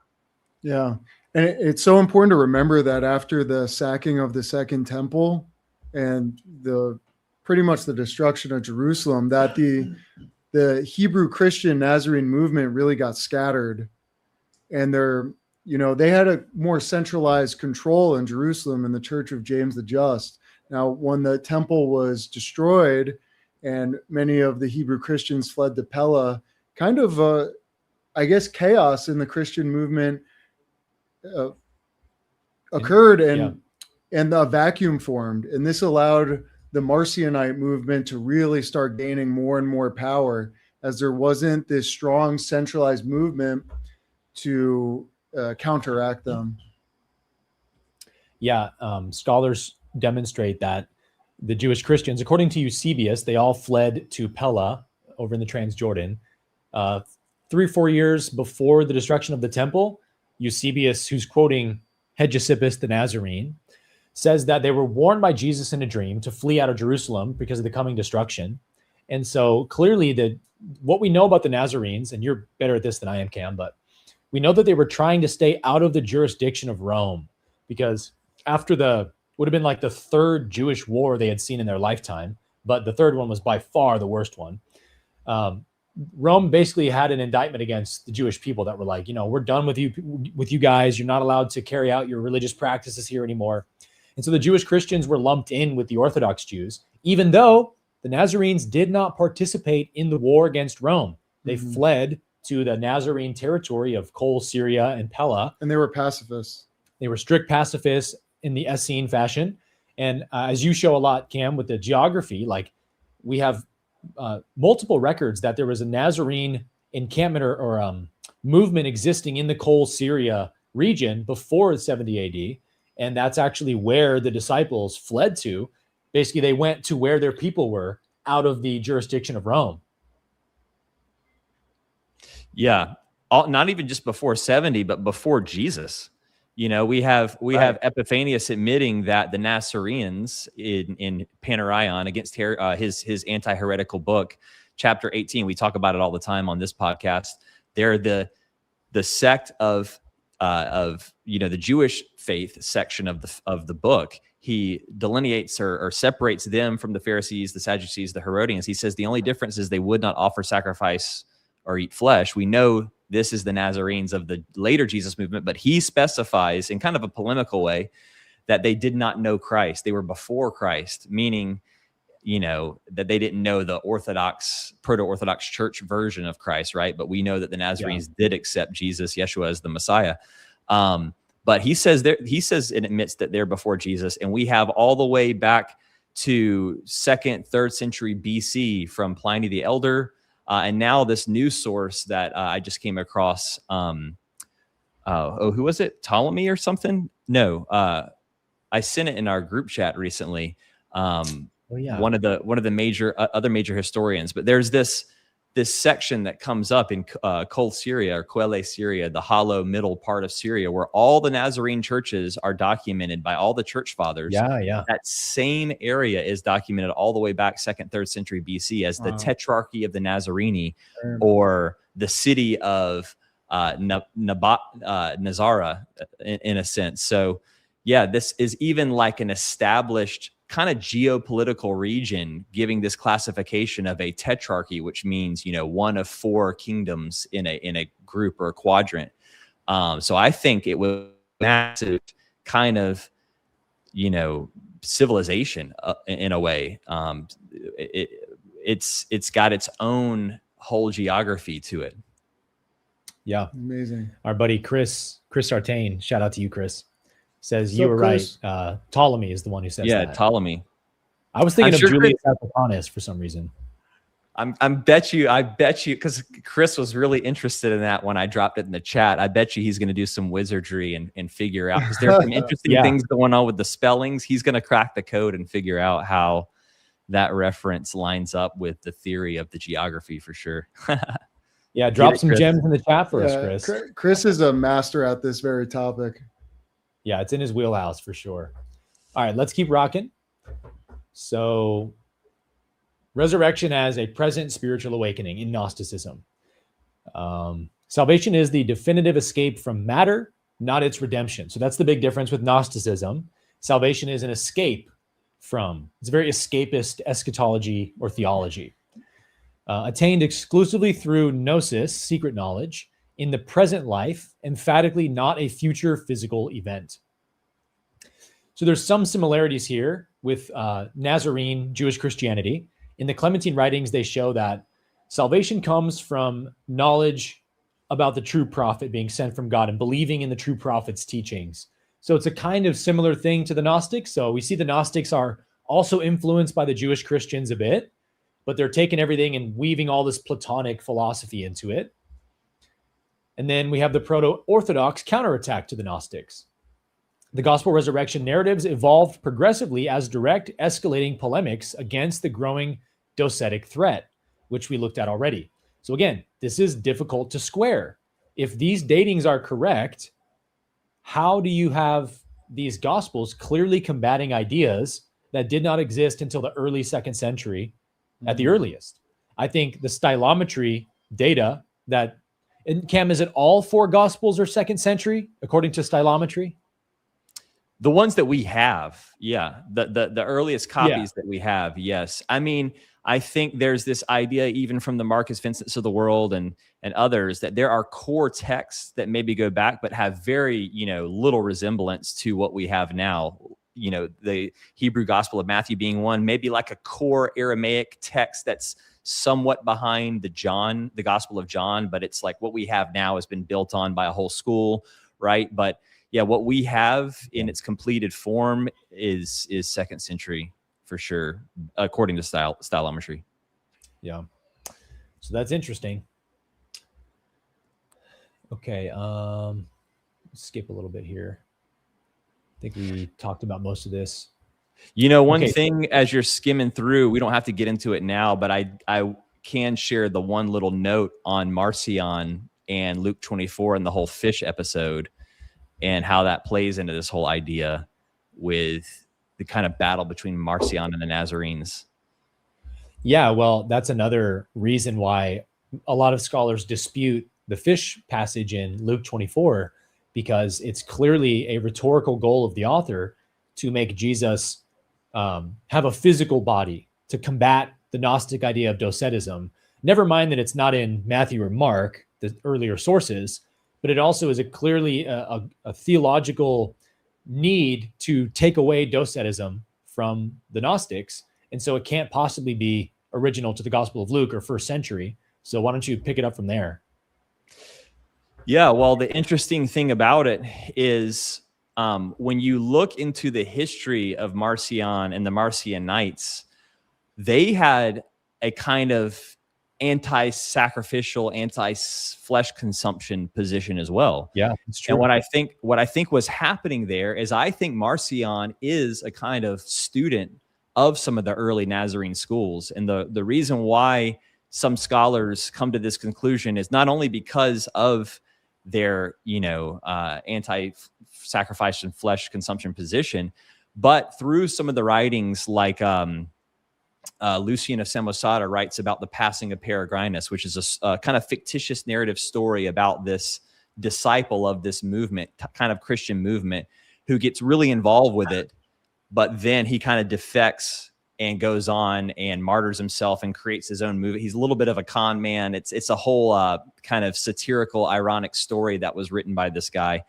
Yeah. And it's so important to remember that after the sacking of the Second Temple and pretty much the destruction of Jerusalem, that the Hebrew Christian Nazarene movement really got scattered. And they had a more centralized control in Jerusalem in the Church of James the Just. Now, when the temple was destroyed and many of the Hebrew Christians fled to Pella, kind of, chaos in the Christian movement occurred and a vacuum formed. And this allowed the Marcionite movement to really start gaining more and more power as there wasn't this strong centralized movement to counteract them. Yeah, scholars demonstrate that the Jewish Christians, according to Eusebius, they all fled to Pella over in the Transjordan. 3 or 4 years before the destruction of the temple, Eusebius, who's quoting Hegesippus the Nazarene, says that they were warned by Jesus in a dream to flee out of Jerusalem because of the coming destruction. And so clearly what we know about the Nazarenes, and you're better at this than I am, Cam, but we know that they were trying to stay out of the jurisdiction of Rome because after would have been like the third Jewish war they had seen in their lifetime, but the third one was by far the worst one. Rome basically had an indictment against the Jewish people that were like, we're done with you guys. You're not allowed to carry out your religious practices here anymore. And so the Jewish Christians were lumped in with the Orthodox Jews, even though the Nazarenes did not participate in the war against Rome. They fled to the Nazarene territory of Kol, Syria, and Pella. And they were pacifists. They were strict pacifists in the Essene fashion. And as you show a lot, Cam, with the geography, like we have multiple records that there was a Nazarene encampment or movement existing in the Kol, Syria region before 70 AD. And that's actually where the disciples fled to, Basically, they went to where their people were out of the jurisdiction of Rome. Yeah. Not even just before 70, but before Jesus. You know, we have Epiphanius admitting that the Nazarenes in Panarion against his anti-heretical book, chapter 18, we talk about it all the time on this podcast. They're the sect of the Jewish faith section of the book. He delineates or separates them from the Pharisees, the Sadducees, the Herodians. He says the only difference is they would not offer sacrifice or eat flesh. We know this is the Nazarenes of the later Jesus movement, but he specifies in kind of a polemical way that they did not know Christ. They were before Christ, meaning, that they didn't know the proto-Orthodox church version of Christ, right? But we know that the Nazarenes did accept Jesus, Yeshua, as the Messiah. But he says and admits that they're before Jesus, and we have all the way back to 2nd, 3rd century BC from Pliny the Elder, and now this new source that I just came across. Who was it? Ptolemy or something? No, I sent it in our group chat recently. One of the major other major historians. But there's this section that comes up in Kol Syria or Quelle Syria, the hollow middle part of Syria, where all the Nazarene churches are documented by all the church fathers. Yeah. That same area is documented all the way back 2nd, 3rd century BC as the Tetrarchy of the Nazarene, or the city of Nazara, in a sense. So, yeah, this is even like an established kind of geopolitical region, giving this classification of a tetrarchy, which means, one of 4 kingdoms in a group or a quadrant. So I think it was massive kind of, civilization in a way. It's got its own whole geography to it. Yeah. Amazing. Our buddy Chris Sartain, shout out to you, Chris, says What's you up, were Chris? right. Ptolemy is the one who says that. Yeah, Ptolemy. I was thinking I'm of sure Julius Africanus for some reason. I bet you, because Chris was really interested in that when I dropped it in the chat. I bet you he's going to do some wizardry and figure out, because there's some interesting things going on with the spellings. He's going to crack the code and figure out how that reference lines up with the theory of the geography for sure. Yeah, drop some Chris. gems in the chat for us, Chris. Chris is a master at this very topic. Yeah, it's in his wheelhouse for sure. All right, let's keep rocking. So, resurrection as a present spiritual awakening in Gnosticism. Salvation is the definitive escape from matter, not its redemption. So that's the big difference with Gnosticism. Salvation is an escape from. It's a very escapist eschatology or theology. Attained exclusively through gnosis, secret knowledge, in the present life, emphatically not a future physical event. So there's some similarities here with Nazarene Jewish Christianity. In the Clementine writings, they show that salvation comes from knowledge about the true prophet being sent from God and believing in the true prophet's teachings. So it's a kind of similar thing to the Gnostics. So we see the Gnostics are also influenced by the Jewish Christians a bit, but they're taking everything and weaving all this Platonic philosophy into it. And then we have the proto-Orthodox counterattack to the Gnostics. The gospel resurrection narratives evolved progressively as direct escalating polemics against the growing docetic threat, which we looked at already. So again, this is difficult to square. If these datings are correct, how do you have these gospels clearly combating ideas that did not exist until the early 2nd century at the earliest? I think the stylometry data that, and Cam, is it all 4 gospels are 2nd century according to stylometry? The ones that we have, yeah. The earliest copies that we have, yes. I mean, I think there's this idea even from the Marcus Vincents of the world and others that there are core texts that maybe go back but have very, little resemblance to what we have now. The Hebrew Gospel of Matthew being one, maybe like a core Aramaic text that's somewhat behind the Gospel of John, but it's like what we have now has been built on by a whole school, right? But yeah, what we have in its completed form is 2nd century for sure, according to stylometry. Yeah. So that's interesting. Okay. Skip a little bit here. I think we talked about most of this. You know, one Okay. thing as you're skimming through, we don't have to get into it now, but I can share the one little note on Marcion and Luke 24 and the whole fish episode and how that plays into this whole idea with the kind of battle between Marcion and the Nazarenes. Yeah, well, that's another reason why a lot of scholars dispute the fish passage in Luke 24, because it's clearly a rhetorical goal of the author to make Jesus have a physical body to combat the Gnostic idea of docetism. Never mind that it's not in Matthew or Mark, the earlier sources, but it also is clearly a theological need to take away docetism from the Gnostics. And so it can't possibly be original to the Gospel of Luke or first century. So why don't you pick it up from there? Yeah, well, the interesting thing about it is when you look into the history of Marcion and the Marcionites, they had a kind of anti-sacrificial, anti-flesh consumption position as well. Yeah, it's true. And what I think was happening there is I think Marcion is a kind of student of some of the early Nazarene schools. And the reason why some scholars come to this conclusion is not only because of their, anti-sacrifice and flesh consumption position, but through some of the writings like Lucian of Samosata writes about the passing of Peregrinus, which is a kind of fictitious narrative story about this disciple of this movement, kind of Christian movement, who gets really involved with it, but then he kind of defects and goes on and martyrs himself and creates his own movement. He's a little bit of a con man. It's a whole kind of satirical, ironic story that was written by this guy.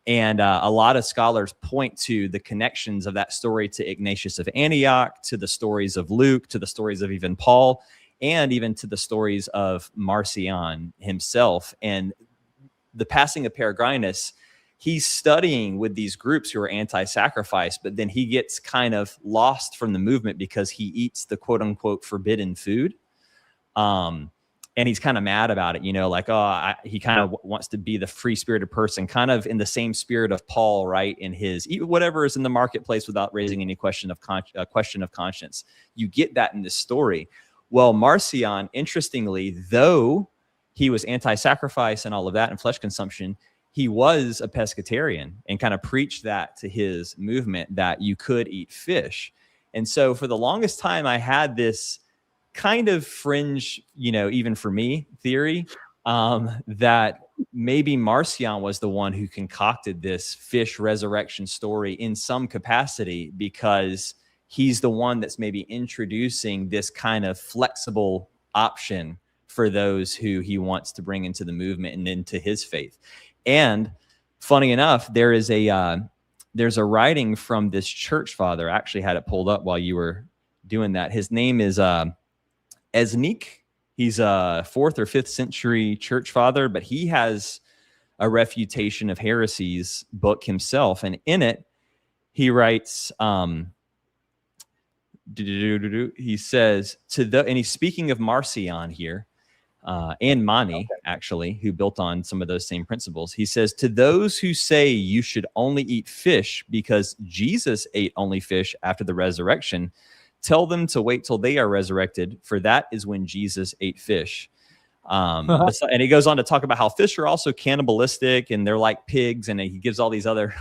And a lot of scholars point to the connections of that story to Ignatius of Antioch, to the stories of Luke, to the stories of even Paul, and even to the stories of Marcion himself. And the passing of Peregrinus, he's studying with these groups who are anti-sacrifice, but then he gets kind of lost from the movement because he eats the quote unquote forbidden food. And he's kind of mad about it, he kind of wants to be the free-spirited person, kind of in the same spirit of Paul, right? In his whatever is in the marketplace without raising any question of conscience. You get that in this story. Well, Marcion, interestingly, though he was anti-sacrifice and all of that and flesh consumption, he was a pescatarian and kind of preached that to his movement that you could eat fish. And so for the longest time, I had this kind of fringe, even for me, theory that maybe Marcion was the one who concocted this fish resurrection story in some capacity, because he's the one that's maybe introducing this kind of flexible option for those who he wants to bring into the movement and into his faith. And funny enough, there's a writing from this church father. I actually had it pulled up while you were doing that. His name is Esnik. He's a 4th or 5th century church father, but he has a refutation of heresies book himself. And in it, he writes, he says, and he's speaking of Marcion here, and Mani, actually, who built on some of those same principles. He says, to those who say you should only eat fish because Jesus ate only fish after the resurrection, tell them to wait till they are resurrected, for that is when Jesus ate fish. And he goes on to talk about how fish are also cannibalistic and they're like pigs, and he gives all these other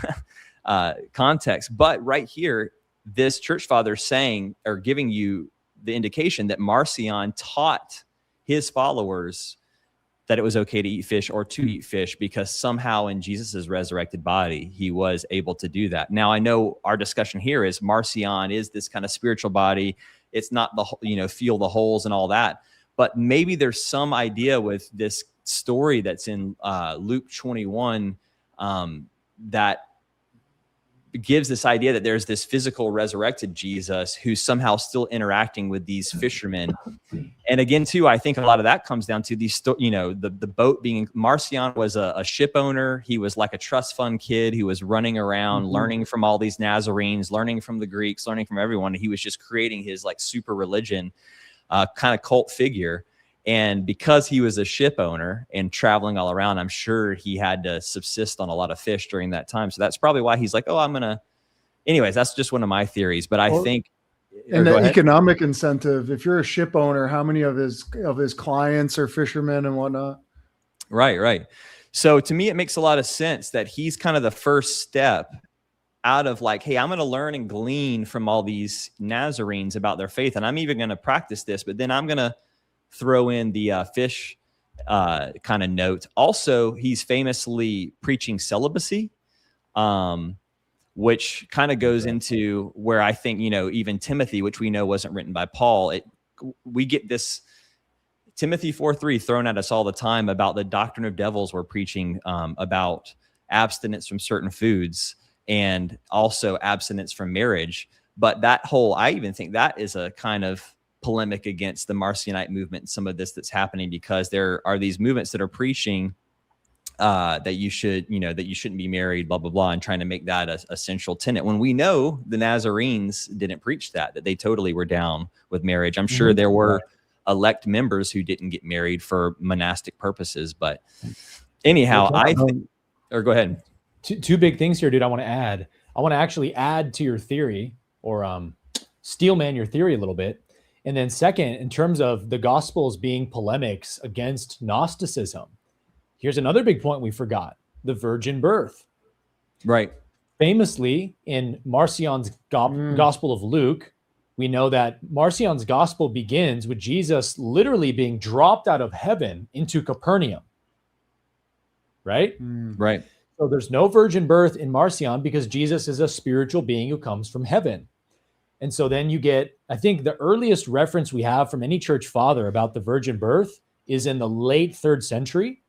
contexts. But right here, this church father saying or giving you the indication that Marcion taught his followers that it was okay to eat fish or to eat fish because somehow in Jesus's resurrected body, he was able to do that. Now, I know our discussion here is Marcion is this kind of spiritual body. It's not the, feel the holes and all that, but maybe there's some idea with this story that's in Luke 21 that gives this idea that there's this physical resurrected Jesus who's somehow still interacting with these fishermen. And again, too, I think a lot of that comes down to these, the boat being, Marcion was a ship owner. He was like a trust fund kid who was running around, learning from all these Nazarenes, learning from the Greeks, learning from everyone. He was just creating his like super religion, kind of cult figure. And because he was a ship owner and traveling all around, I'm sure he had to subsist on a lot of fish during that time. So that's probably why he's like, oh, I'm going to anyways, that's just one of my theories. But I think, and the economic incentive, if you're a ship owner, how many of his clients are fishermen and whatnot? Right. So to me, it makes a lot of sense that he's kind of the first step out of like, hey, I'm going to learn and glean from all these Nazarenes about their faith. And I'm even going to practice this, but then I'm going to throw in the fish kind of note. Also, he's famously preaching celibacy, which kind of goes into where I think, even Timothy, which we know wasn't written by Paul, we get this Timothy 4:3 thrown at us all the time about the doctrine of devils we're preaching, about abstinence from certain foods and also abstinence from marriage. But I even think that is a kind of polemic against the Marcionite movement and some of this that's happening, because there are these movements that are preaching that you shouldn't be married, blah, blah, blah, and trying to make that a central tenet, when we know the Nazarenes didn't preach that they totally were down with marriage. I'm sure there were elect members who didn't get married for monastic purposes. But anyhow, go ahead. Two big things here, dude. I want to add. I want to actually add to your theory, or steelman your theory a little bit. And then second, in terms of the Gospels being polemics against Gnosticism, here's another big point we forgot: the virgin birth. Right. Famously, in Marcion's Gospel of Luke, we know that Marcion's Gospel begins with Jesus literally being dropped out of heaven into Capernaum. Right? Right. So there's no virgin birth in Marcion because Jesus is a spiritual being who comes from heaven. And so then you get, I think the earliest reference we have from any church father about the virgin birth is in the late 3rd century.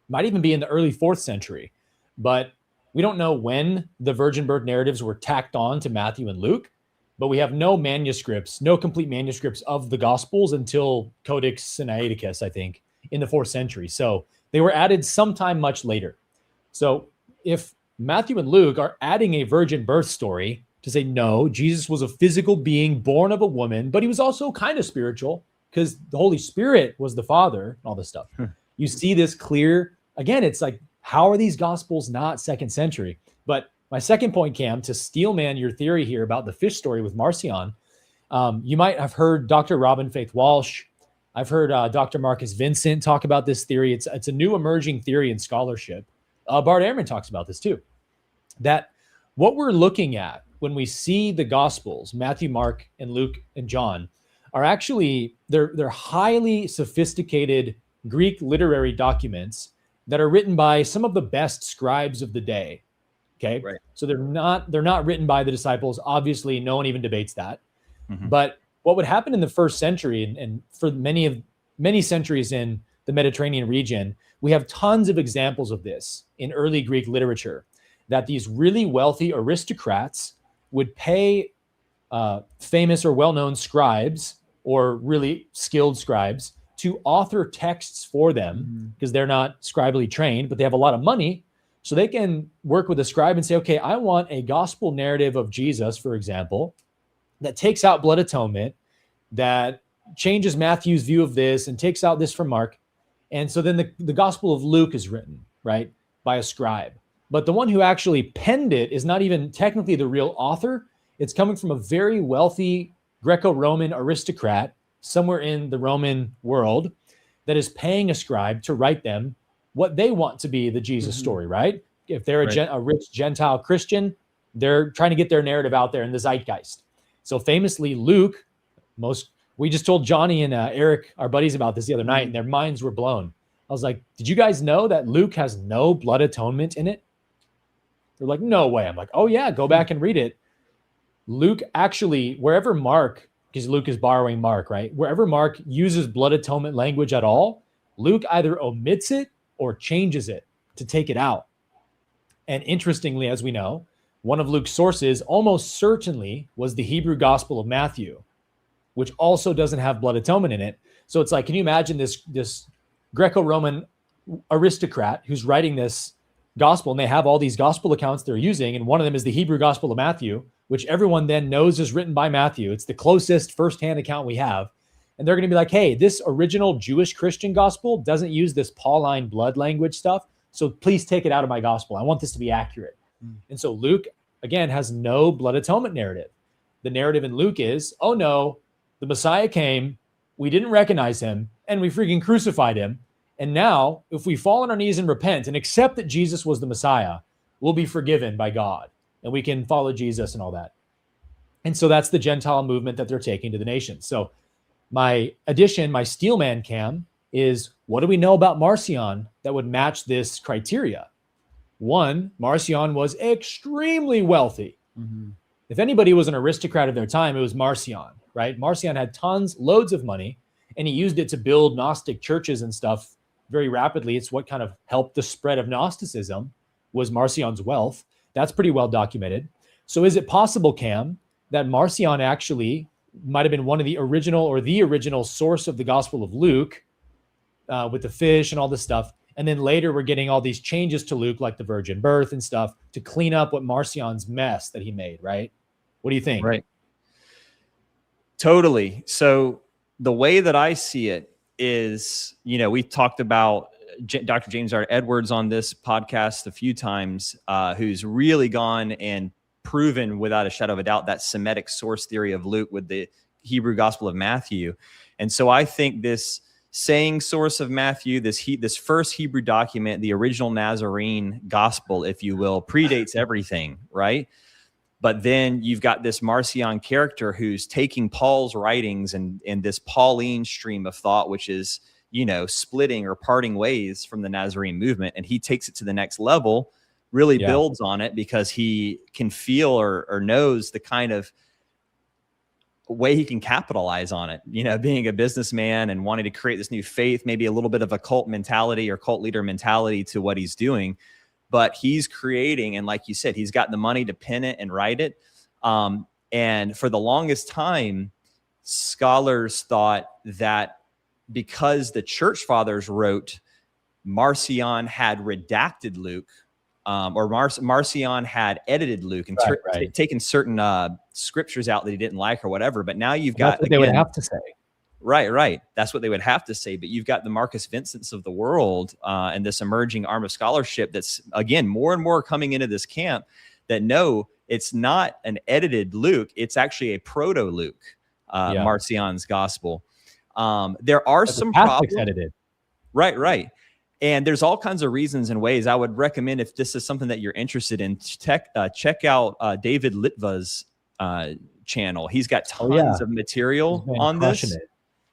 Might even be in the early 4th century. But we don't know when the virgin birth narratives were tacked on to Matthew and Luke. But we have no complete manuscripts of the Gospels until Codex Sinaiticus, I think, in the 4th century. So they were added sometime much later. So if Matthew and Luke are adding a virgin birth story to say, no, Jesus was a physical being born of a woman, but he was also kind of spiritual because the Holy Spirit was the Father and all this stuff. You see this clear. Again, it's like, how are these Gospels not 2nd century? But my second point, Cam, to steelman your theory here about the fish story with Marcion, you might have heard Dr. Robin Faith Walsh. I've heard Dr. Marcus Vincent talk about this theory. It's a new emerging theory in scholarship. Bart Ehrman talks about this too, that what we're looking at when we see the Gospels, Matthew, Mark, and Luke, and John, are actually, they're highly sophisticated Greek literary documents that are written by some of the best scribes of the day. Okay. Right. So they're not written by the disciples. Obviously, no one even debates that. Mm-hmm. But what would happen in the 1st century and for many centuries in the Mediterranean region, we have tons of examples of this in early Greek literature, that these really wealthy aristocrats would pay famous or well-known scribes or really skilled scribes to author texts for them because they're not scribally trained, but they have a lot of money. So they can work with a scribe and say, okay, I want a gospel narrative of Jesus, for example, that takes out blood atonement, that changes Matthew's view of this and takes out this from Mark. And so then the Gospel of Luke is written, right, by a scribe. But the one who actually penned it is not even technically the real author. It's coming from a very wealthy Greco-Roman aristocrat somewhere in the Roman world that is paying a scribe to write them what they want to be the Jesus story, right? If they're a rich Gentile Christian, they're trying to get their narrative out there in the zeitgeist. So famously, Luke, we just told Johnny and Eric, our buddies, about this the other night, and their minds were blown. I was like, did you guys know that Luke has no blood atonement in it? They're like, no way. I'm like, oh yeah, go back and read it. Luke actually, wherever Mark, because Luke is borrowing Mark, right? Wherever Mark uses blood atonement language at all, Luke either omits it or changes it to take it out. And interestingly, as we know, one of Luke's sources almost certainly was the Hebrew Gospel of Matthew, which also doesn't have blood atonement in it. So it's like, can you imagine this Greco-Roman aristocrat who's writing this gospel, and they have all these gospel accounts they're using, and one of them is the Hebrew Gospel of Matthew, which everyone then knows is written by Matthew. It's the closest firsthand account we have. And they're going to be like, hey, this original Jewish Christian gospel doesn't use this Pauline blood language stuff, so please take it out of my gospel. I want this to be accurate. And so Luke again, has no blood atonement narrative. The narrative in Luke is, oh no, the Messiah came, we didn't recognize him, and we freaking crucified him. And now, if we fall on our knees and repent and accept that Jesus was the Messiah, we'll be forgiven by God, and we can follow Jesus and all that. And so that's the Gentile movement that they're taking to the nations. So my addition, my Steelman cam, is what do we know about Marcion that would match this criteria? One, Marcion was extremely wealthy. Mhm. If anybody was an aristocrat of their time, it was Marcion, right? Marcion had loads of money, and he used it to build Gnostic churches and stuff very rapidly. It's what kind of helped the spread of Gnosticism, was Marcion's wealth. That's pretty well documented. So is it possible, Cam, that Marcion actually might have been one of the original, or the original source of the Gospel of Luke, with the fish and all this stuff, and then later we're getting all these changes to Luke, like the virgin birth and stuff, to clean up what Marcion's mess that he made, right? What do you think? Right. Totally. So the way that I see it is, we talked about Dr. James R. Edwards on this podcast a few times, who's really gone and proven without a shadow of a doubt that Semitic source theory of Luke with the Hebrew Gospel of Matthew. And so I think this saying source of Matthew, this first Hebrew document, the original Nazarene gospel, if you will, predates everything, right? But then you've got this Marcion character who's taking Paul's writings and this Pauline stream of thought, which is, splitting or parting ways from the Nazarene movement. And he takes it to the next level, really builds on it, because he can feel or knows the kind of way he can capitalize on it, being a businessman and wanting to create this new faith, maybe a little bit of a cult mentality or cult leader mentality to what he's doing. But he's creating, and like you said, he's got the money to pen it and write it. And for the longest time, scholars thought that because the church fathers wrote, Marcion had redacted Luke, or Marcion had edited Luke and taken certain scriptures out that he didn't like or whatever. But now you've got, that's what they would have to say. Right. That's what they would have to say. But you've got the Marcus Vincents of the world and this emerging arm of scholarship that's, again, more and more coming into this camp that no, it's not an edited Luke. It's actually a proto-Luke, Marcion's gospel. There are some problems. Edited. Right. And there's all kinds of reasons and ways. I would recommend, if this is something that you're interested in, check out David Litva's channel. He's got tons of material on this.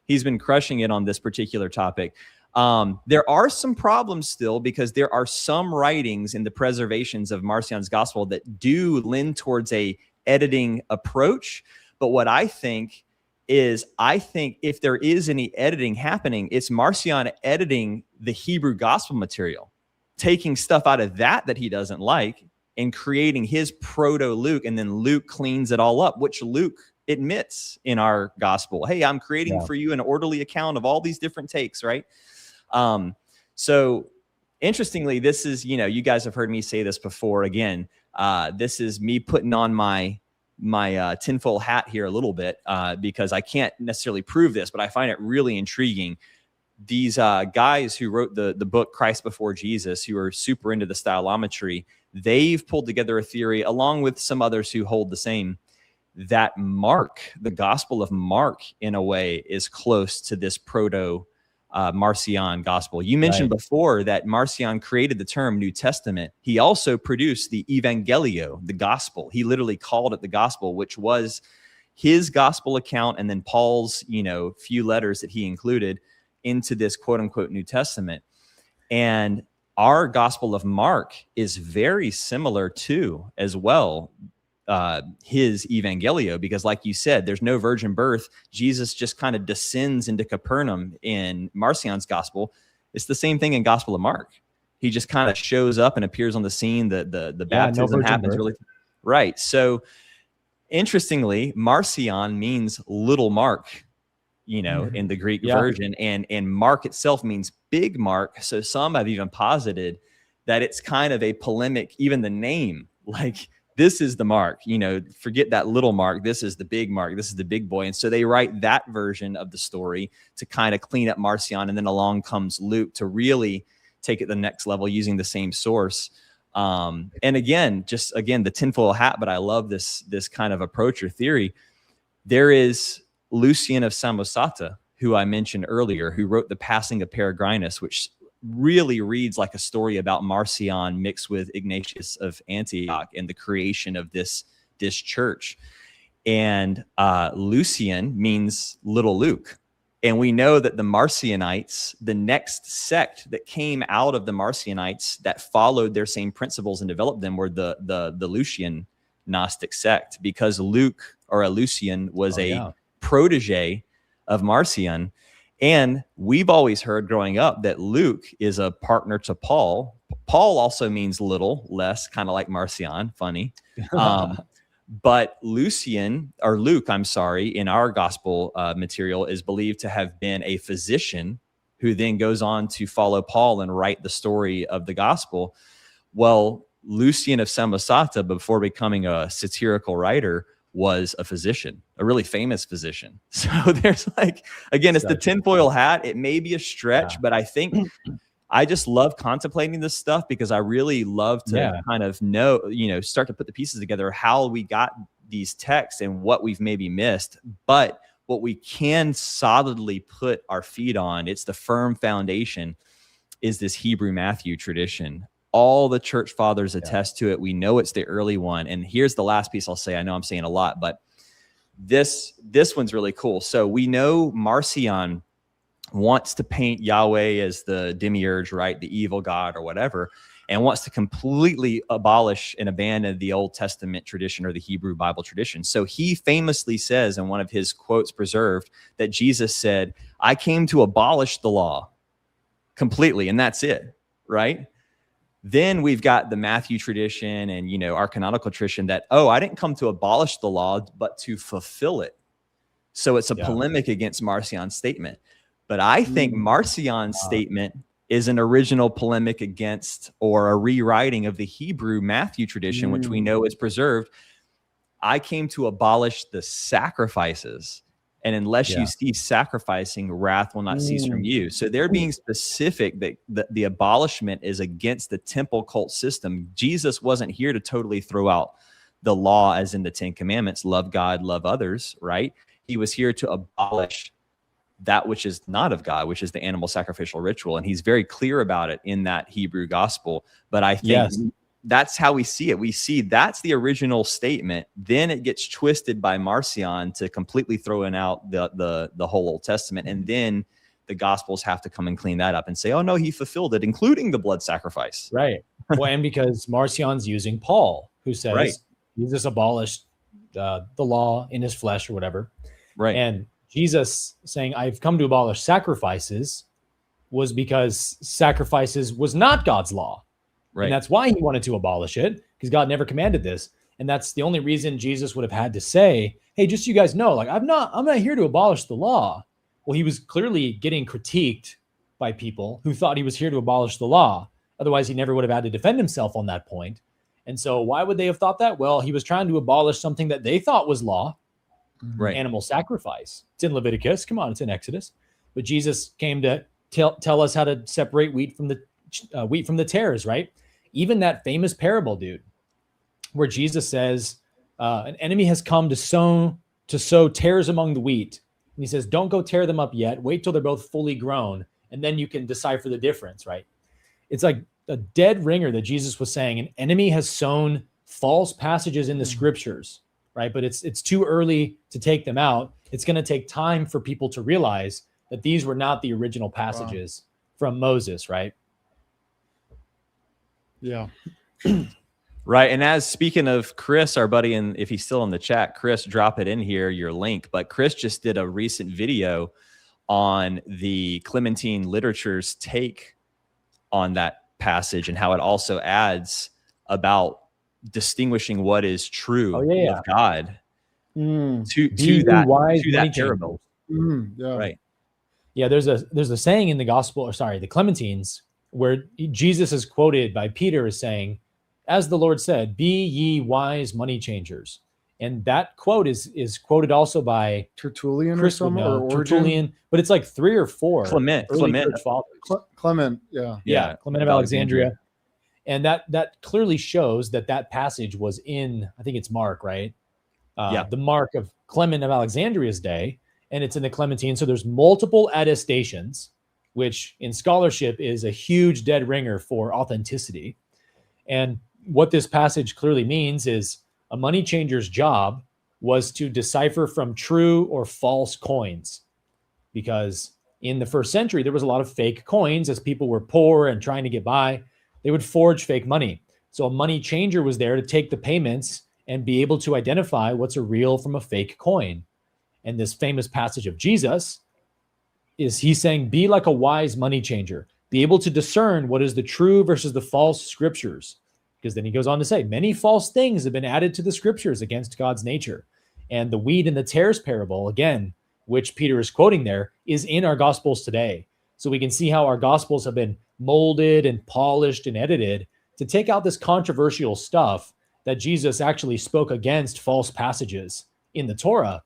He's been crushing it on this particular topic. There are some problems still, because there are some writings in the preservations of Marcion's gospel that do lend towards a editing approach. But what I think is, if there is any editing happening, it's Marcion editing the Hebrew gospel material, taking stuff out of that he doesn't like, and creating his proto-Luke, and then Luke cleans it all up, which Luke admits in our gospel. Hey, I'm creating for you an orderly account of all these different takes, right? So interestingly, this is, you guys have heard me say this before. Again, this is me putting on my tinfoil hat here a little bit, because I can't necessarily prove this, but I find it really intriguing. These guys who wrote the book Christ Before Jesus, who are super into the stylometry, they've pulled together a theory, along with some others who hold the same, that Mark, the Gospel of Mark, in a way, is close to this proto Marcion gospel. You mentioned before that Marcion created the term New Testament. He also produced the Evangelio, the gospel. He literally called it the gospel, which was his gospel account, and then Paul's, few letters that he included into this quote unquote New Testament. And our Gospel of Mark is very similar to, as well, his Evangelio, because like you said, there's no virgin birth. Jesus just kind of descends into Capernaum in Marcion's gospel. It's the same thing in Gospel of Mark. He just kind of shows up and appears on the scene. The baptism happens really. Right. So interestingly, Marcion means little Mark, in the Greek version, and Mark itself means big Mark. So some have even posited that it's kind of a polemic, even the name, like, this is the Mark, forget that little Mark. This is the big Mark. This is the big boy. And so they write that version of the story to kind of clean up Marcion. And then along comes Luke to really take it to the next level using the same source. And again, the tinfoil hat, but I love this kind of approach or theory. There is Lucian of Samosata, who I mentioned earlier, who wrote The Passing of Peregrinus, which really reads like a story about Marcion mixed with Ignatius of Antioch and the creation of this church. And Lucian means little Luke. And we know that the Marcionites, the next sect that came out of the Marcionites that followed their same principles and developed them, were the Lucian Gnostic sect, because Luke, or a Lucian, was protege of Marcion. And we've always heard growing up that Luke is a partner to Paul. Paul also means little, less, kind of like Marcion, funny. But Luke, I'm sorry, in our gospel material is believed to have been a physician who then goes on to follow Paul and write the story of the gospel. Well, Lucian of Samosata, before becoming a satirical writer, was a physician, a really famous physician. So there's it's the tinfoil hat. It may be a stretch, but I think I just love contemplating this stuff because I really love to kind of start to put the pieces together, how we got these texts and what we've maybe missed. But what we can solidly put our feet on, it's the firm foundation, is this Hebrew Matthew tradition. All the church fathers attest to it. We know it's the early one. And here's the last piece I'll say. I know I'm saying a lot, but this one's really cool. So we know Marcion wants to paint Yahweh as the demiurge, right? The evil God or whatever, and wants to completely abolish and abandon the Old Testament tradition or the Hebrew Bible tradition. So he famously says in one of his quotes preserved that Jesus said, "I came to abolish the law completely, and that's it," right? Then we've got the Matthew tradition and, our canonical tradition that, I didn't come to abolish the law, but to fulfill it. So it's a polemic against Marcion's statement. But I think Marcion's statement is an original polemic against, or a rewriting of, the Hebrew Matthew tradition, which we know is preserved. I came to abolish the sacrifices. And unless you cease sacrificing, wrath will not cease from you. So they're being specific that the abolishment is against the temple cult system. Jesus wasn't here to totally throw out the law as in the 10 Commandments, love God, love others, right? He was here to abolish that which is not of God, which is the animal sacrificial ritual. And he's very clear about it in that Hebrew gospel. But I think that's how we see it. We see that's the original statement. Then it gets twisted by Marcion to completely throwing out the whole Old Testament. And then the Gospels have to come and clean that up and say, oh, no, he fulfilled it, including the blood sacrifice. Right. Well, and because Marcion's using Paul, who says Jesus abolished the law in his flesh or whatever. Right. And Jesus saying, I've come to abolish sacrifices, was because sacrifices was not God's law. Right. And that's why he wanted to abolish it, because God never commanded this. And that's the only reason Jesus would have had to say, hey, just so you guys know, I'm not here to abolish the law. Well, he was clearly getting critiqued by people who thought he was here to abolish the law. Otherwise, he never would have had to defend himself on that point. And so why would they have thought that? Well, he was trying to abolish something that they thought was law, animal sacrifice. It's in Leviticus. Come on, it's in Exodus. But Jesus came to tell us how to separate wheat from the tares, right? Even that famous parable, dude, where Jesus says, an enemy has come to sow tares among the wheat. And he says, don't go tear them up yet. Wait till they're both fully grown, and then you can decipher the difference, right? It's like a dead ringer that Jesus was saying an enemy has sown false passages in the scriptures, right? But it's too early to take them out. It's going to take time for people to realize that these were not the original passages from Moses, right? Yeah. Right. And as speaking of Chris, our buddy, and if he's still in the chat, Chris, drop it in here, your link. But Chris just did a recent video on the Clementine literature's take on that passage and how it also adds about distinguishing what is true of God to that parable. Right. Yeah, there's a saying in the gospel, the Clementines, where Jesus is quoted by Peter as saying, as the Lord said, be ye wise money changers. And that quote is quoted also by Tertullian Chris or someone, or Tertullian, but it's like 3 or 4. Clement, church fathers. Clement, Clement of Alexandria. And that clearly shows that passage was in, I think it's Mark, right? The Mark of Clement of Alexandria's day, and it's in the Clementine. So there's multiple attestations, which in scholarship is a huge dead ringer for authenticity. And what this passage clearly means is a money changer's job was to decipher from true or false coins, because in the first century, there was a lot of fake coins as people were poor and trying to get by. They would forge fake money. So a money changer was there to take the payments and be able to identify what's a real from a fake coin. And this famous passage of Jesus is he's saying, be like a wise money changer, be able to discern what is the true versus the false scriptures. Because then he goes on to say, many false things have been added to the scriptures against God's nature. And the wheat and the tares parable, again, which Peter is quoting there, is in our gospels today. So we can see how our gospels have been molded and polished and edited to take out this controversial stuff that Jesus actually spoke against false passages in the Torah.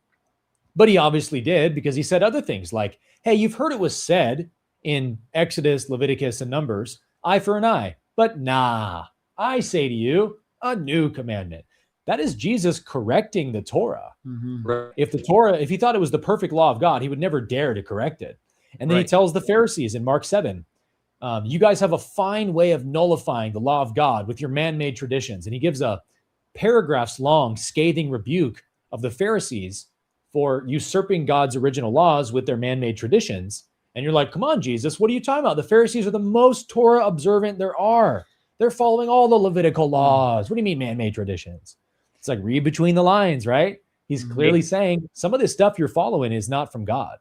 But he obviously did, because he said other things like, hey, you've heard it was said in Exodus, Leviticus, and Numbers, eye for an eye. But nah, I say to you, a new commandment. That is Jesus correcting the Torah. Mm-hmm. If he thought it was the perfect law of God, he would never dare to correct it. And then he tells the Pharisees in Mark 7, you guys have a fine way of nullifying the law of God with your man-made traditions. And he gives a paragraphs long scathing rebuke of the Pharisees for usurping God's original laws with their man-made traditions. And you're like, come on, Jesus, what are you talking about? The Pharisees are the most Torah observant there are. They're following all the Levitical laws. What do you mean man-made traditions? It's like read between the lines, right? He's clearly saying some of this stuff you're following is not from God.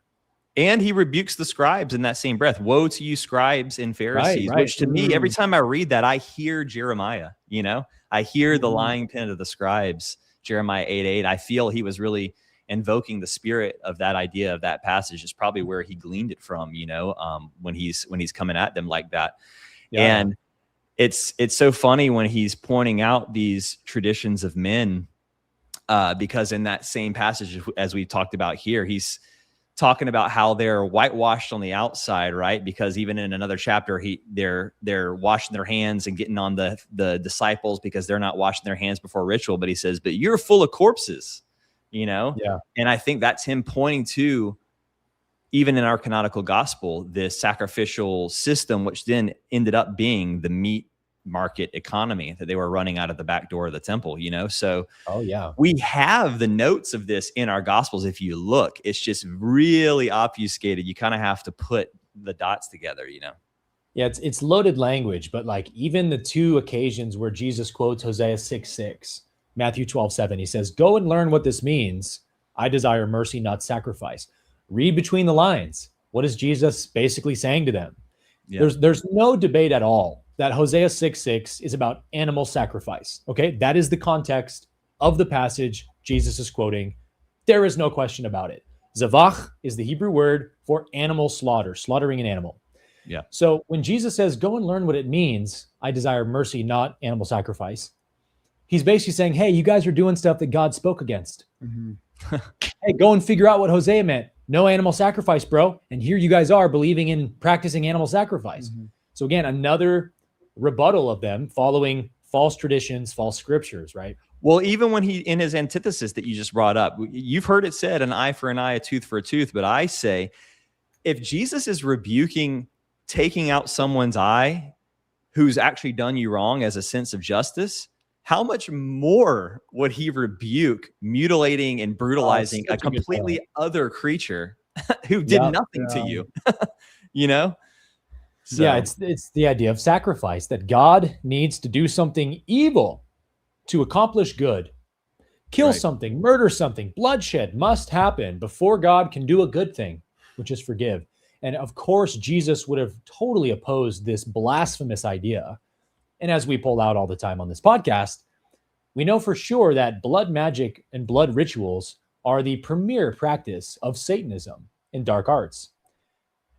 And he rebukes the scribes in that same breath. Woe to you, scribes and Pharisees, Right. Which to me, every time I read that, I hear Jeremiah, I hear the lying pen of the scribes, Jeremiah 8:8. I feel he was really invoking the spirit of that idea of that passage. Is probably where he gleaned it from, when he's coming at them like that. Yeah. And it's so funny when he's pointing out these traditions of men, because in that same passage, as we talked about here, he's talking about how they're whitewashed on the outside, right? Because even in another chapter, they're washing their hands and getting on the disciples because they're not washing their hands before ritual. But he says, but you're full of corpses, Yeah. And I think that's him pointing to, even in our canonical gospel, this sacrificial system, which then ended up being the meat market economy that they were running out of the back door of the temple, So we have the notes of this in our gospels. If you look, it's just really obfuscated. You kind of have to put the dots together, Yeah, it's loaded language, but like even the two occasions where Jesus quotes Hosea 6:6, Matthew 12:7, he says, go and learn what this means. I desire mercy, not sacrifice. Read between the lines. What is Jesus basically saying to them? Yeah. There's no debate at all that Hosea 6:6 is about animal sacrifice. Okay, that is the context of the passage Jesus is quoting. There is no question about it. Zavach is the Hebrew word for animal slaughter, slaughtering an animal. Yeah. So when Jesus says, go and learn what it means, I desire mercy, not animal sacrifice, he's basically saying, hey, you guys are doing stuff that God spoke against. Mm-hmm. Hey, go and figure out what Hosea meant. No animal sacrifice, bro. And here you guys are believing in practicing animal sacrifice. Mm-hmm. So again, another rebuttal of them following false traditions, false scriptures, right? Well, even when he, in his antithesis that you just brought up, you've heard it said, an eye for an eye, a tooth for a tooth. But I say, if Jesus is rebuking taking out someone's eye who's actually done you wrong as a sense of justice, how much more would he rebuke mutilating and brutalizing a completely other creature who did nothing to you? So. Yeah, it's the idea of sacrifice, that God needs to do something evil to accomplish good. Kill something, murder something, bloodshed must happen before God can do a good thing, which is forgive. And of course, Jesus would have totally opposed this blasphemous idea. And as we pull out all the time on this podcast, we know for sure that blood magic and blood rituals are the premier practice of Satanism and dark arts.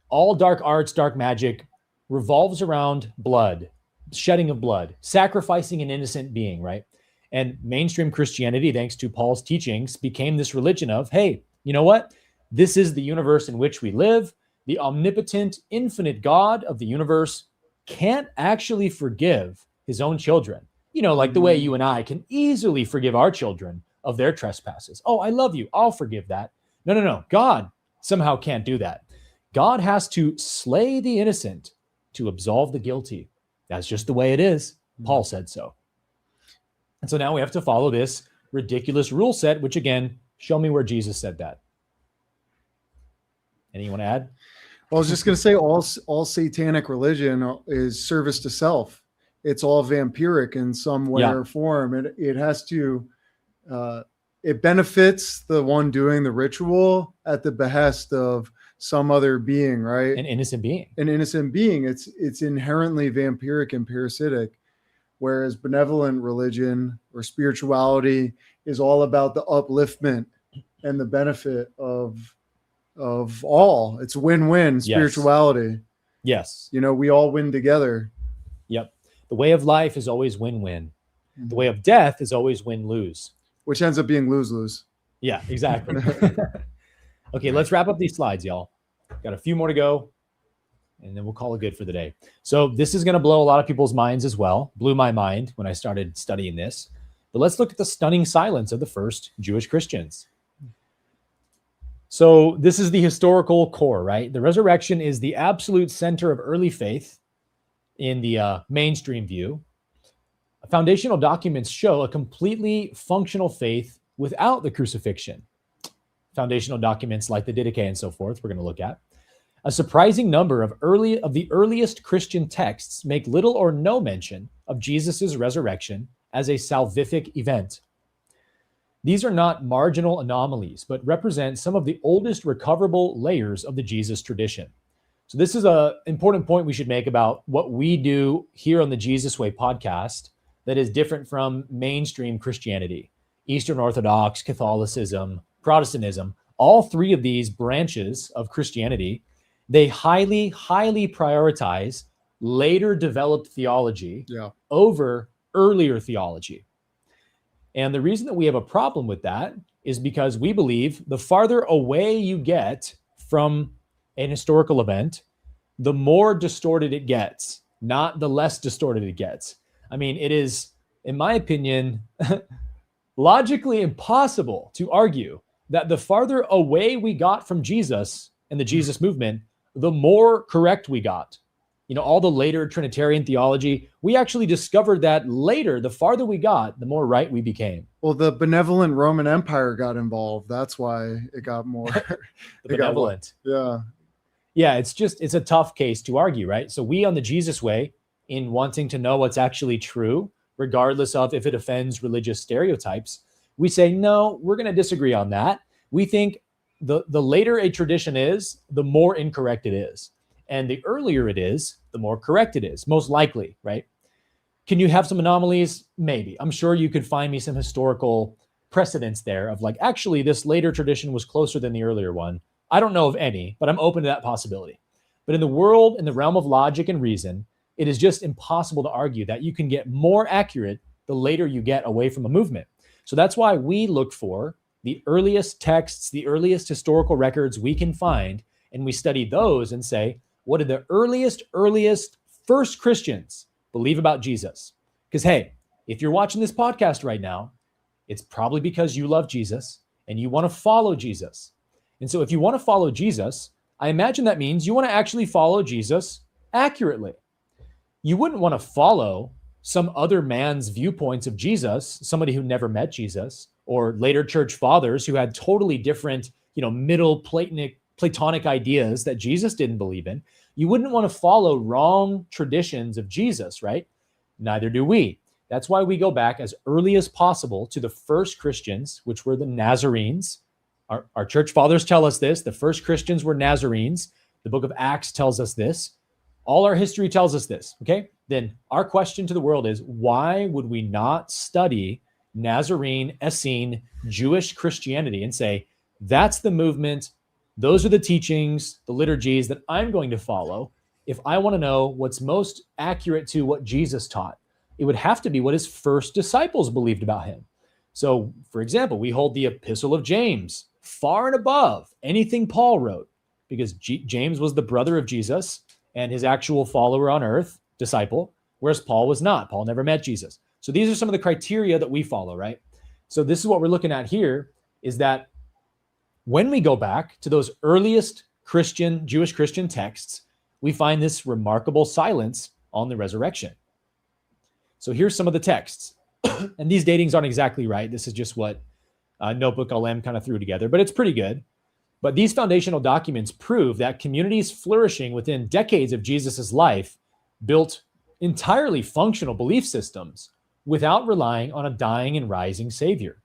All dark arts, dark magic revolves around blood, shedding of blood, sacrificing an innocent being, right? And mainstream Christianity, thanks to Paul's teachings, became this religion of, hey, you know what? This is the universe in which we live. The omnipotent, infinite God of the universe can't actually forgive his own children. Like the way you and I can easily forgive our children of their trespasses. Oh, I love you. I'll forgive that. No. God somehow can't do that. God has to slay the innocent to absolve the guilty. That's just the way it is. Paul said so. And so now we have to follow this ridiculous rule set, which again, show me where Jesus said that. Anyone add? Well, I was just going to say all satanic religion is service to self. It's all vampiric in some way or form. It has to, it benefits the one doing the ritual at the behest of some other being, right? An innocent being. An innocent being. It's inherently vampiric and parasitic, whereas benevolent religion or spirituality is all about the upliftment and the benefit of all. It's win-win spirituality. Yes. We all win together. Yep. The way of life is always win-win. The way of death is always win-lose. Which ends up being lose-lose. Yeah, exactly. Okay, let's wrap up these slides, y'all. Got a few more to go, and then we'll call it good for the day. So this is going to blow a lot of people's minds as well. Blew my mind when I started studying this. But let's look at the stunning silence of the first Jewish Christians. So this is the historical core, right? The resurrection is the absolute center of early faith in the mainstream view. Foundational documents show a completely functional faith without the crucifixion. Foundational documents like the Didache and so forth, we're going to look at. A surprising number of the earliest Christian texts make little or no mention of Jesus' resurrection as a salvific event. These are not marginal anomalies, but represent some of the oldest recoverable layers of the Jesus tradition. So this is an important point we should make about what we do here on the Jesus Way podcast that is different from mainstream Christianity, Eastern Orthodox, Catholicism, Protestantism. All three of these branches of Christianity, they highly, highly prioritize later developed theology over earlier theology. And the reason that we have a problem with that is because we believe the farther away you get from an historical event, the more distorted it gets, not the less distorted it gets. I mean, it is, in my opinion, logically impossible to argue that the farther away we got from Jesus and the Jesus movement, the more correct we got. All the later Trinitarian theology, we actually discovered that later, the farther we got, the more right we became. Well, the benevolent Roman Empire got involved. That's why it got more. Benevolent. Yeah, it's a tough case to argue, right? So we on the Jesus Way, in wanting to know what's actually true, regardless of if it offends religious stereotypes, we say, no, we're going to disagree on that. We think the later a tradition is, the more incorrect it is. And the earlier it is, the more correct it is, most likely, right? Can you have some anomalies? Maybe. I'm sure you could find me some historical precedents there of like, actually, this later tradition was closer than the earlier one. I don't know of any, but I'm open to that possibility. But in the world, in the realm of logic and reason, it is just impossible to argue that you can get more accurate the later you get away from a movement. So that's why we look for the earliest texts, the earliest historical records we can find, and we study those and say, what did the earliest first Christians believe about Jesus? Because, hey, if you're watching this podcast right now, it's probably because you love Jesus and you want to follow Jesus. And so if you want to follow Jesus, I imagine that means you want to actually follow Jesus accurately. You wouldn't want to follow some other man's viewpoints of Jesus, somebody who never met Jesus, or later church fathers who had totally different, middle Platonic ideas that Jesus didn't believe in. You wouldn't want to follow wrong traditions of Jesus, right? Neither do we. That's why we go back as early as possible to the first Christians, which were the Nazarenes. Our church fathers tell us this. The first Christians were Nazarenes. The book of Acts tells us this. All our history tells us this, okay? Then our question to the world is, why would we not study Nazarene, Essene, Jewish Christianity and say, that's the movement, those are the teachings, the liturgies that I'm going to follow if I want to know what's most accurate to what Jesus taught? It would have to be what his first disciples believed about him. So, for example, we hold the Epistle of James far and above anything Paul wrote, because James was the brother of Jesus and his actual follower on earth, disciple, whereas Paul was not. Paul never met Jesus. So these are some of the criteria that we follow, right? So this is what we're looking at here, is that when we go back to those earliest Jewish Christian texts, we find this remarkable silence on the resurrection. So here's some of the texts. And these datings aren't exactly right. This is just what Notebook LM kind of threw together, but it's pretty good. But these foundational documents prove that communities flourishing within decades of Jesus's life built entirely functional belief systems without relying on a dying and rising Savior.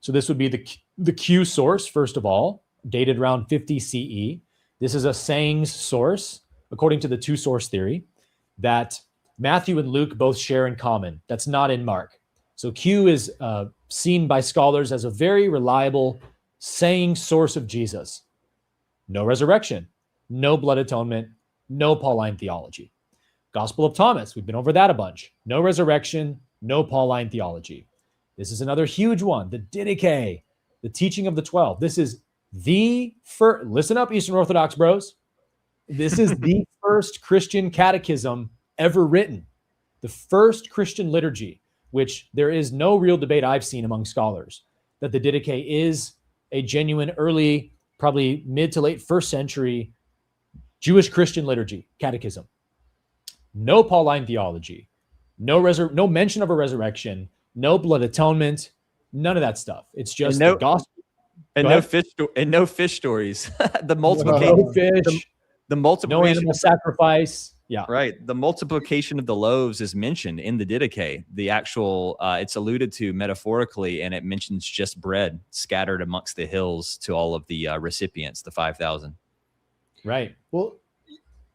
So this would be the Q source, first of all, dated around 50 CE. This is a sayings source, according to the two-source theory, that Matthew and Luke both share in common. That's not in Mark. So Q is seen by scholars as a very reliable saying source of Jesus. No resurrection, no blood atonement, no Pauline theology. Gospel of Thomas, we've been over that a bunch. No resurrection, no Pauline theology. This is another huge one, the Didache, the teaching of the 12. This is the first, listen up, Eastern Orthodox bros. This is the first Christian catechism ever written. The first Christian liturgy, which there is no real debate I've seen among scholars, that the Didache is a genuine early, probably mid to late first century Jewish Christian liturgy, catechism. No Pauline theology, no mention of a resurrection, no blood atonement, none of that stuff. It's just the gospel. And no fish stories. The multiplication. No fish. The multiplication. No animal sacrifice. Yeah. Right. The multiplication of the loaves is mentioned in the Didache. The actual, it's alluded to metaphorically, and it mentions just bread scattered amongst the hills to all of the recipients, the 5,000. Right. Well,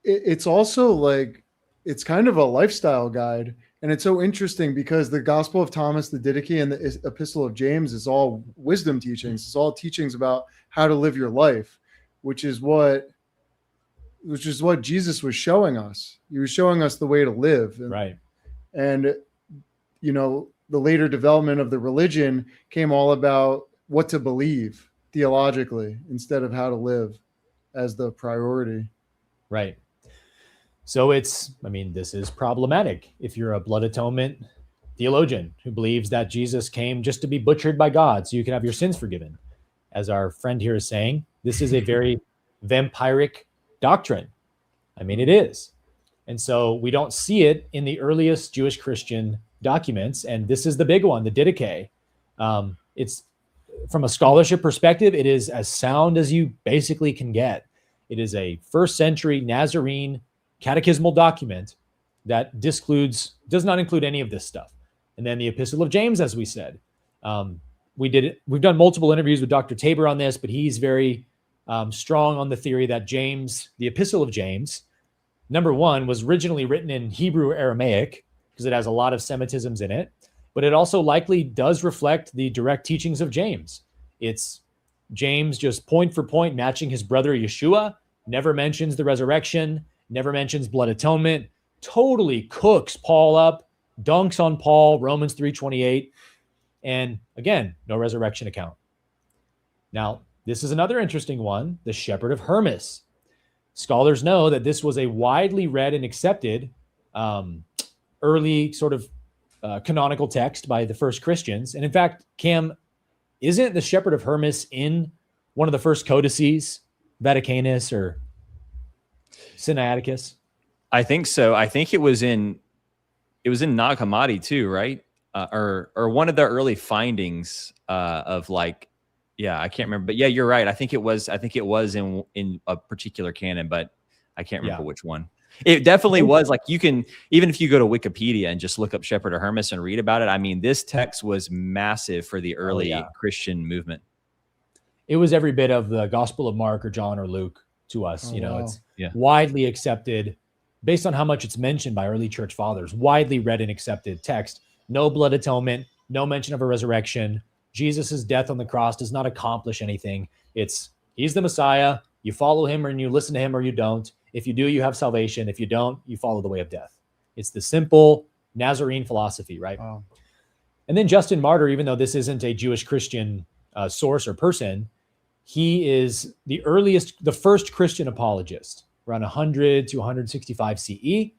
it's also like, it's kind of a lifestyle guide. And it's so interesting because the Gospel of Thomas, the Didache, and the Epistle of James is all wisdom teachings. It's all teachings about how to live your life, which is what Jesus was showing us. He was showing us the way to live. Right. And, you know, the later development of the religion came all about what to believe theologically instead of how to live as the priority. Right. So this is problematic if you're a blood atonement theologian who believes that Jesus came just to be butchered by God so you can have your sins forgiven. As our friend here is saying, this is a very vampiric doctrine. I mean, it is. And so we don't see it in the earliest Jewish Christian documents. And this is the big one, the Didache. It's from a scholarship perspective, it is as sound as you basically can get. It is a first century Nazarene catechismal document that does not include any of this stuff. And then the Epistle of James, as we said, we've done multiple interviews with Dr. Tabor on this, but he's very strong on the theory that the Epistle of James, number one, was originally written in Hebrew Aramaic because it has a lot of Semitisms in it, but it also likely does reflect the direct teachings of James. It's James just point for point matching his brother Yeshua, never mentions the resurrection, never mentions blood atonement, totally cooks Paul up, dunks on Paul, Romans 3:28, and again, no resurrection account. Now, this is another interesting one, the Shepherd of Hermas. Scholars know that this was a widely read and accepted early sort of canonical text by the first Christians. And in fact, Cam, isn't the Shepherd of Hermas in one of the first codices, Vaticanus or Sinaiticus? I think so. I think it was in Nag Hammadi too, right? Or one of the early findings of like, yeah, I can't remember, but yeah, you're right. I think it was in a particular canon, but I can't remember which one. It definitely was. Like, you can, even if you go to Wikipedia and just look up Shepherd of Hermas and read about it, I mean, this text was massive for the early Christian movement. It was every bit of the Gospel of Mark or John or Luke to us. It's widely accepted based on how much it's mentioned by early church fathers, widely read and accepted text. No blood atonement, no mention of a resurrection. Jesus's death on the cross does not accomplish anything. He's the Messiah. You follow him and you listen to him or you don't. If you do, you have salvation. If you don't, you follow the way of death. It's the simple Nazarene philosophy, right? Wow. And then Justin Martyr, even though this isn't a Jewish Christian source or person, he is the first Christian apologist, around 100 to 165 CE.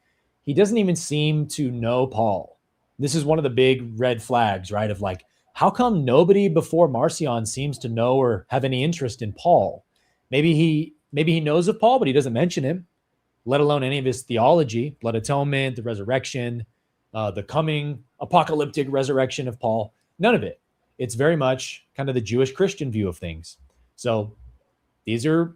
he doesn't even seem to know Paul. This is one of the big red flags, right? Of like, how come nobody before Marcion seems to know or have any interest in Paul? Maybe he knows of Paul, but he doesn't mention him, let alone any of his theology, blood atonement, the resurrection, the coming apocalyptic resurrection of Paul. None of it. It's very much kind of the Jewish Christian view of things. So these are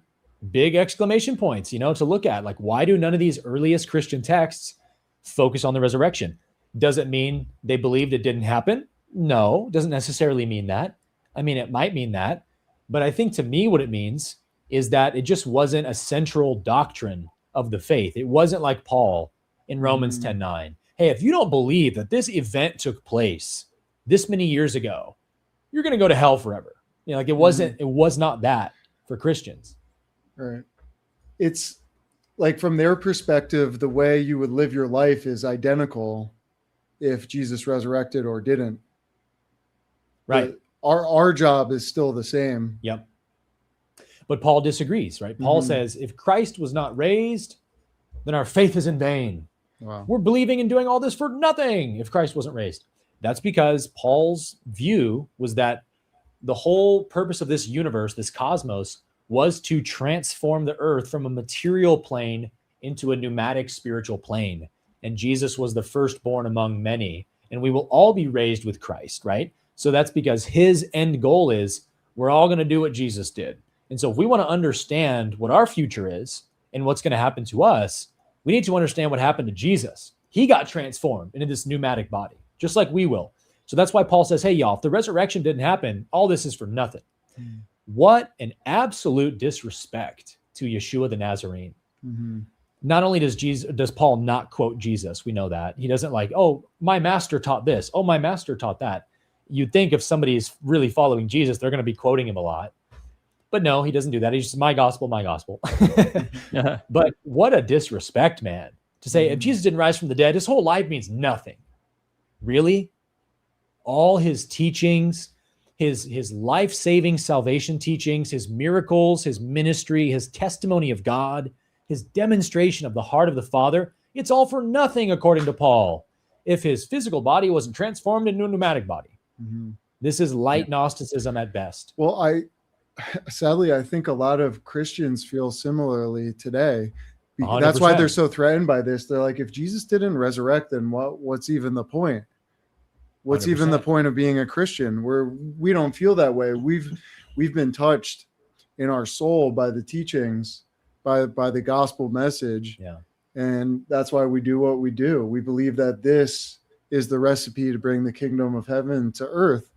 big exclamation points, to look at. Like, why do none of these earliest Christian texts focus on the resurrection? Does it mean they believed it didn't happen? No, doesn't necessarily mean that. I mean, it might mean that. But I think to me, what it means is that it just wasn't a central doctrine of the faith. It wasn't like Paul in Romans 10:9. Hey, if you don't believe that this event took place this many years ago, you're going to go to hell forever. Like it was not that for Christians. Right. It's like from their perspective, the way you would live your life is identical if Jesus resurrected or didn't. Right. But our job is still the same. Yep. But Paul disagrees, right? Paul says, if Christ was not raised, then our faith is in vain. Wow. We're believing and doing all this for nothing if Christ wasn't raised. That's because Paul's view was that the whole purpose of this universe, this cosmos, was to transform the earth from a material plane into a pneumatic spiritual plane. And Jesus was the firstborn among many. And we will all be raised with Christ, right? So that's because his end goal is we're all going to do what Jesus did. And so if we want to understand what our future is and what's going to happen to us, we need to understand what happened to Jesus. He got transformed into this pneumatic body, just like we will. So that's why Paul says, hey, y'all, if the resurrection didn't happen, all this is for nothing. What an absolute disrespect to Yeshua the Nazarene. Not only does Paul not quote Jesus, we know that. He doesn't like, oh, my master taught this. Oh, my master taught that. You'd think if somebody's really following Jesus, they're going to be quoting him a lot. But no, he doesn't do that. He's just my gospel, my gospel. But what a disrespect, man, to say if Jesus didn't rise from the dead, his whole life means nothing. Really? All his teachings, his life-saving salvation teachings, his miracles, his ministry, his testimony of God, his demonstration of the heart of the Father, it's all for nothing, according to Paul, if his physical body wasn't transformed into a pneumatic body. This is light Gnosticism at best. Well, sadly, I think a lot of Christians feel similarly today. 100%. That's why they're so threatened by this. They're like, if Jesus didn't resurrect, then what's even the point? What's 100%. even the point of being a Christian? We don't feel that way. We've been touched in our soul by the teachings, by the gospel message. Yeah. And that's why we do what we do. We believe that this is the recipe to bring the kingdom of heaven to earth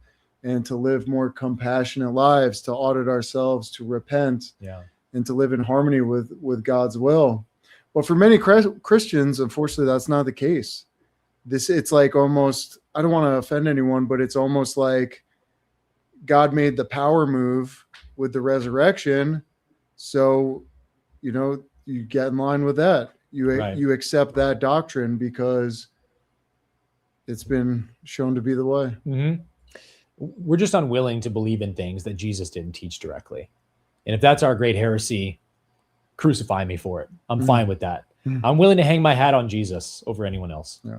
and to live more compassionate lives, to audit ourselves, to repent, and to live in harmony with God's will. But for many Christians, unfortunately, that's not the case. It's like almost, I don't want to offend anyone, but it's almost like God made the power move with the resurrection. So, you get in line with that. You accept that doctrine because it's been shown to be the way. We're just unwilling to believe in things that Jesus didn't teach directly. And if that's our great heresy, crucify me for it. I'm fine with that. I'm willing to hang my hat on Jesus over anyone else. Yeah.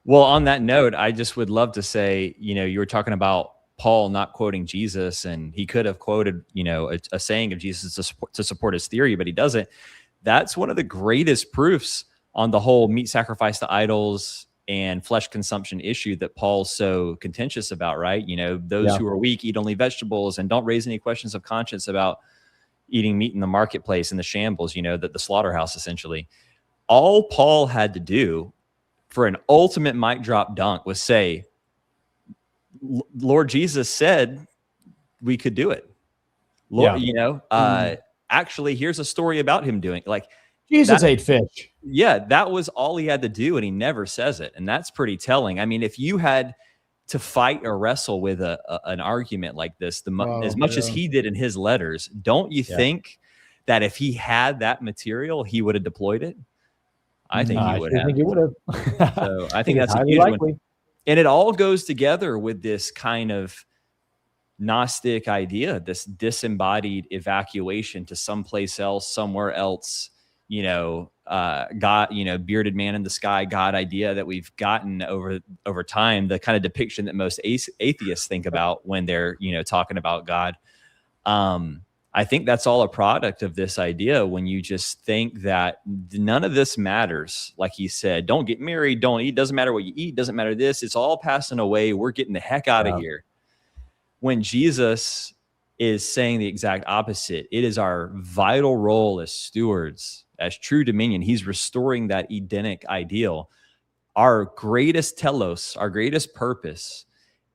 Well, on that note, I just would love to say, you were talking about Paul not quoting Jesus, and he could have quoted, a saying of Jesus to support his theory, but he doesn't. That's one of the greatest proofs on the whole meat sacrifice to idols and flesh consumption issue that Paul's so contentious about, right? Those who are weak eat only vegetables and don't raise any questions of conscience about eating meat in the marketplace, in the shambles, the slaughterhouse, essentially. All Paul had to do for an ultimate mic drop dunk was say, Lord Jesus said we could do it. Lord, actually, here's a story about him doing it. Like, Jesus ate fish. Yeah, that was all he had to do, and he never says it. And that's pretty telling. I mean, if you had to fight or wrestle with an argument like this, as much as he did in his letters, don't you think that if he had that material, he would have deployed it? I think he would have. Think he would have. So I think that's a huge one. And it all goes together with this kind of Gnostic idea, this disembodied evacuation to someplace else, somewhere else, God, bearded man in the sky, God idea that we've gotten over time, the kind of depiction that most atheists think about when they're, talking about God. I think that's all a product of this idea when you just think that none of this matters. Like he said, don't get married, don't eat, doesn't matter what you eat, doesn't matter this, it's all passing away. We're getting the heck out of here. When Jesus is saying the exact opposite, it is our vital role as stewards, as true dominion. He's restoring that Edenic ideal. Our greatest telos, our greatest purpose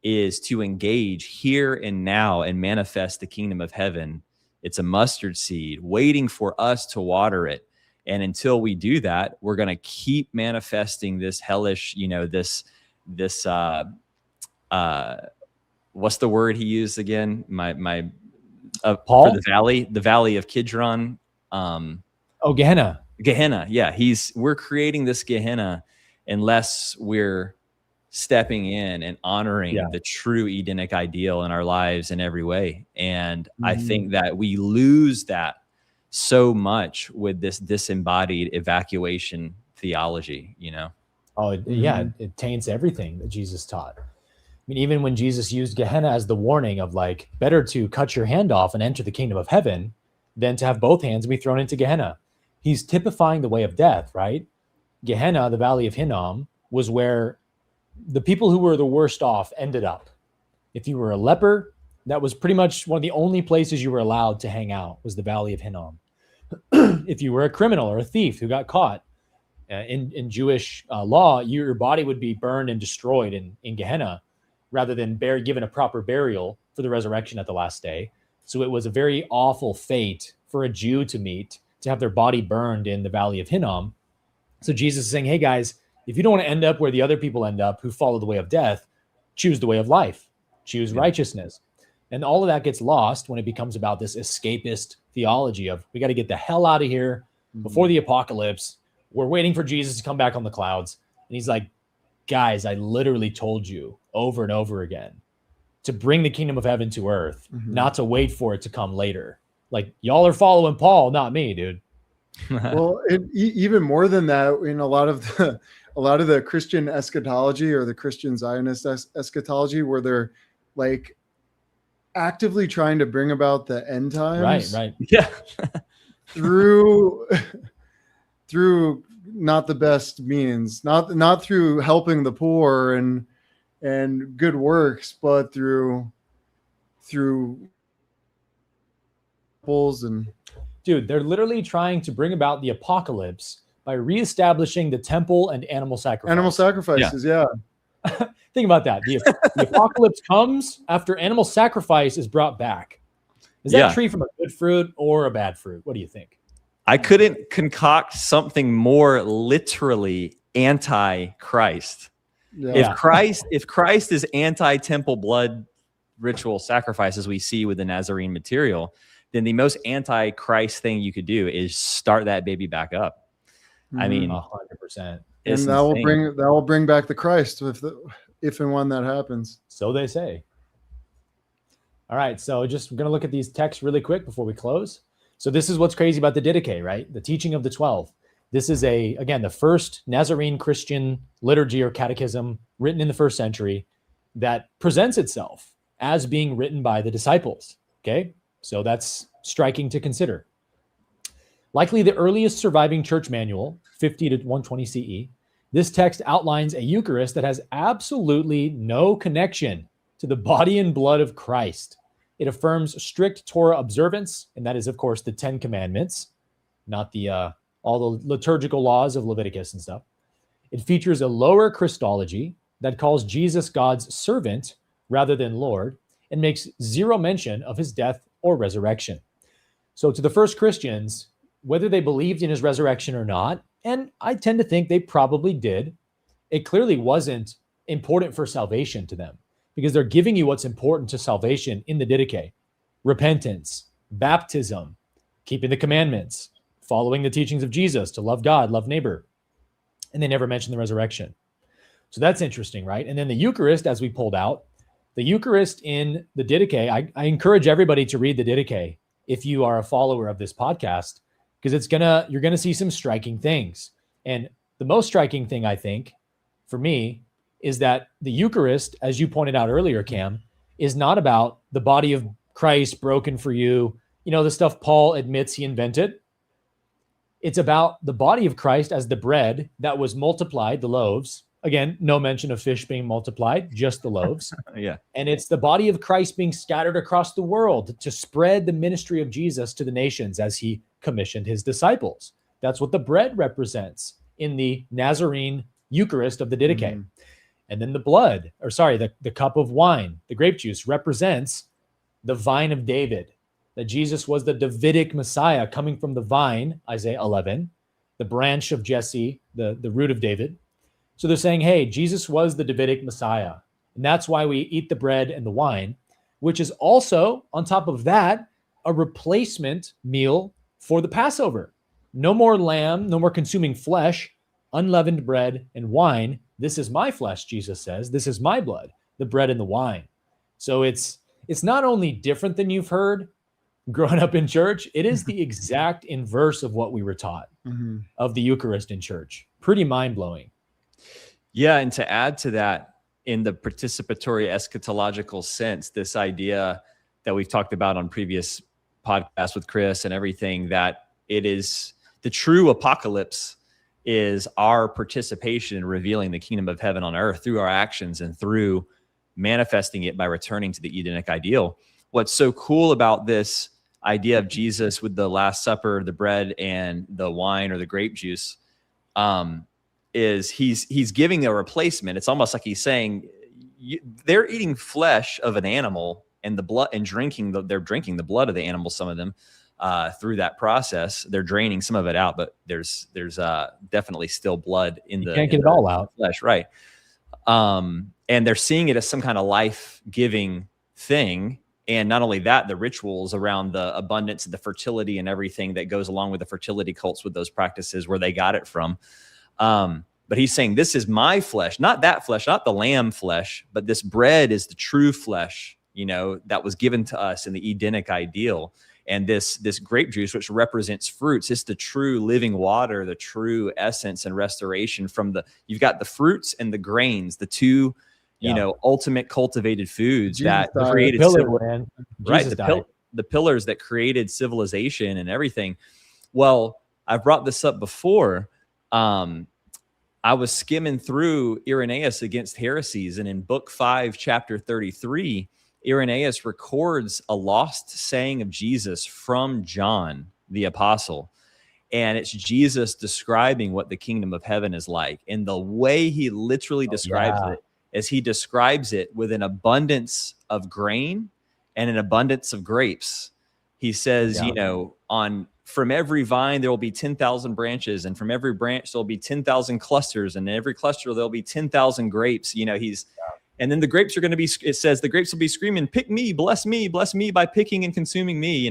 is to engage here and now and manifest the kingdom of heaven. It's a mustard seed waiting for us to water it. And until we do that, we're going to keep manifesting this hellish, what's the word he used again? Paul? For the valley of Kidron. Gehenna. Gehenna. Yeah. We're creating this Gehenna unless we're stepping in and honoring the true Edenic ideal in our lives in every way. And I think that we lose that so much with this disembodied evacuation theology, It taints everything that Jesus taught. I mean, even when Jesus used Gehenna as the warning of like, better to cut your hand off and enter the kingdom of heaven than to have both hands be thrown into Gehenna. He's typifying the way of death, right? Gehenna, the valley of Hinnom, was where the people who were the worst off ended up. If you were a leper, that was pretty much one of the only places you were allowed to hang out, was the valley of Hinnom. If you were a criminal or a thief who got caught in Jewish law, your body would be burned and destroyed in Gehenna rather than given a proper burial for the resurrection at the last day. So it was a very awful fate for a Jew to meet, to have their body burned in the valley of Hinnom. So Jesus is saying, hey guys, if you don't want to end up where the other people end up who follow the way of death, choose the way of life, choose righteousness. And all of that gets lost when it becomes about this escapist theology of, we got to get the hell out of here before the apocalypse. We're waiting for Jesus to come back on the clouds. And he's like, guys, I literally told you over and over again to bring the kingdom of heaven to earth, not to wait for it to come later. Like, y'all are following Paul, not me, dude. Well, even more than that, in a lot of the Christian eschatology or the Christian Zionist eschatology, where they're like actively trying to bring about the end times, Right. Yeah. through not the best means, not through helping the poor and good works, but through and dude, they're literally trying to bring about the apocalypse by reestablishing the temple and animal sacrifice. animal sacrifices. Yeah. Think about that. The apocalypse comes after animal sacrifice is brought back. Is that tree from a good fruit or a bad fruit? What do you think? I couldn't concoct something more literally anti-Christ. Yeah. If Christ is anti-temple blood ritual sacrifices we see with the Nazarene material, then the most anti-Christ thing you could do is start that baby back up. I mean, 100%. And that will bring back the Christ if and when that happens. So they say. All right, so just going to look at these texts really quick before we close. So this is what's crazy about the Didache, right? The teaching of the 12. This is again, the first Nazarene Christian liturgy or catechism written in the first century that presents itself as being written by the disciples. Okay, so that's striking to consider. Likely the earliest surviving church manual, 50 to 120 CE, this text outlines a Eucharist that has absolutely no connection to the body and blood of Christ. It affirms strict Torah observance, and that is, of course, the 10 Commandments, not the all the liturgical laws of Leviticus and stuff. It features a lower Christology that calls Jesus God's servant rather than Lord, and makes zero mention of his death or resurrection. So to the first Christians, whether they believed in his resurrection or not, and I tend to think they probably did, it clearly wasn't important for salvation to them, because they're giving you what's important to salvation in the Didache: repentance, baptism, keeping the commandments, following the teachings of Jesus to love God, love neighbor. And they never mention the resurrection. So that's interesting, right? And then the Eucharist, as we pulled out, the Eucharist in the Didache, I encourage everybody to read the Didache if you are a follower of this podcast. because you're gonna see some striking things. And the most striking thing, I think, for me, is that the Eucharist, as you pointed out earlier, Cam, is not about the body of Christ broken for you, the stuff Paul admits he invented. It's about the body of Christ as the bread that was multiplied, the loaves. Again, no mention of fish being multiplied, just the loaves. Yeah. And it's the body of Christ being scattered across the world to spread the ministry of Jesus to the nations as he commissioned his disciples. That's what the bread represents in the Nazarene Eucharist of the Didache. Mm-hmm. And then the cup of wine, the grape juice, represents the vine of David, that Jesus was the Davidic Messiah coming from the vine, Isaiah 11, the branch of Jesse, the root of David. So they're saying, hey, Jesus was the Davidic Messiah. And that's why we eat the bread and the wine, which is also, on top of that, a replacement meal for the Passover. No more lamb, no more consuming flesh, unleavened bread and wine. This is my flesh, Jesus says. This is my blood, the bread and the wine. So it's not only different than you've heard growing up in church, it is the exact inverse of what we were taught of the Eucharist in church. Pretty mind-blowing. Yeah, and to add to that, in the participatory eschatological sense, this idea that we've talked about on previous podcasts with Chris and everything, that it is the true apocalypse is our participation in revealing the kingdom of heaven on earth through our actions and through manifesting it by returning to the Edenic ideal. What's so cool about this idea of Jesus with the Last Supper, the bread and the wine or the grape juice, is he's giving a replacement. It's almost like he's saying they're eating flesh of an animal and the blood and they're drinking the blood of the animal. Some of them through that process, they're draining some of it out, but there's definitely still blood in you can't get it all out. Flesh, right? And they're seeing it as some kind of life-giving thing. And not only that, the rituals around the abundance, the fertility, and everything that goes along with the fertility cults with those practices, where they got it from. But he's saying, this is my flesh, not that flesh, not the lamb flesh, but this bread is the true flesh, that was given to us in the Edenic ideal. And this grape juice, which represents fruits, it's the true living water, the true essence and restoration from you've got the fruits and the grains, the two, ultimate cultivated foods that created the pillars that created civilization and everything. Well, I've brought this up before. I was skimming through Irenaeus Against Heresies, and in book 5, chapter 33, Irenaeus records a lost saying of Jesus from John the apostle. And it's Jesus describing what the kingdom of heaven is like. And the way he literally describes it is he describes it with an abundance of grain and an abundance of grapes. He says, from every vine, there will be 10,000 branches, and from every branch, there'll be 10,000 clusters, and in every cluster, there'll be 10,000 grapes. And then the grapes are going to be, it says the grapes will be screaming, pick me bless me by picking and consuming me,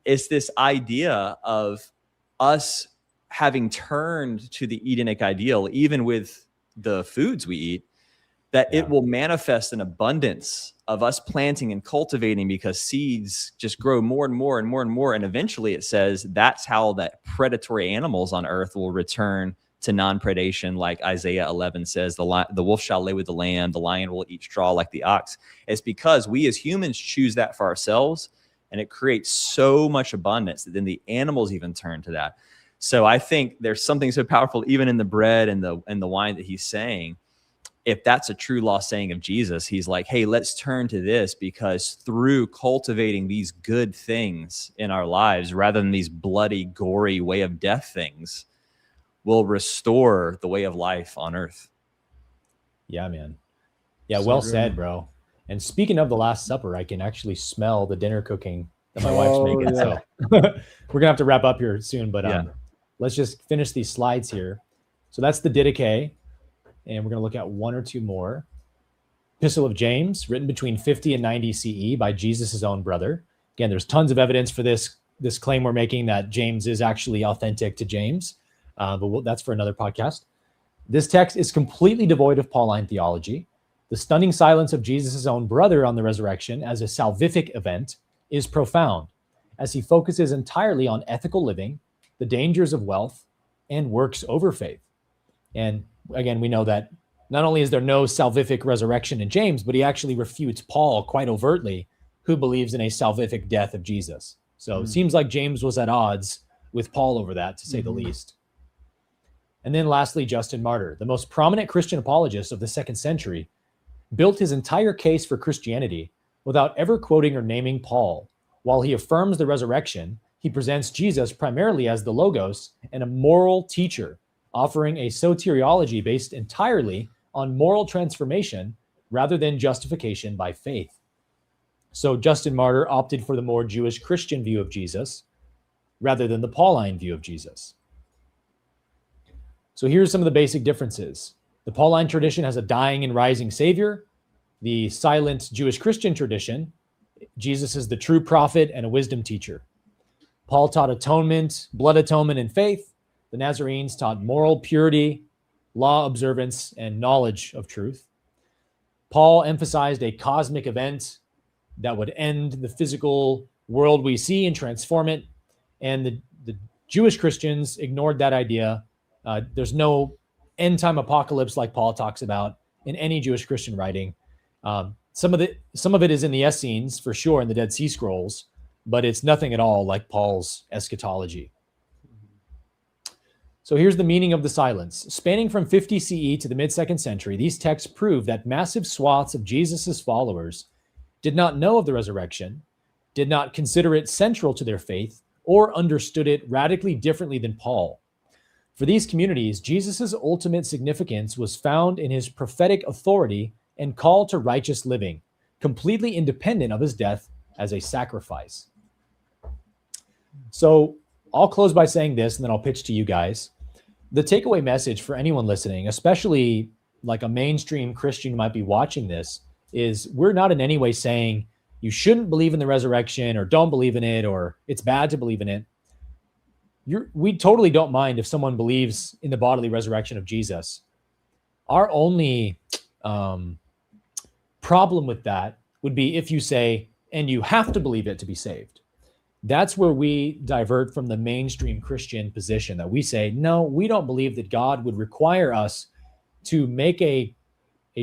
It's this idea of us having turned to the Edenic ideal, even with the foods we eat, that it will manifest an abundance of us planting and cultivating, because seeds just grow more and more and more and more. And eventually it says that's how that predatory animals on earth will return to non-predation, like Isaiah 11 says, the wolf shall lay with the lamb, the lion will eat straw like the ox. It's because we as humans choose that for ourselves, and it creates so much abundance that then the animals even turn to that. So I think there's something so powerful even in the bread and the wine that he's saying. If that's a true lost saying of Jesus, he's like, hey, let's turn to this, because through cultivating these good things in our lives, rather than these bloody, gory way of death things, will restore the way of life on earth. Yeah, man. Yeah, so well said, bro. And speaking of the Last Supper, I can actually smell the dinner cooking that my wife's making. So we're gonna have to wrap up here soon, but let's just finish these slides here. So that's the Didache, and we're gonna look at one or two more. Epistle of James, written between 50 and 90 CE by Jesus' own brother. Again, there's tons of evidence for this claim we're making that James is actually authentic to James. But that's for another podcast. This text is completely devoid of Pauline theology. The stunning silence of Jesus' own brother on the resurrection as a salvific event is profound. as he focuses entirely on ethical living, the dangers of wealth, and works over faith. And again, we know that not only is there no salvific resurrection in James, but he actually refutes Paul quite overtly, who believes in a salvific death of Jesus. So it seems like James was at odds with Paul over that, to say the least. And then lastly, Justin Martyr, the most prominent Christian apologist of the 2nd century, built his entire case for Christianity without ever quoting or naming Paul. While he affirms the resurrection, he presents Jesus primarily as the Logos and a moral teacher, offering a soteriology based entirely on moral transformation rather than justification by faith. So Justin Martyr opted for the more Jewish Christian view of Jesus rather than the Pauline view of Jesus. So here's some of the basic differences. The Pauline tradition has a dying and rising Savior. The silent Jewish Christian tradition, Jesus is the true prophet and a wisdom teacher. Paul taught atonement, blood atonement, and faith. The Nazarenes taught moral purity, law observance, and knowledge of truth. Paul emphasized a cosmic event that would end the physical world we see and transform it. And the Jewish Christians ignored that idea. There's no end time apocalypse like Paul talks about in any Jewish Christian writing. Some of it is in the Essenes, for sure, in the Dead Sea Scrolls, but it's nothing at all like Paul's eschatology. So here's the meaning of the silence. Spanning from 50 CE to the mid-2nd century, these texts prove that massive swaths of Jesus's followers did not know of the resurrection, did not consider it central to their faith, or understood it radically differently than Paul. For these communities, Jesus's ultimate significance was found in his prophetic authority and call to righteous living, completely independent of his death as a sacrifice. So I'll close by saying this, and then I'll pitch to you guys. The takeaway message for anyone listening, especially like a mainstream Christian who might be watching this, is we're not in any way saying you shouldn't believe in the resurrection or don't believe in it or it's bad to believe in it. We totally don't mind if someone believes in the bodily resurrection of Jesus. Our only problem with that would be if you say, and you have to believe it to be saved. That's where we divert from the mainstream Christian position that we say, no, we don't believe that God would require us to make a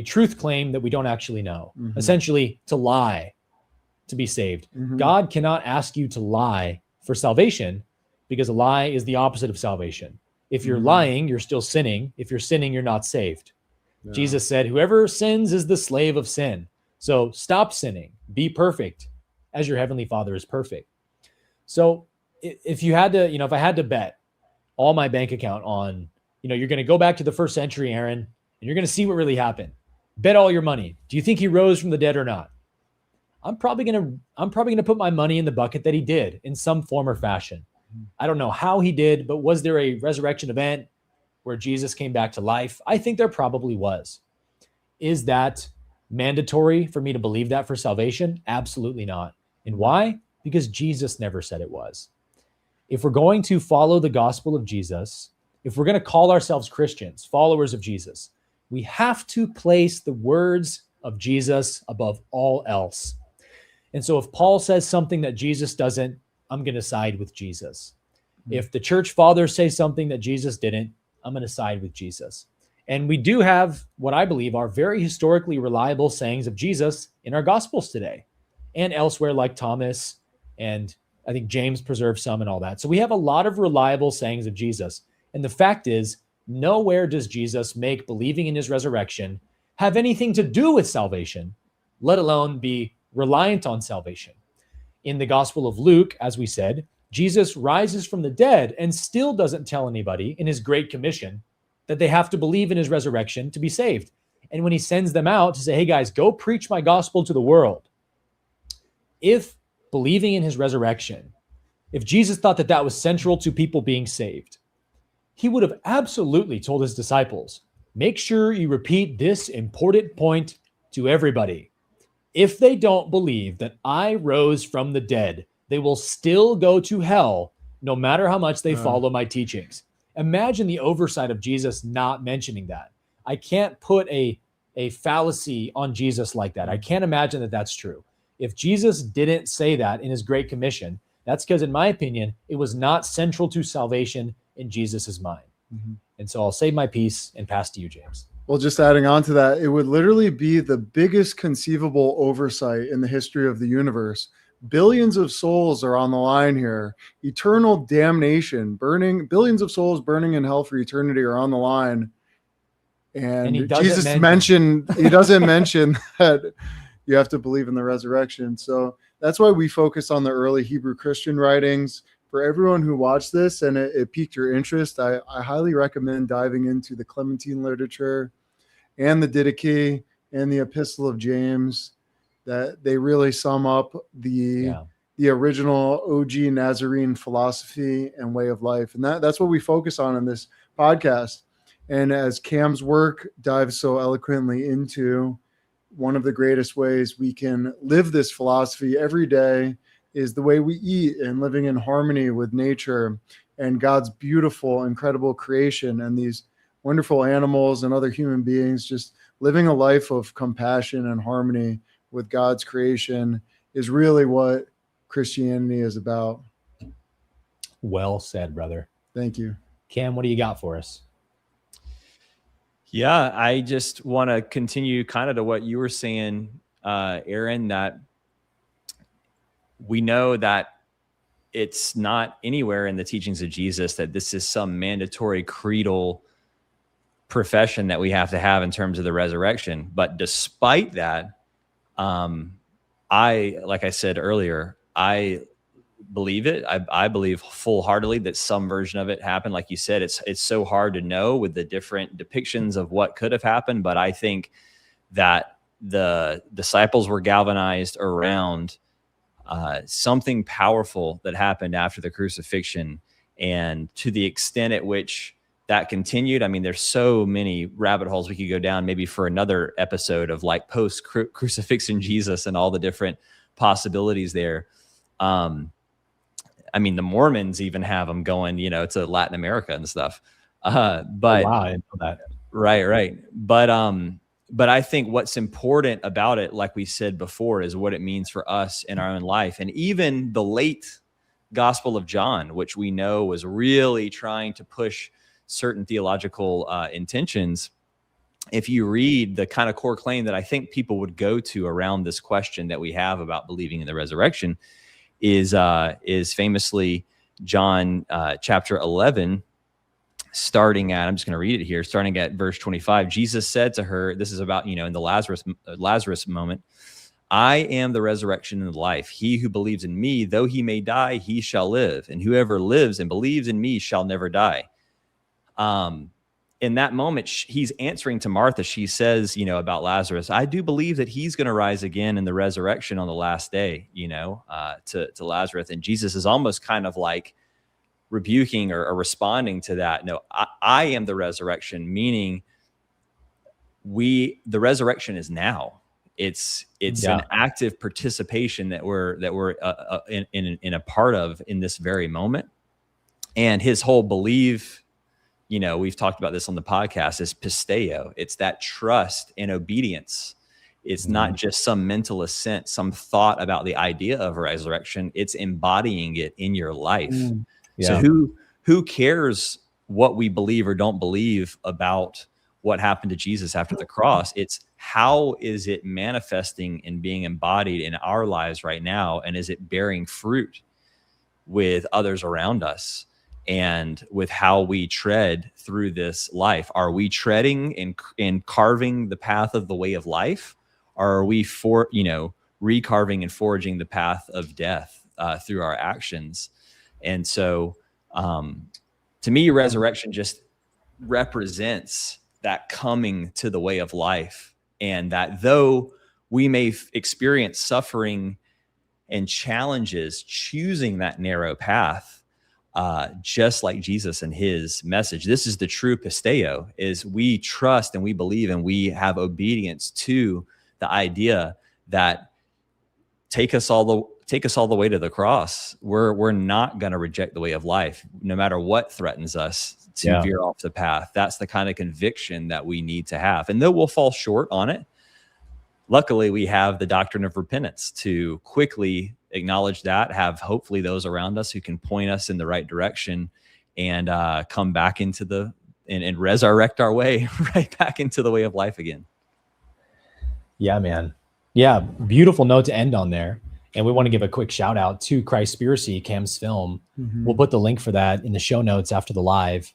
truth claim that we don't actually know. Essentially, to lie to be saved. God cannot ask you to lie for salvation because a lie is the opposite of salvation. If you're lying, you're still sinning. If you're sinning, you're not saved. Yeah. Jesus said, whoever sins is the slave of sin. So stop sinning. Be perfect as your heavenly Father is perfect. So if you had to, if I had to bet all my bank account on, you're going to go back to the 1st century, Aaron, and you're going to see what really happened. Bet all your money. Do you think he rose from the dead or not? I'm probably going to put my money in the bucket that he did in some form or fashion. I don't know how he did, but was there a resurrection event where Jesus came back to life? I think there probably was. Is that mandatory for me to believe that for salvation? Absolutely not. And why? Because Jesus never said it was. If we're going to follow the gospel of Jesus, if we're going to call ourselves Christians, followers of Jesus, we have to place the words of Jesus above all else. And so if Paul says something that Jesus doesn't, I'm going to side with Jesus. If the church fathers say something that Jesus didn't, I'm going to side with Jesus. And we do have what I believe are very historically reliable sayings of Jesus in our gospels today and elsewhere, like Thomas, and I think James preserves some and all that. So we have a lot of reliable sayings of Jesus. And the fact is, nowhere does Jesus make believing in his resurrection have anything to do with salvation, let alone be reliant on salvation. In the Gospel of Luke, as we said, Jesus rises from the dead and still doesn't tell anybody in his Great Commission that they have to believe in his resurrection to be saved. And when he sends them out to say, hey guys, go preach my gospel to the world. If believing in his resurrection, if Jesus thought that that was central to people being saved, he would have absolutely told his disciples, make sure you repeat this important point to everybody. If they don't believe that I rose from the dead, they will still go to hell no matter how much they follow my teachings. Imagine the oversight of Jesus not mentioning that. I can't put a fallacy on Jesus like that. I can't imagine that that's true. If Jesus didn't say that in his Great Commission, That's because, in my opinion, it was not central to salvation in Jesus's mind. Mhm. And so I'll save my piece and pass to you, James. Well, just adding on to that, it would literally be the biggest conceivable oversight in the history of the universe. Billions of souls are on the line here. Eternal damnation, billions of souls burning in hell for eternity are on the line. And he doesn't Jesus he doesn't mention that you have to believe in the resurrection. So that's why we focus on the early Hebrew Christian writings. For everyone who watched this and it piqued your interest, I highly recommend diving into the Clementine literature and the Didache and the Epistle of James. That they really sum up the original OG Nazarene philosophy and way of life. And that's what we focus on in this podcast. And as Cam's work dives so eloquently into, one of the greatest ways we can live this philosophy every day is the way we eat and living in harmony with nature and God's beautiful, incredible creation and these wonderful animals and other human beings. Just living a life of compassion and harmony with God's creation is really what Christianity is about. Well said, brother. Thank you. Cam, what do you got for us? Yeah, I just want to continue kind of to what you were saying, Aaron, that we know that it's not anywhere in the teachings of Jesus that this is some mandatory creedal profession that we have to have in terms of the resurrection. But despite that, like I said earlier, I believe it. I believe full-heartedly that some version of it happened. Like you said, it's so hard to know with the different depictions of what could have happened. But I think that the disciples were galvanized around something powerful that happened after the crucifixion. And to the extent at which that continued, I mean, there's so many rabbit holes we could go down maybe for another episode of like post-crucifixion Jesus and all the different possibilities there. I mean, the Mormons even have them going, to Latin America and stuff. But wow, I didn't know that. Right. But I think what's important about it, like we said before, is what it means for us in our own life. And even the late Gospel of John, which we know was really trying to push certain theological intentions. If you read the kind of core claim that I think people would go to around this question that we have about believing in the resurrection is famously John chapter 11, starting at, I'm just going to read it here, starting at verse 25. Jesus said to her, this is about, in the Lazarus moment, I am the resurrection and the life. He who believes in me, though he may die, he shall live. And whoever lives and believes in me shall never die. In that moment, he's answering to Martha. She says, about Lazarus, I do believe that he's going to rise again in the resurrection on the last day, to Lazarus. And Jesus is almost kind of like rebuking or responding to that. No, I am the resurrection, meaning the resurrection is now. It's an active participation that we're in a part of in this very moment. And his whole belief, we've talked about this on the podcast, is pisteo. It's that trust and obedience. It's not just some mental assent, some thought about the idea of resurrection. It's embodying it in your life. Yeah. So who cares what we believe or don't believe about what happened to Jesus after the cross? It's how is it manifesting and being embodied in our lives right now? And is it bearing fruit with others around us? And with how we tread through this life? Are we treading and carving the path of the way of life? Or are we recarving and forging the path of death through our actions? And so to me, resurrection just represents that coming to the way of life. And that though we may experience suffering and challenges, choosing that narrow path, just like Jesus and his message. This is the true pisteo, is we trust and we believe and we have obedience to the idea that take us all the way to the cross. We're not going to reject the way of life, no matter what threatens us to veer off the path. That's the kind of conviction that we need to have. And though we'll fall short on it, luckily we have the doctrine of repentance to quickly acknowledge that, have hopefully those around us who can point us in the right direction and come back into and resurrect our way right back into the way of life again. Yeah, man. Yeah, beautiful note to end on there. And we want to give a quick shout out to Christspiracy, Cam's film. We'll put the link for that in the show notes after the live.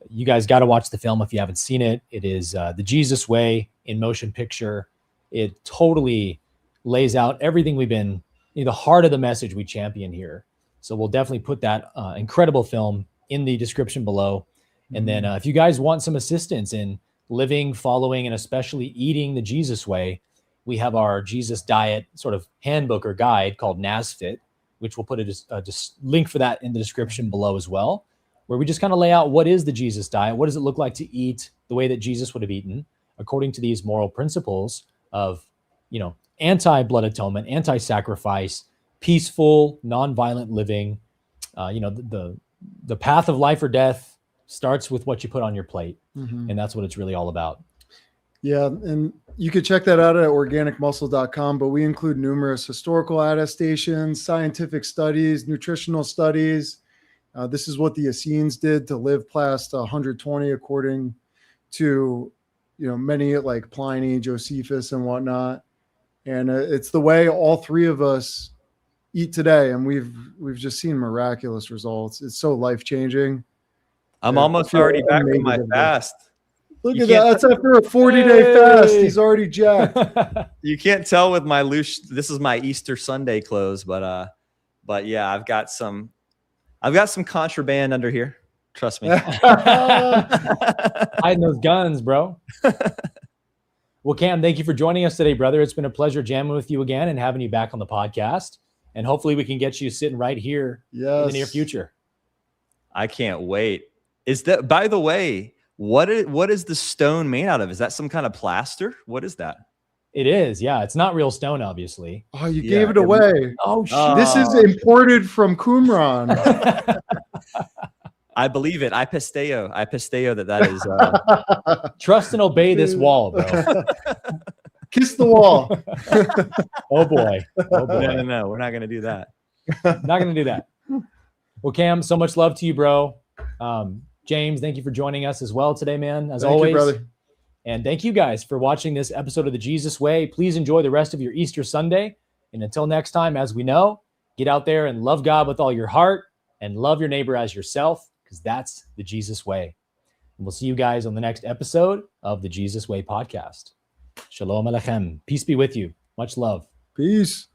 You guys got to watch the film if you haven't seen it. It is the Jesus Way in motion picture. It totally lays out everything we've been, the heart of the message we champion here. So we'll definitely put that incredible film in the description below. And then if you guys want some assistance in living, following, and especially eating the Jesus way, we have our Jesus diet sort of handbook or guide called NAZFIT, which we'll put a link for that in the description below as well, where we just kind of lay out what is the Jesus diet, what does it look like to eat the way that Jesus would have eaten, according to these moral principles of, anti-blood atonement, anti-sacrifice, peaceful, non-violent living. The path of life or death starts with what you put on your plate. And that's what it's really all about. Yeah. And you can check that out at organicmuscle.com, but we include numerous historical attestations, scientific studies, nutritional studies. This is what the Essenes did to live past 120, according to, many like Pliny, Josephus, and whatnot. And it's the way all three of us eat today. And we've just seen miraculous results. It's so life-changing. I'm almost already back on my fast. Look at that. That's after a 40-day fast. He's already jacked. You can't tell with my loose. This is my Easter Sunday clothes, but yeah, I've got some contraband under here. Trust me. Hiding those guns, bro. Well, Cam, thank you for joining us today, brother. It's been a pleasure jamming with you again and having you back on the podcast. And hopefully we can get you sitting right here in the near future. I can't wait. Is that, by the way, what is the stone made out of? Is that some kind of plaster? What is that? It is. Yeah. It's not real stone, obviously. Oh, you gave it away. Oh, shit. This is imported from Qumran. I believe it. I pisteo that is. Trust and obey this wall, bro. Kiss the wall. Oh boy. No. We're not going to do that. Not going to do that. Well, Cam, so much love to you, bro. James, thank you for joining us as well today, man. As always, brother. And thank you guys for watching this episode of the Jesus Way. Please enjoy the rest of your Easter Sunday. And until next time, as we know, get out there and love God with all your heart and love your neighbor as yourself, because that's the Jesus Way. And we'll see you guys on the next episode of the Jesus Way podcast. Shalom Alechem. Peace be with you. Much love. Peace.